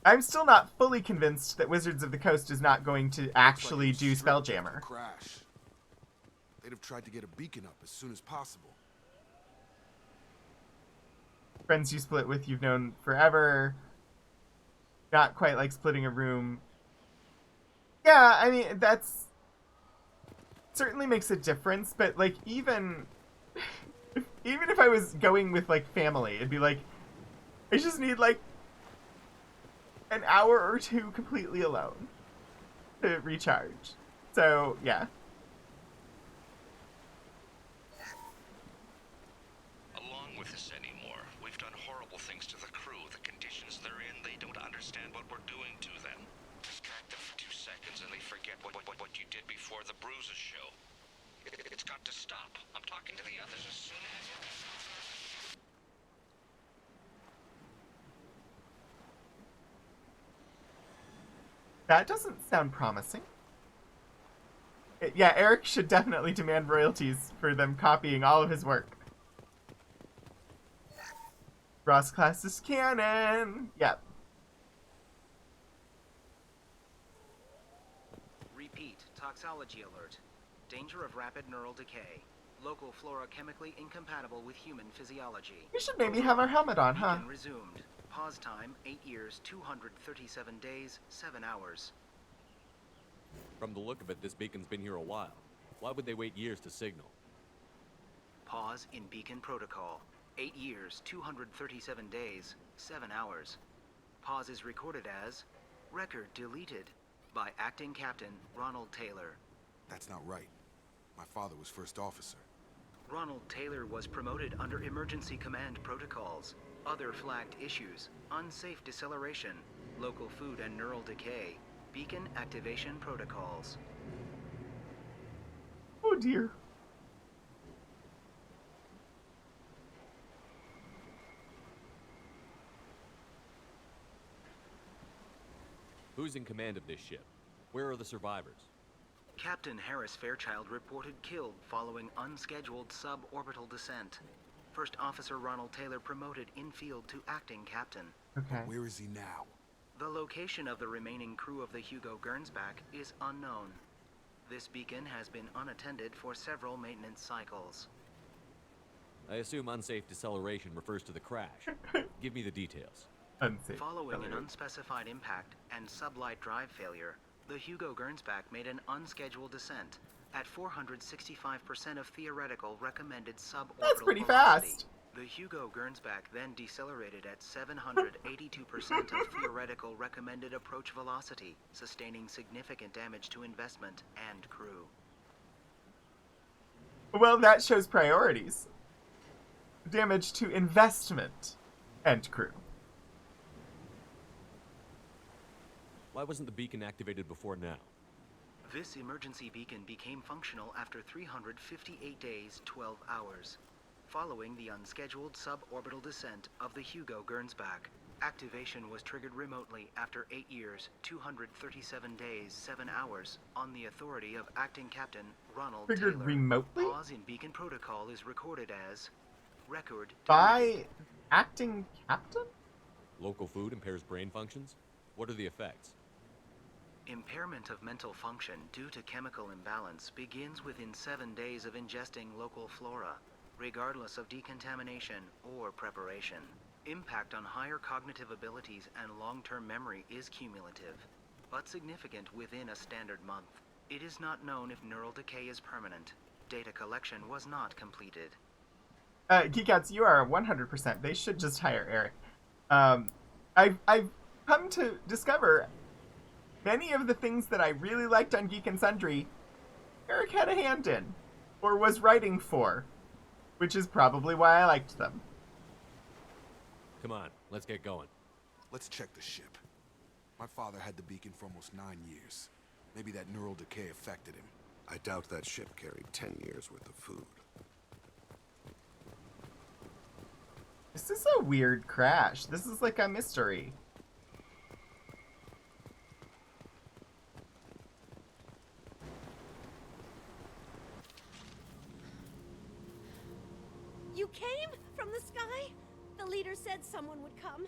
I'm still not fully convinced that Wizards of the Coast is not going to actually do Spelljammer. Crash. They'd have tried to get a beacon up as soon as possible. Friends you split with you've known forever. Not quite like splitting a room. Yeah, I mean, that's certainly makes a difference, but like even if I was going with like family, it'd be like I just need like an hour or two completely alone to recharge. So, yeah. Along with this anymore, we've done horrible things to the crew. The conditions they're in, they don't understand what we're doing to them. Distract them for 2 seconds and they forget what you did before the bruises show. It's got to stop. I'm talking to the others as soon as you... That doesn't sound promising. Yeah, Eric should definitely demand royalties for them copying all of his work. Ross class is canon. Yep. Repeat, toxology alert. Danger of rapid neural decay. Local flora chemically incompatible with human physiology. We should maybe have our helmet on, huh? Beacon resumed. Pause time, 8 years, 237 days, 7 hours. From the look of it, this beacon's been here a while. Why would they wait years to signal? Pause in beacon protocol. 8 years, 237 days, 7 hours. Pause is recorded as record deleted by acting captain Ronald Taylor. That's not right. My father was first officer. Ronald Taylor was promoted under emergency command protocols. Other flagged issues: unsafe deceleration, local food and neural decay, beacon activation protocols. Oh dear. Who's in command of this ship? Where are the survivors? Captain Harris Fairchild reported killed following unscheduled suborbital descent. First Officer Ronald Taylor promoted in-field to acting captain. Okay. Where is he now? The location of the remaining crew of the Hugo Gernsback is unknown. This beacon has been unattended for several maintenance cycles. I assume unsafe deceleration refers to the crash. Give me the details. Unsafe. Following an unspecified impact and sublight drive failure, the Hugo Gernsback made an unscheduled descent at 465% of theoretical recommended suborbital That's pretty velocity. fast. The Hugo Gernsback then decelerated at 782% of theoretical recommended approach velocity, sustaining significant damage to investment and crew. Well, that shows priorities. Damage to investment and crew. Why wasn't the beacon activated before now? This emergency beacon became functional after 358 days, 12 hours, following the unscheduled suborbital descent of the Hugo Gernsback. Activation was triggered remotely after 8 years, 237 days, 7 hours on the authority of Acting Captain Ronald Triggered Taylor. remotely? Pause in Beacon Protocol is recorded as record By Acting Captain? Local food impairs brain functions? What are the effects? Impairment of mental function due to chemical imbalance begins within 7 days of ingesting local flora, regardless of decontamination or preparation. Impact on higher cognitive abilities and long-term memory is cumulative, but significant within a standard month. It is not known if neural decay is permanent. Data collection was not completed. Geekouts, you are 100%. They should just hire Eric. I've come to discover many of the things that I really liked on Geek and Sundry, Eric had a hand in, or was writing for, which is probably why I liked them. Come on, let's get going. Let's check the ship. My father had the beacon for almost 9 years. Maybe that neural decay affected him. I doubt that ship carried 10 years worth of food. This is a weird crash. This is like a mystery. You came from the sky? The leader said someone would come.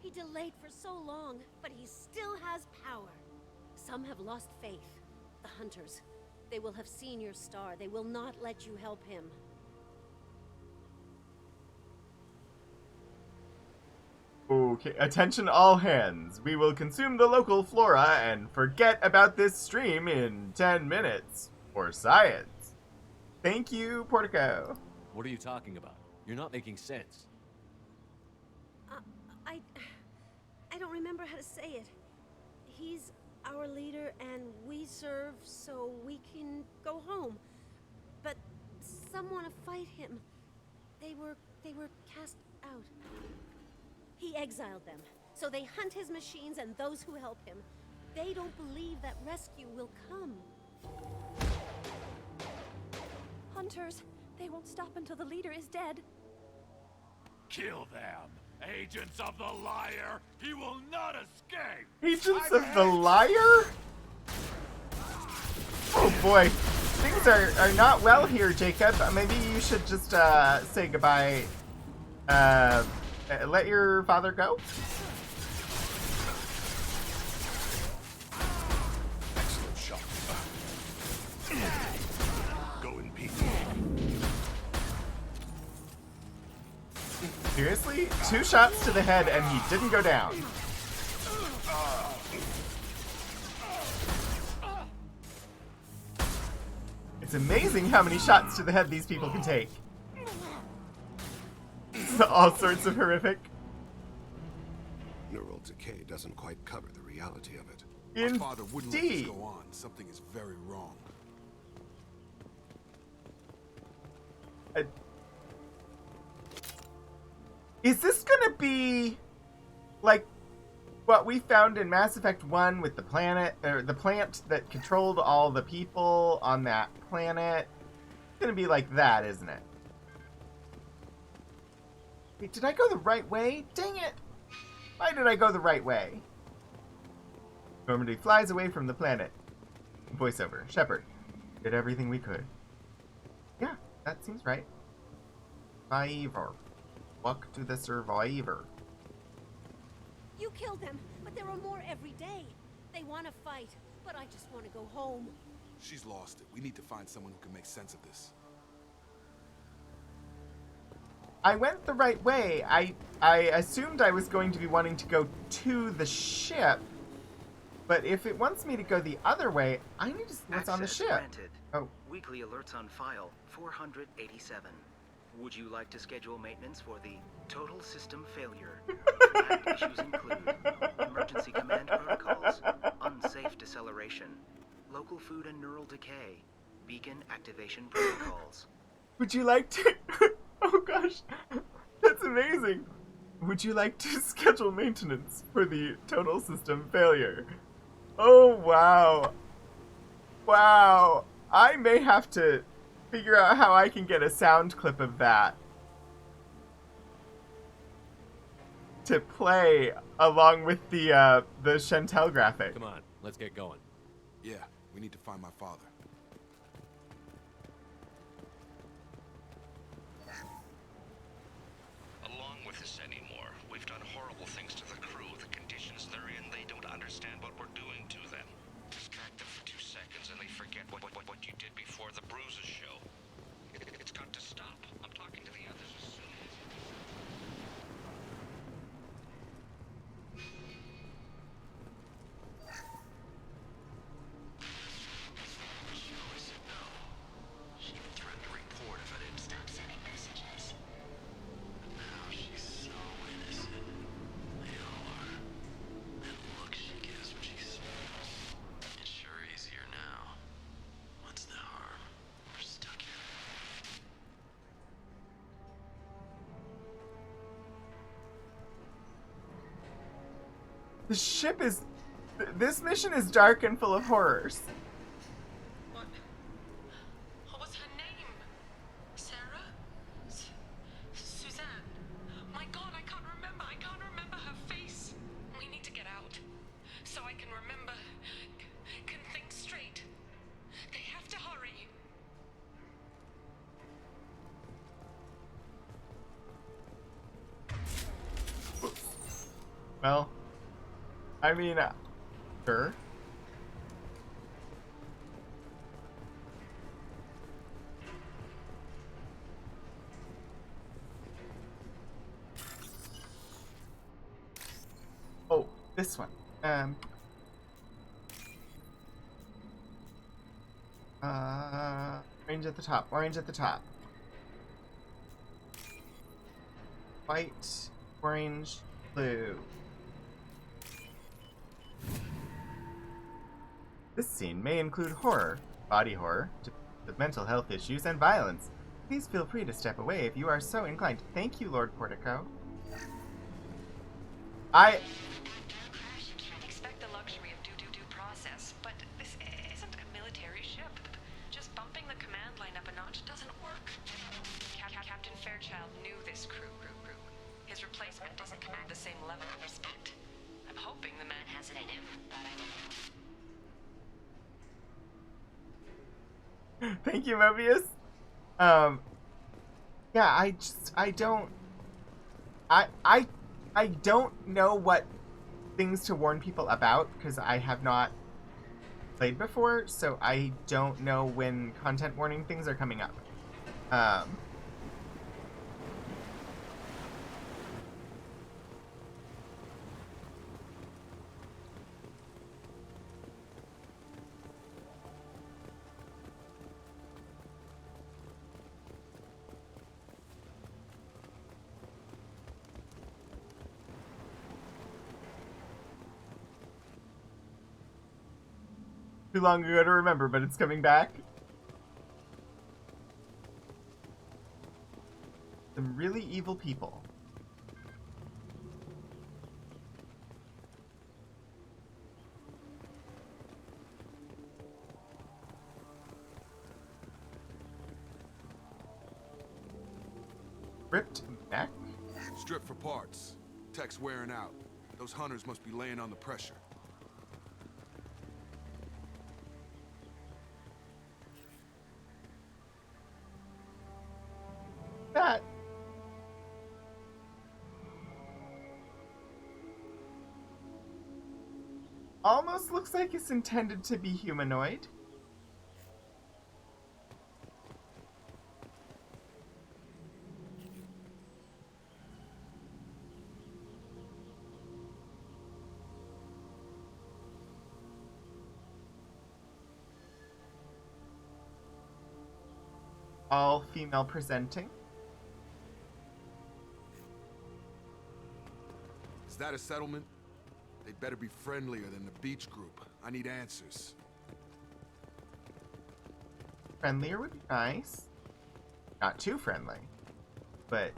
He delayed for so long, but he still has power. Some have lost faith. The hunters. They will have seen your star. They will not let you help him. Okay, attention all hands. We will consume the local flora and forget about this stream in 10 minutes. For science. Thank you, Portico. What are you talking about? You're not making sense. I don't remember how to say it. He's our leader and we serve so we can go home. But some want to fight him. They were cast out. He exiled them, so they hunt his machines and those who help him. They don't believe that rescue will come. Hunters, they won't stop until the leader is dead. Kill them! Agents of the liar! He will not escape! Agents of the liar? Oh boy. Things are not well here, Jacob. Maybe you should just say goodbye. Let your father go? Excellent shot. Go in peace. Seriously? 2 shots to the head and he didn't go down. It's amazing how many shots to the head these people can take. All sorts of horrific. Neural decay doesn't quite cover the reality of it. My father wouldn't let this go on. Something is very wrong. Is this gonna be like what we found in Mass Effect 1 with the planet, or the plant that controlled all the people on that planet? It's gonna be like that, isn't it? Wait, did I go the right way? Dang it! Why did I go the right way? Normandy flies away from the planet. Voiceover. Shepard. Did everything we could. Yeah, that seems right. Survivor. Luck to the survivor. You killed them, but there are more every day. They want to fight, but I just want to go home. She's lost it. We need to find someone who can make sense of this. I went the right way. I assumed I was going to be wanting to go to the ship. But if it wants me to go the other way, I need to see what's on the ship. Granted. Oh. Weekly alerts on file, 487. Would you like to schedule maintenance for the total system failure? Traumatic issues include emergency command protocols, unsafe deceleration, local food and neural decay, beacon activation protocols. Would you like to... Oh gosh, that's amazing. Would you like to schedule maintenance for the total system failure? Oh wow. Wow. I may have to figure out how I can get a sound clip of that to play along with the Chantel graphic. Come on, let's get going. Yeah, we need to find my father. Along with this anymore, we've done horrible things to the crew. The conditions they're in, they don't understand what we're doing to them. Distract them for 2 seconds and they forget what you did before the bruises show. It's got to stop. I'm talking to the others as soon as... She even threatened to report if I didn't stop sending messages. But now she's so innocent. They all are. That look she gives when she smiles. It's sure easier now. What's the harm? We're stuck here. The ship is... This mission is dark and full of horrors. What was her name? Sarah? Suzanne? My God, I can't remember. I can't remember her face. We need to get out. So I can remember. Can think straight. They have to hurry. Well, I mean, sure. Oh, this one. Orange at the top. Orange at the top. White, orange, blue. This scene may include horror, body horror, with mental health issues, and violence. Please feel free to step away if you are so inclined. Thank you, Lord Portico. Can't expect the luxury of due process, but this isn't a military ship. Just bumping the command line up a notch doesn't work. Captain Fairchild knew this crew. His replacement doesn't command the same level of respect. I'm hoping the man has it in him. Thank you, Mobius. Yeah, I don't know what things to warn people about because I have not played before, so I don't know when content warning things are coming up. Too long ago to remember, but it's coming back. Some really evil people. Ripped neck? Strip for parts. Tech's wearing out. Those hunters must be laying on the pressure. That almost looks like it's intended to be humanoid. All female presenting. Is that a settlement? They'd better be friendlier than the beach group. I need answers. Friendlier would be nice. Not too friendly, but...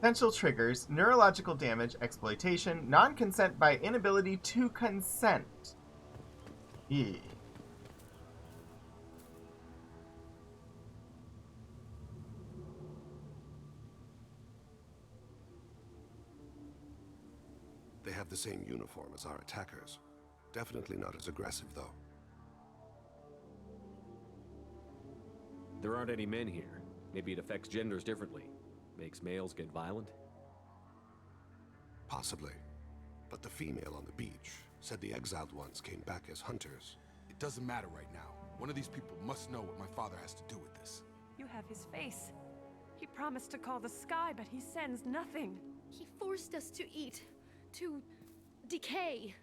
Potential triggers: neurological damage, exploitation, non-consent by inability to consent. Eee. have the same uniform as our attackers. Definitely not as aggressive, though. There aren't any men here. Maybe it affects genders differently. Makes males get violent? Possibly. But the female on the beach said the exiled ones came back as hunters. It doesn't matter right now. One of these people must know what my father has to do with this. You have his face. He promised to call the sky, but he sends nothing. He forced us to eat, to decay.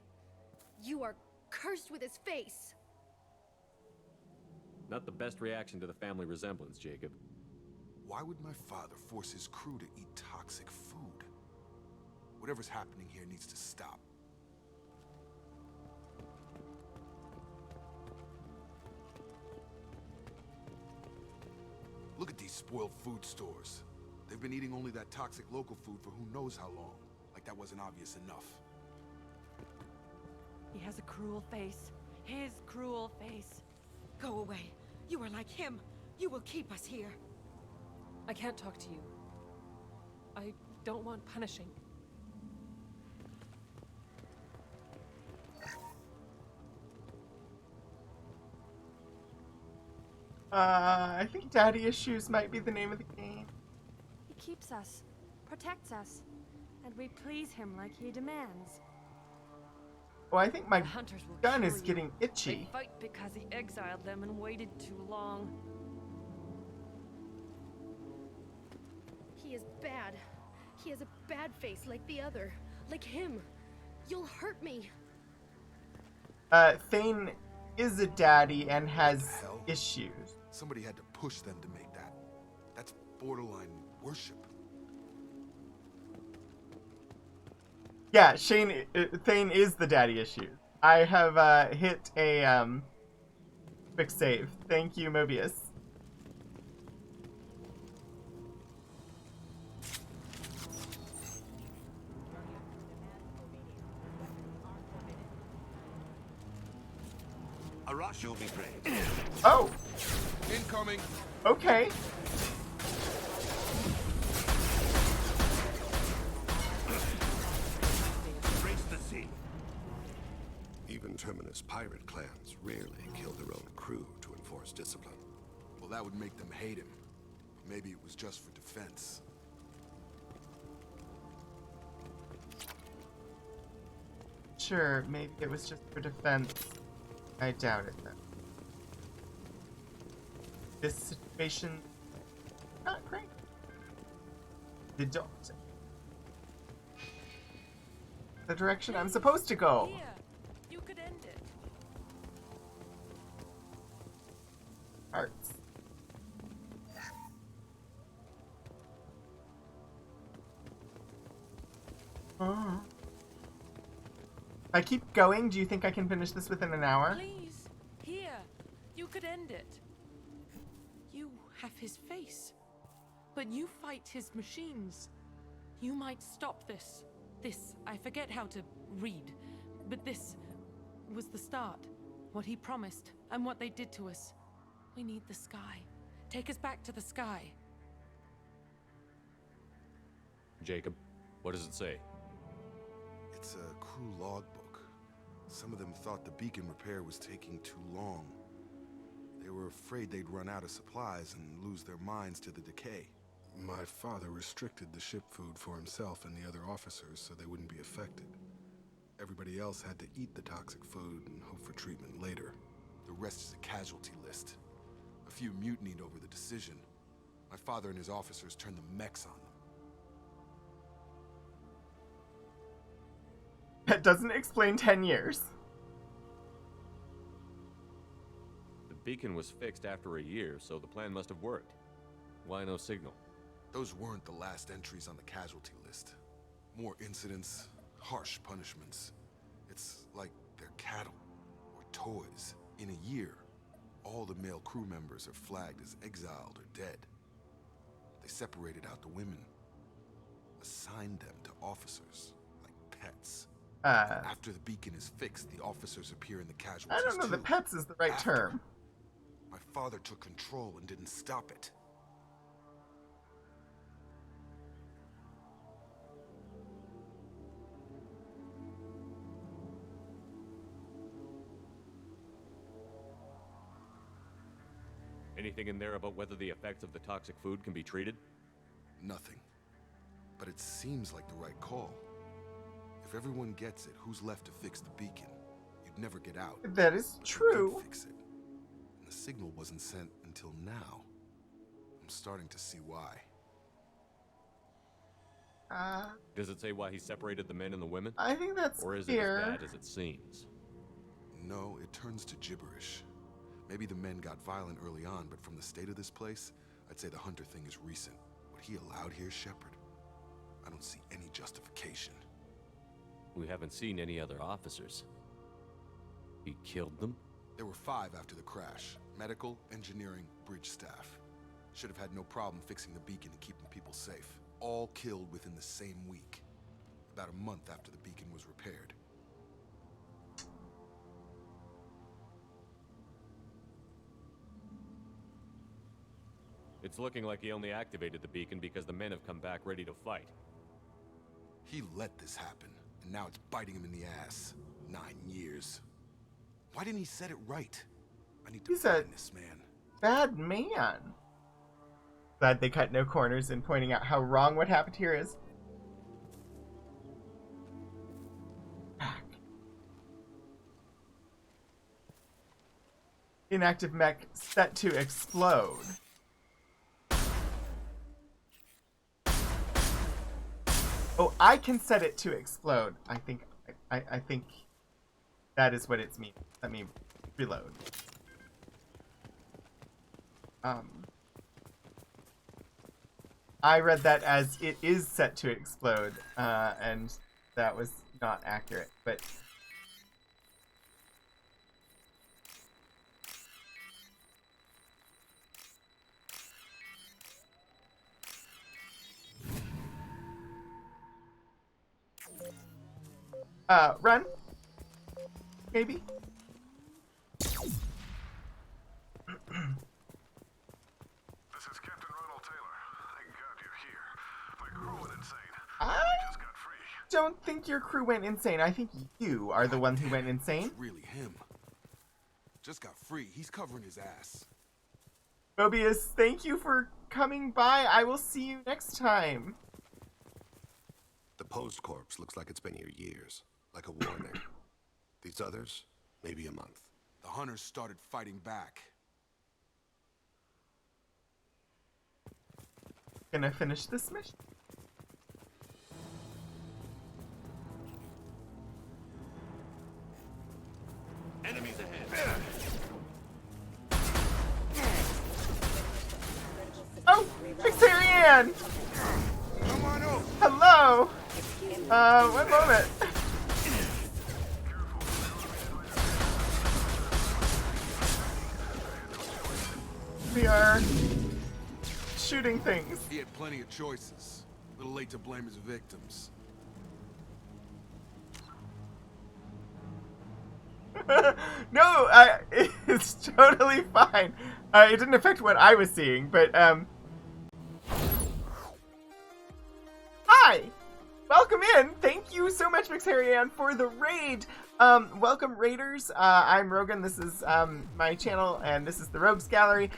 You are cursed with his face. Not the best reaction to the family resemblance, Jacob. Why would my father force his crew to eat toxic food? Whatever's happening here needs to stop. Look at these spoiled food stores. They've been eating only that toxic local food for who knows how long. Like that wasn't obvious enough. He has a cruel face. His cruel face. Go away. You are like him. You will keep us here. I can't talk to you. I don't want punishing. I think Daddy Issues might be the name of the game. He keeps us, protects us, and we please him like he demands. Oh, I think my The hunters will gun kill is you. getting itchy. They fight because he exiled them and waited too long. He is bad. He has a bad face like the other. Like him. You'll hurt me. Thane is a daddy and has issues. Somebody had to push them to make that. That's borderline worship. Yeah, Thane is the daddy issue. I have hit a quick save. Thank you, Mobius. Arash will be praised. Oh! Incoming! Okay. Race the sea. Even Terminus pirate clans rarely kill their own crew to enforce discipline. Well, that would make them hate him. Maybe it was just for defense. Sure, maybe it was just for defense. I doubt it, though. This situation... not great. The doctor. The direction I'm supposed to go. Here, you could end it. Hearts. Oh. If I keep going, do you think I can finish this within an hour? Please, here, you could end it. You have his face, but you fight his machines. You might stop this. This, I forget how to read, but this was the start. What he promised, and what they did to us. We need the sky. Take us back to the sky. Jacob, what does it say? It's a crew logbook. Some of them thought the beacon repair was taking too long. They were afraid they'd run out of supplies and lose their minds to the decay. My father restricted the ship food for himself and the other officers so they wouldn't be affected. Everybody else had to eat the toxic food and hope for treatment later. The rest is a casualty list. A few mutinied over the decision. My father and his officers turned the mechs on them. That doesn't explain 10 years. The beacon was fixed after a year, so the plan must have worked. Why no signal? Those weren't the last entries on the casualty list. More incidents, harsh punishments. It's like they're cattle or toys. In a year, all the male crew members are flagged as exiled or dead. They separated out the women, assigned them to officers, like pets. After the beacon is fixed, the officers appear in the casualties I don't know that pets is the right term. My father took control and didn't stop it. Anything in there about whether the effects of the toxic food can be treated? Nothing. But it seems like the right call. If everyone gets it, who's left to fix the beacon? You'd never get out. That is But they true. did fix it. And the signal wasn't sent until now. I'm starting to see why. Does it say why he separated the men and the women? I think that's Or is it fair. as bad as it seems? No, it turns to gibberish. Maybe the men got violent early on, but from the state of this place, I'd say the Hunter thing is recent. What he allowed here, Shepard, I don't see any justification. We haven't seen any other officers. He killed them? There were 5 after the crash. Medical, engineering, bridge staff. Should have had no problem fixing the beacon and keeping people safe. All killed within the same week. About a month after the beacon was repaired. It's looking like he only activated the beacon because the men have come back ready to fight. He let this happen, and now it's biting him in the ass. 9 years. Why didn't he set it right? I need to He's a find this man. bad man. Glad they cut no corners in pointing out how wrong what happened here is. Inactive mech set to explode. Oh, I can set it to explode. I think that is what it's mean. Let me reload. I read that as it is set to explode, and that was not accurate, but... run? Maybe? This is Captain Ronald Taylor. Thank God you're here. My crew went insane. I Just got free. don't think your crew went insane. I think you are the one who went insane. It's really him. Just got free. He's covering his ass. Mobius, thank you for coming by. I will see you next time. The post corpse looks like it's been here years. Like a warning. These others, maybe a month. The Hunters started fighting back. Gonna finish this mission. Enemies ahead. Oh, Victorian! Come on up. Hello. One moment. We are shooting things. He had plenty of choices. A little late to blame his victims. No, it's totally fine. It didn't affect what I was seeing, but, Hi! Welcome in! Thank you so much, Mixarian, for the raid! Welcome, Raiders. I'm Rogan, this is, my channel, and this is the Rogues Gallery.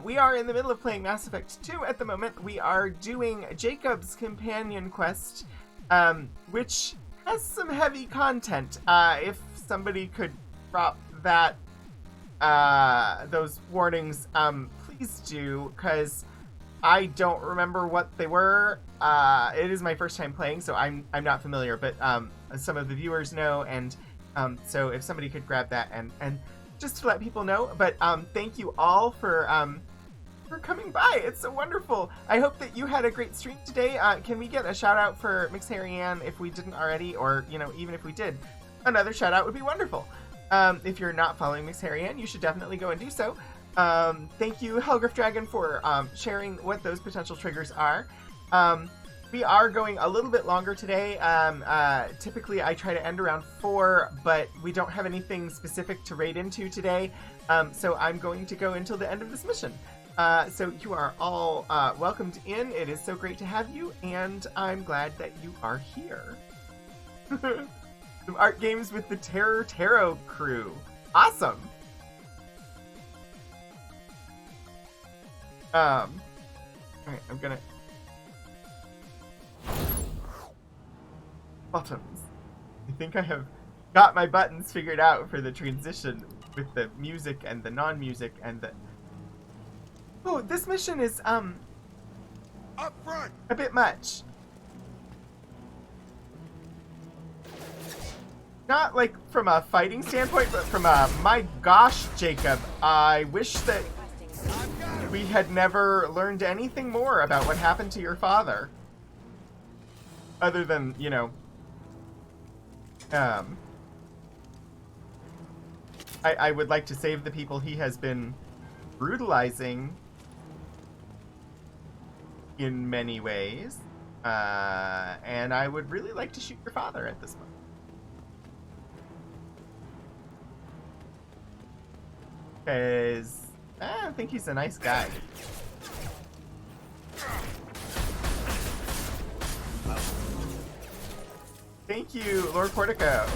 We are in the middle of playing Mass Effect 2 at the moment. We are doing Jacob's Companion Quest, which has some heavy content. If somebody could drop that, those warnings, please do, because I don't remember what they were. It is my first time playing, so I'm not familiar, but some of the viewers know, and so if somebody could grab that and just to let people know. But thank you all for coming by. It's so wonderful. I hope that you had a great stream today. Can we get a shout out for Mixarian if we didn't already, or even if we did, another shout out would be wonderful. If you're not following Mixarian, you should definitely go and do so. Thank you, Helgriff Dragon, for sharing what those potential triggers are. We are going a little bit longer today. Typically, I try to end around 4, but we don't have anything specific to raid into today, so I'm going to go until the end of this mission. So you are all welcomed in. It is so great to have you, and I'm glad that you are here. Some art games with the Terror Tarot crew. Awesome! Alright, I'm gonna... Buttons. I think I have got my buttons figured out for the transition with the music and the non-music and the... Oh, this mission is, Up front! a bit much. Not, like, from a fighting standpoint, but from a, my gosh, Jacob, I wish that we had never learned anything more about what happened to your father. Other than, you know, I would like to save the people he has been brutalizing in many ways. And I would really like to shoot your father at this moment. Because I don't think he's a nice guy. Thank you, Lord Portico.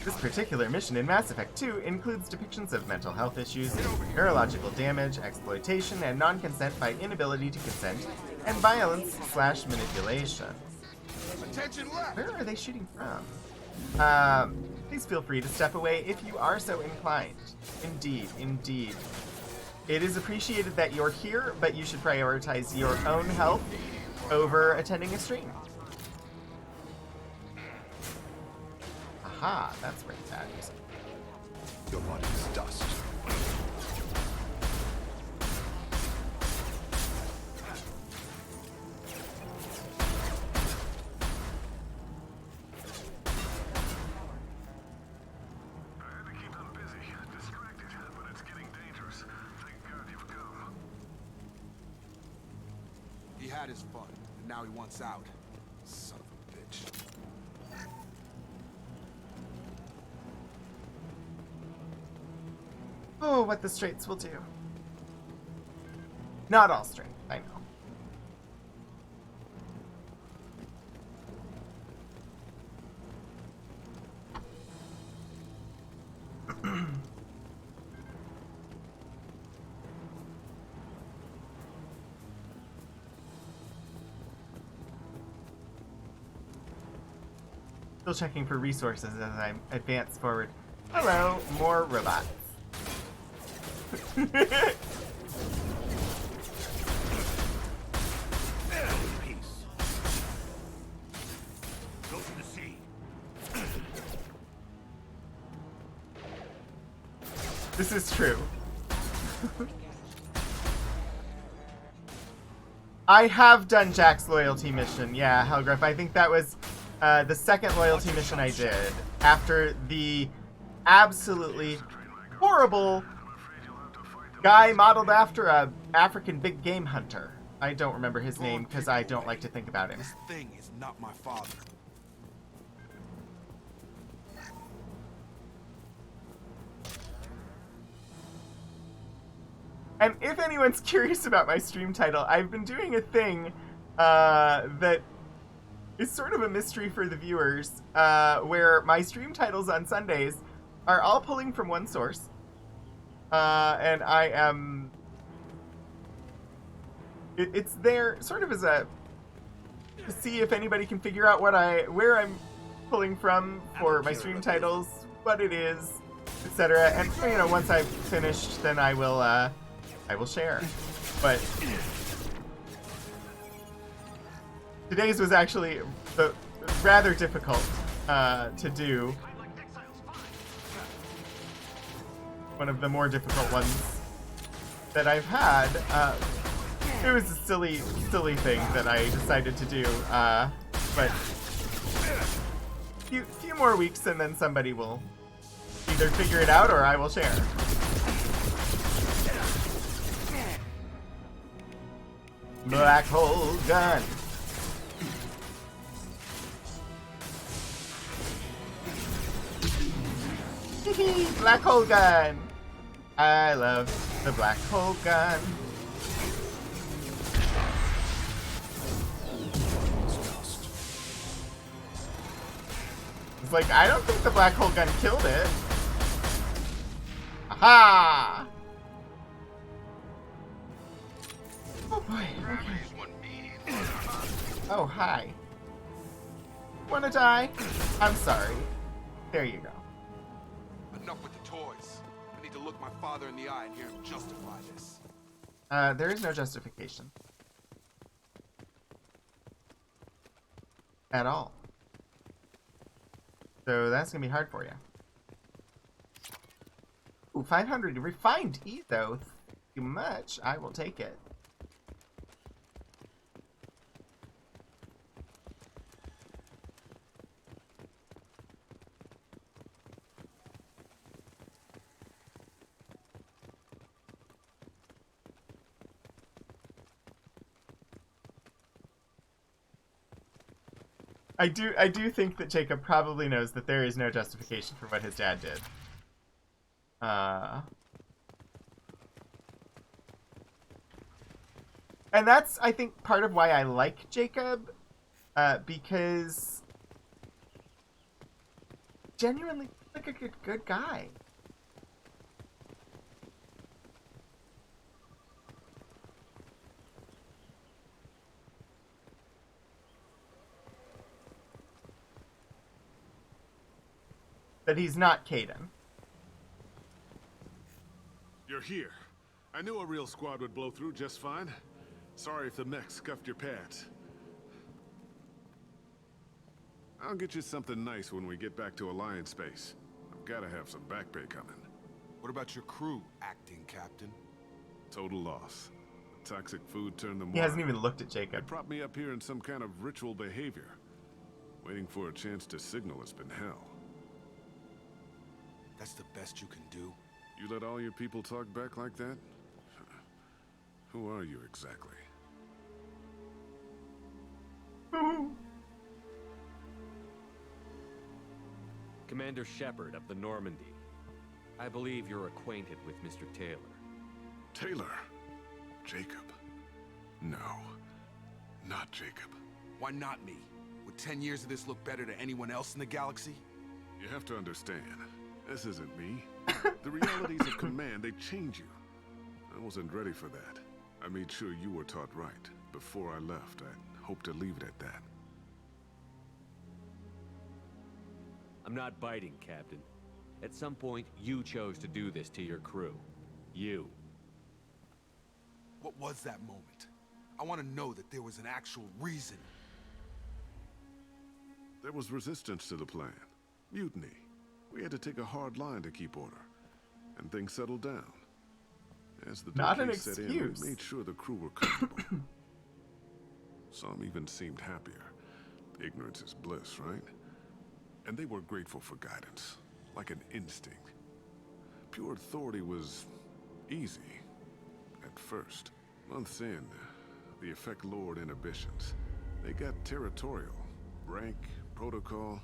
This particular mission in Mass Effect 2 includes depictions of mental health issues, neurological damage, exploitation, and non-consent by inability to consent, and violence/manipulation. Attention left! Where are they shooting from? Please feel free to step away if you are so inclined. Indeed, indeed. It is appreciated that you're here, but you should prioritize your own health over attending a stream. Aha, that's where it's at. Your body is dust. He had his fun, and now he wants out. Son of a bitch. Oh, what the straights will do. Not all straight, I know. Still checking for resources as I advance forward. Hello, more robots. Go to the sea. This is true. I have done Jack's loyalty mission. Yeah, Helgriff. I think that was the second loyalty mission I did after the absolutely horrible guy modeled after a African big game hunter. I don't remember his name because I don't like to think about him. This thing is not my father. And if anyone's curious about my stream title, I've been doing a thing that is sort of a mystery for the viewers, where my stream titles on Sundays are all pulling from one source. And I am... It's there sort of as a... to see if anybody can figure out where I'm pulling from for my stream titles, what it is, etc. And, you know, once I've finished, then I will share. But today's was actually rather difficult to do. One of the more difficult ones that I've had. It was a silly thing that I decided to do. But few more weeks and then somebody will either figure it out or I will share. Black hole gun. Black hole gun. I love the black hole gun. It's like, I don't think the black hole gun killed it. Aha! Boy, okay. Oh, hi. Wanna die? I'm sorry. There you go. Enough with the toys. I need to look my father in the eye and hear him justify this. There is no justification. At all. So that's gonna be hard for you. Ooh, 500 refined ethos. Too much. I will take it. I do think that Jacob probably knows that there is no justification for what his dad did. And that's, I think, part of why I like Jacob, because genuinely like a good guy. But he's not Kaidan. You're here. I knew a real squad would blow through just fine. Sorry if the mech scuffed your pants. I'll get you something nice when we get back to Alliance space. I've gotta have some back pay coming. What about your crew, acting captain? Total loss. The toxic food turned them He hasn't even looked at Jacob. They propped me up here in some kind of ritual behavior. Waiting for a chance to signal has been hell. That's the best you can do? You let all your people talk back like that? Who are you exactly? Commander Shepard of the Normandy. I believe you're acquainted with Mr. Taylor. Taylor? Jacob? No. Not Jacob. Why not me? Would 10 years of this look better to anyone else in the galaxy? You have to understand, this isn't me. The realities of command, they change you. I wasn't ready for that. I made sure you were taught right. Before I left, I hoped to leave it at that. I'm not biting, Captain. At some point, you chose to do this to your crew. You. What was that moment? I want to know that there was an actual reason. There was resistance to the plan. Mutiny. We had to take a hard line to keep order. And things settled down. As the Not an decay set in, excuse. we made sure the crew were comfortable. Some even seemed happier. Ignorance is bliss, right? And they were grateful for guidance, like an instinct. Pure authority was easy, at first. Months in, the effect lowered inhibitions. They got territorial. Rank, protocol,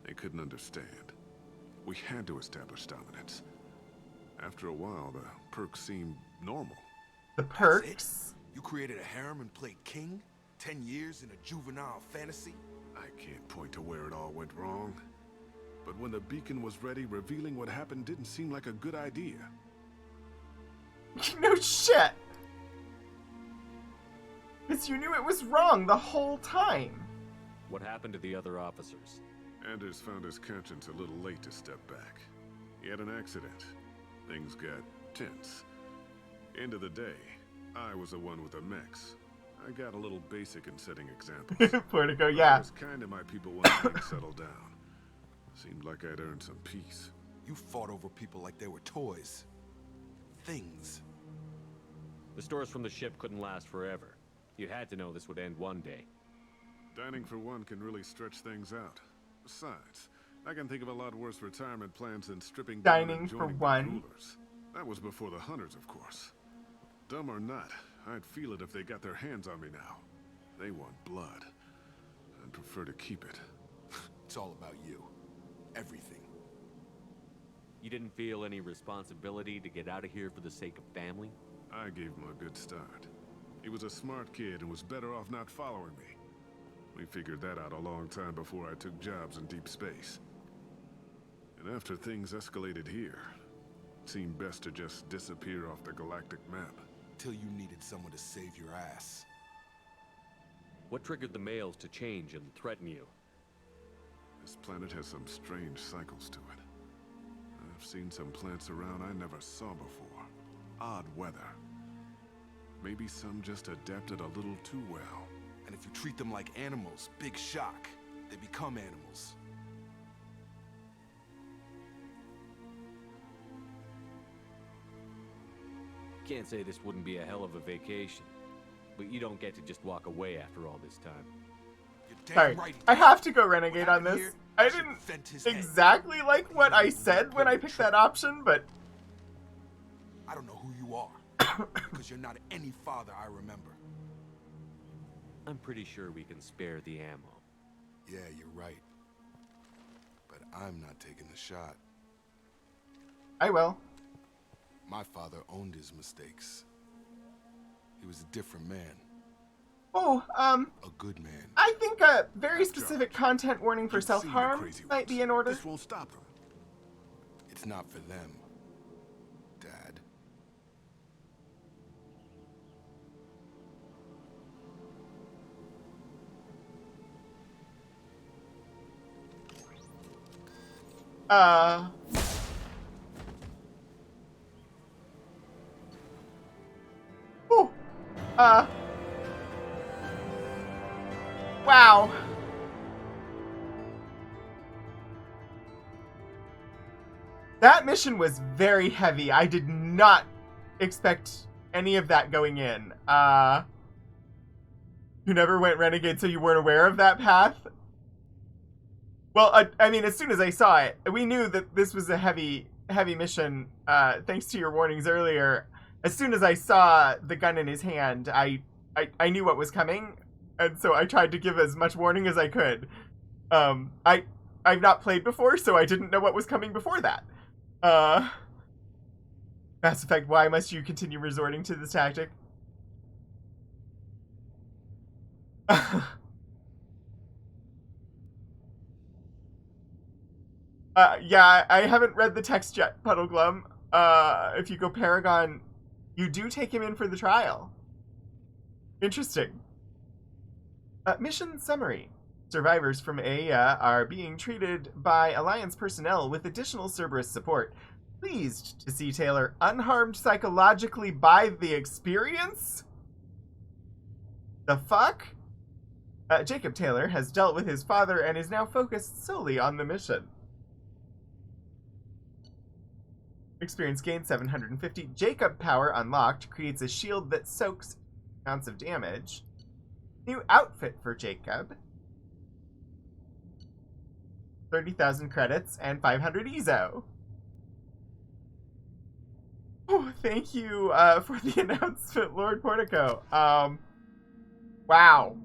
they couldn't understand. We had to establish dominance. After a while, the perks seemed normal. The perks? You created a harem and played king? 10 years in a juvenile fantasy? I can't point to where it all went wrong. But when the beacon was ready, revealing what happened didn't seem like a good idea. No shit! Because you knew it was wrong the whole time. What happened to the other officers? Anders found his conscience a little late to step back. He had an accident. Things got tense. End of the day, I was the one with the mechs. I got a little basic in setting examples. Portico, yeah. I was kind to my people when things settled down. Seemed like I'd earned some peace. You fought over people like they were toys. Things. The stores from the ship couldn't last forever. You had to know this would end one day. Dining for one can really stretch things out. Besides, I can think of a lot worse retirement plans than stripping down and Dining for joining the one. rulers. That was before the hunters, of course. Dumb or not, I'd feel it if they got their hands on me now. They want blood. I'd prefer to keep it. It's all about you. Everything. You didn't feel any responsibility to get out of here for the sake of family? I gave him a good start. He was a smart kid and was better off not following me. We figured that out a long time before I took jobs in deep space. And after things escalated here, it seemed best to just disappear off the galactic map. till you needed someone to save your ass. What triggered the males to change and threaten you? This planet has some strange cycles to it. I've seen some plants around I never saw before. Odd weather. Maybe some just adapted a little too well. And if you treat them like animals, big shock. They become animals. Can't say this wouldn't be a hell of a vacation. But you don't get to just walk away after all this time. Sorry, I have to go renegade on this. I didn't exactly like what I said when I picked that option, but... I don't know who you are, because you're not any father I remember. I'm pretty sure we can spare the ammo. Yeah, you're right. But I'm not taking the shot. I will. My father owned his mistakes. He was a different man. Oh, a good man. I think a very specific content warning for self-harm might be in order. This won't stop them. It's not for them, Dad. Wow. That mission was very heavy. I did not expect any of that going in. You never went renegade, so you weren't aware of that path? Well, I mean, as soon as I saw it, we knew that this was a heavy mission, thanks to your warnings earlier. As soon as I saw the gun in his hand, I knew what was coming, and so I tried to give as much warning as I could. I've not played before, so I didn't know what was coming before that. Mass Effect, why must you continue resorting to this tactic? Yeah, I haven't read the text yet, Puddleglum. If you go Paragon, you do take him in for the trial. Interesting. Mission summary. Survivors from AEA are being treated by Alliance personnel with additional Cerberus support. Pleased to see Taylor unharmed psychologically by the experience? The fuck? Jacob Taylor has dealt with his father and is now focused solely on the mission. Experience gained 750. Jacob power unlocked. Creates a shield that soaks amounts of damage. New outfit for Jacob. 30,000 credits and 500 EZO. Oh, thank you for the announcement, Lord Portico. Wow.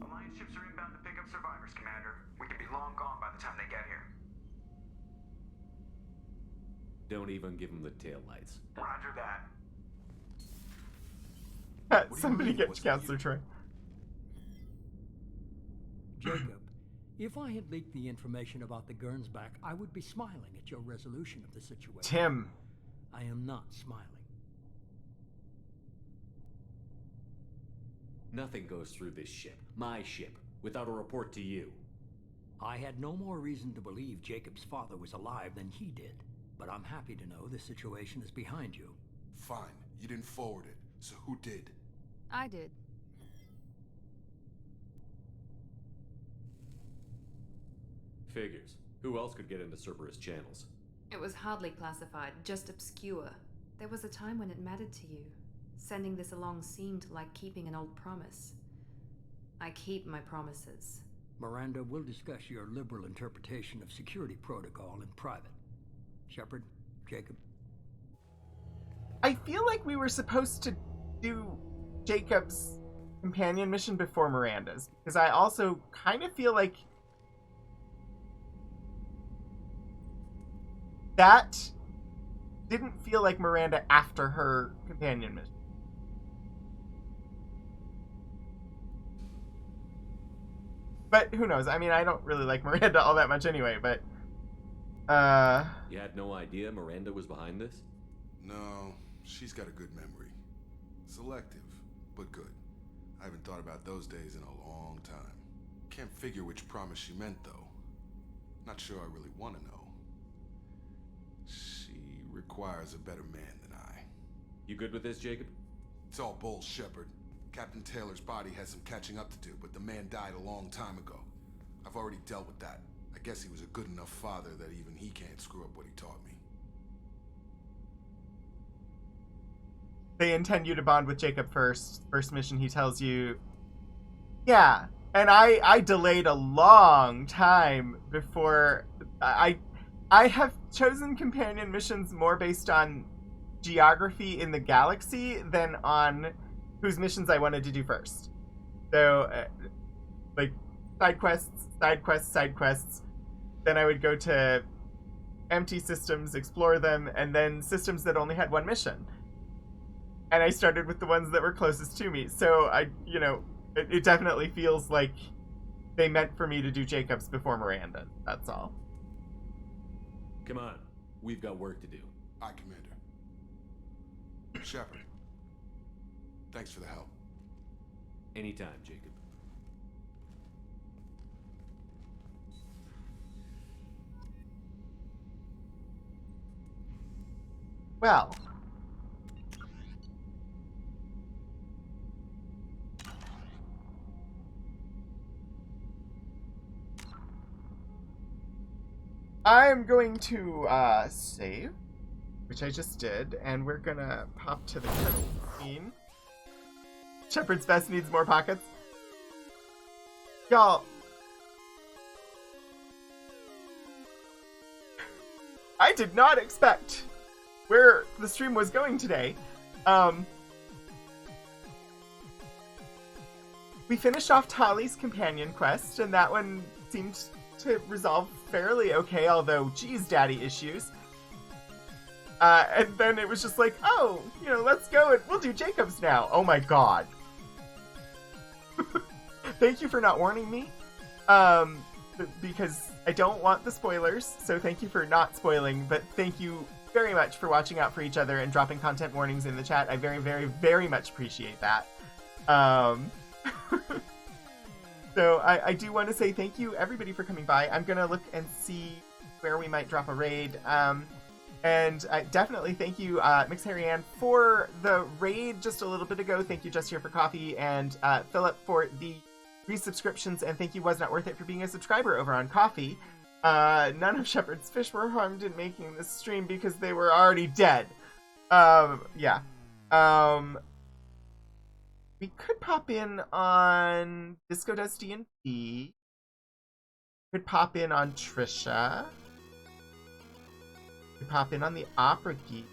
Alliance ships are inbound to pick up survivors, Commander. We could be long gone by the time they get here. Don't even give them the taillights. Roger that. Somebody get Counselor Troy. Jacob, if I had leaked the information about the Gernsback, I would be smiling at your resolution of the situation. Tim. I am not smiling. Nothing goes through this ship, my ship, without a report to you. I had no more reason to believe Jacob's father was alive than he did, but I'm happy to know the situation is behind you. Fine, you didn't forward it, so who did? I did. Figures. Who else could get into Cerberus channels? It was hardly classified, just obscure. There was a time when it mattered to you. Sending this along seemed like keeping an old promise. I keep my promises. Miranda, we'll discuss your liberal interpretation of security protocol in private. Shepard, Jacob. I feel like we were supposed to do Jacob's companion mission before Miranda's, because I also kind of feel like that didn't feel like Miranda after her companion mission. But who knows? I mean, I don't really like Miranda all that much anyway, but... You had no idea Miranda was behind this? No, she's got a good memory. Selective, but good. I haven't thought about those days in a long time. Can't figure which promise she meant, though. Not sure I really want to know. She requires a better man than I. You good with this, Jacob? It's all bull, Shepard. Captain Taylor's body has some catching up to do, but the man died a long time ago. I've already dealt with that. I guess he was a good enough father that even he can't screw up what he taught me. They intend you to bond with Jacob first. First mission, he tells you, yeah. And I delayed a long time before I have chosen companion missions more based on geography in the galaxy than on whose missions I wanted to do first. So, like, side quests. Then I would go to empty systems, explore them, and then systems that only had one mission. And I started with the ones that were closest to me. So it definitely feels like they meant for me to do Jacobs before Miranda. That's all. Come on. We've got work to do. Aye, Commander. Shepard. Thanks for the help. Anytime, Jacob. Well. I'm going to save, which I just did, and we're gonna pop to the credit scene. Shepard's vest needs more pockets. Y'all, I did not expect where the stream was going today. We finished off Tali's companion quest, and that one seemed to resolve fairly okay, although, geez, daddy issues. And then it was just like, oh, let's go and we'll do Jacobs now. Oh my god. Thank you for not warning me. Because I don't want the spoilers, so thank you for not spoiling, but thank you very much for watching out for each other and dropping content warnings in the chat. I very, very, very much appreciate that. So I do want to say thank you, everybody, for coming by. I'm going to look and see where we might drop a raid. And definitely thank you, Mix Harry Ann, for the raid just a little bit ago. Thank you, Just Here for Coffee, and Philip for the resubscriptions. And thank you, Was Not Worth It, for being a subscriber over on Coffee. None of Shepard's fish were harmed in making this stream because they were already dead. Yeah. We could pop in on Disco Does D&D. Could pop in on Trisha. Could pop in on the Opera Geek.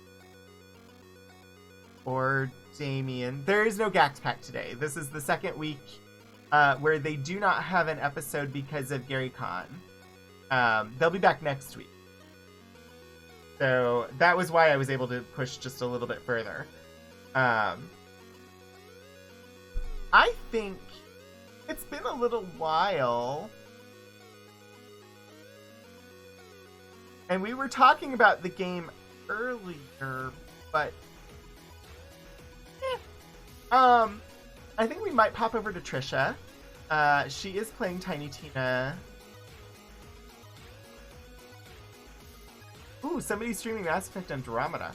Or Damien. There is no Gax Pack today. This is the second week where they do not have an episode because of Gary Khan. They'll be back next week. So that was why I was able to push just a little bit further. I think it's been a little while. And we were talking about the game earlier, but I think we might pop over to Trisha. She is playing Tiny Tina. Ooh, somebody's streaming Mass Effect Andromeda.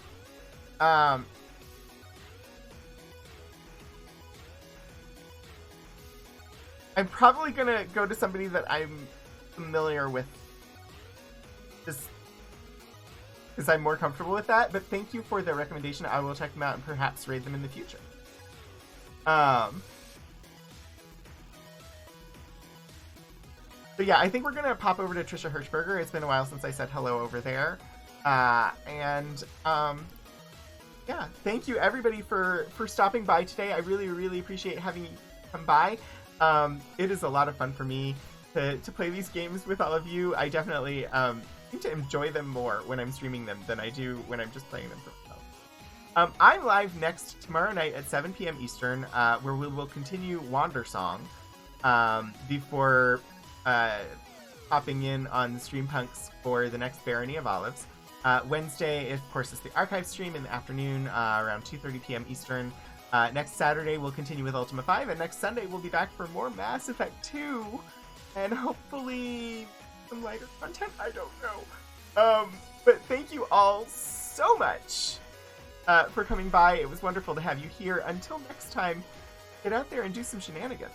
I'm probably gonna go to somebody that I'm familiar with, just because I'm more comfortable with that. But thank you for the recommendation. I will check them out and perhaps raid them in the future. So yeah, I think we're gonna pop over to Trisha Hirschberger. It's been a while since I said hello over there. Yeah, thank you everybody for stopping by today. I really, really appreciate having you come by. It is a lot of fun for me to play these games with all of you. I definitely seem to enjoy them more when I'm streaming them than I do when I'm just playing them for myself. I'm live next tomorrow night at 7 p.m. Eastern, where we will continue Wandersong before hopping in on Stream Punks for the next Barony of Olives. Wednesday, of course, is the archive stream in the afternoon, around 2:30 p.m. Eastern. Next Saturday, we'll continue with Ultima 5, and next Sunday, we'll be back for more Mass Effect 2, and hopefully some lighter content, I don't know. But thank you all so much for coming by. It was wonderful to have you here. Until next time, get out there and do some shenanigans.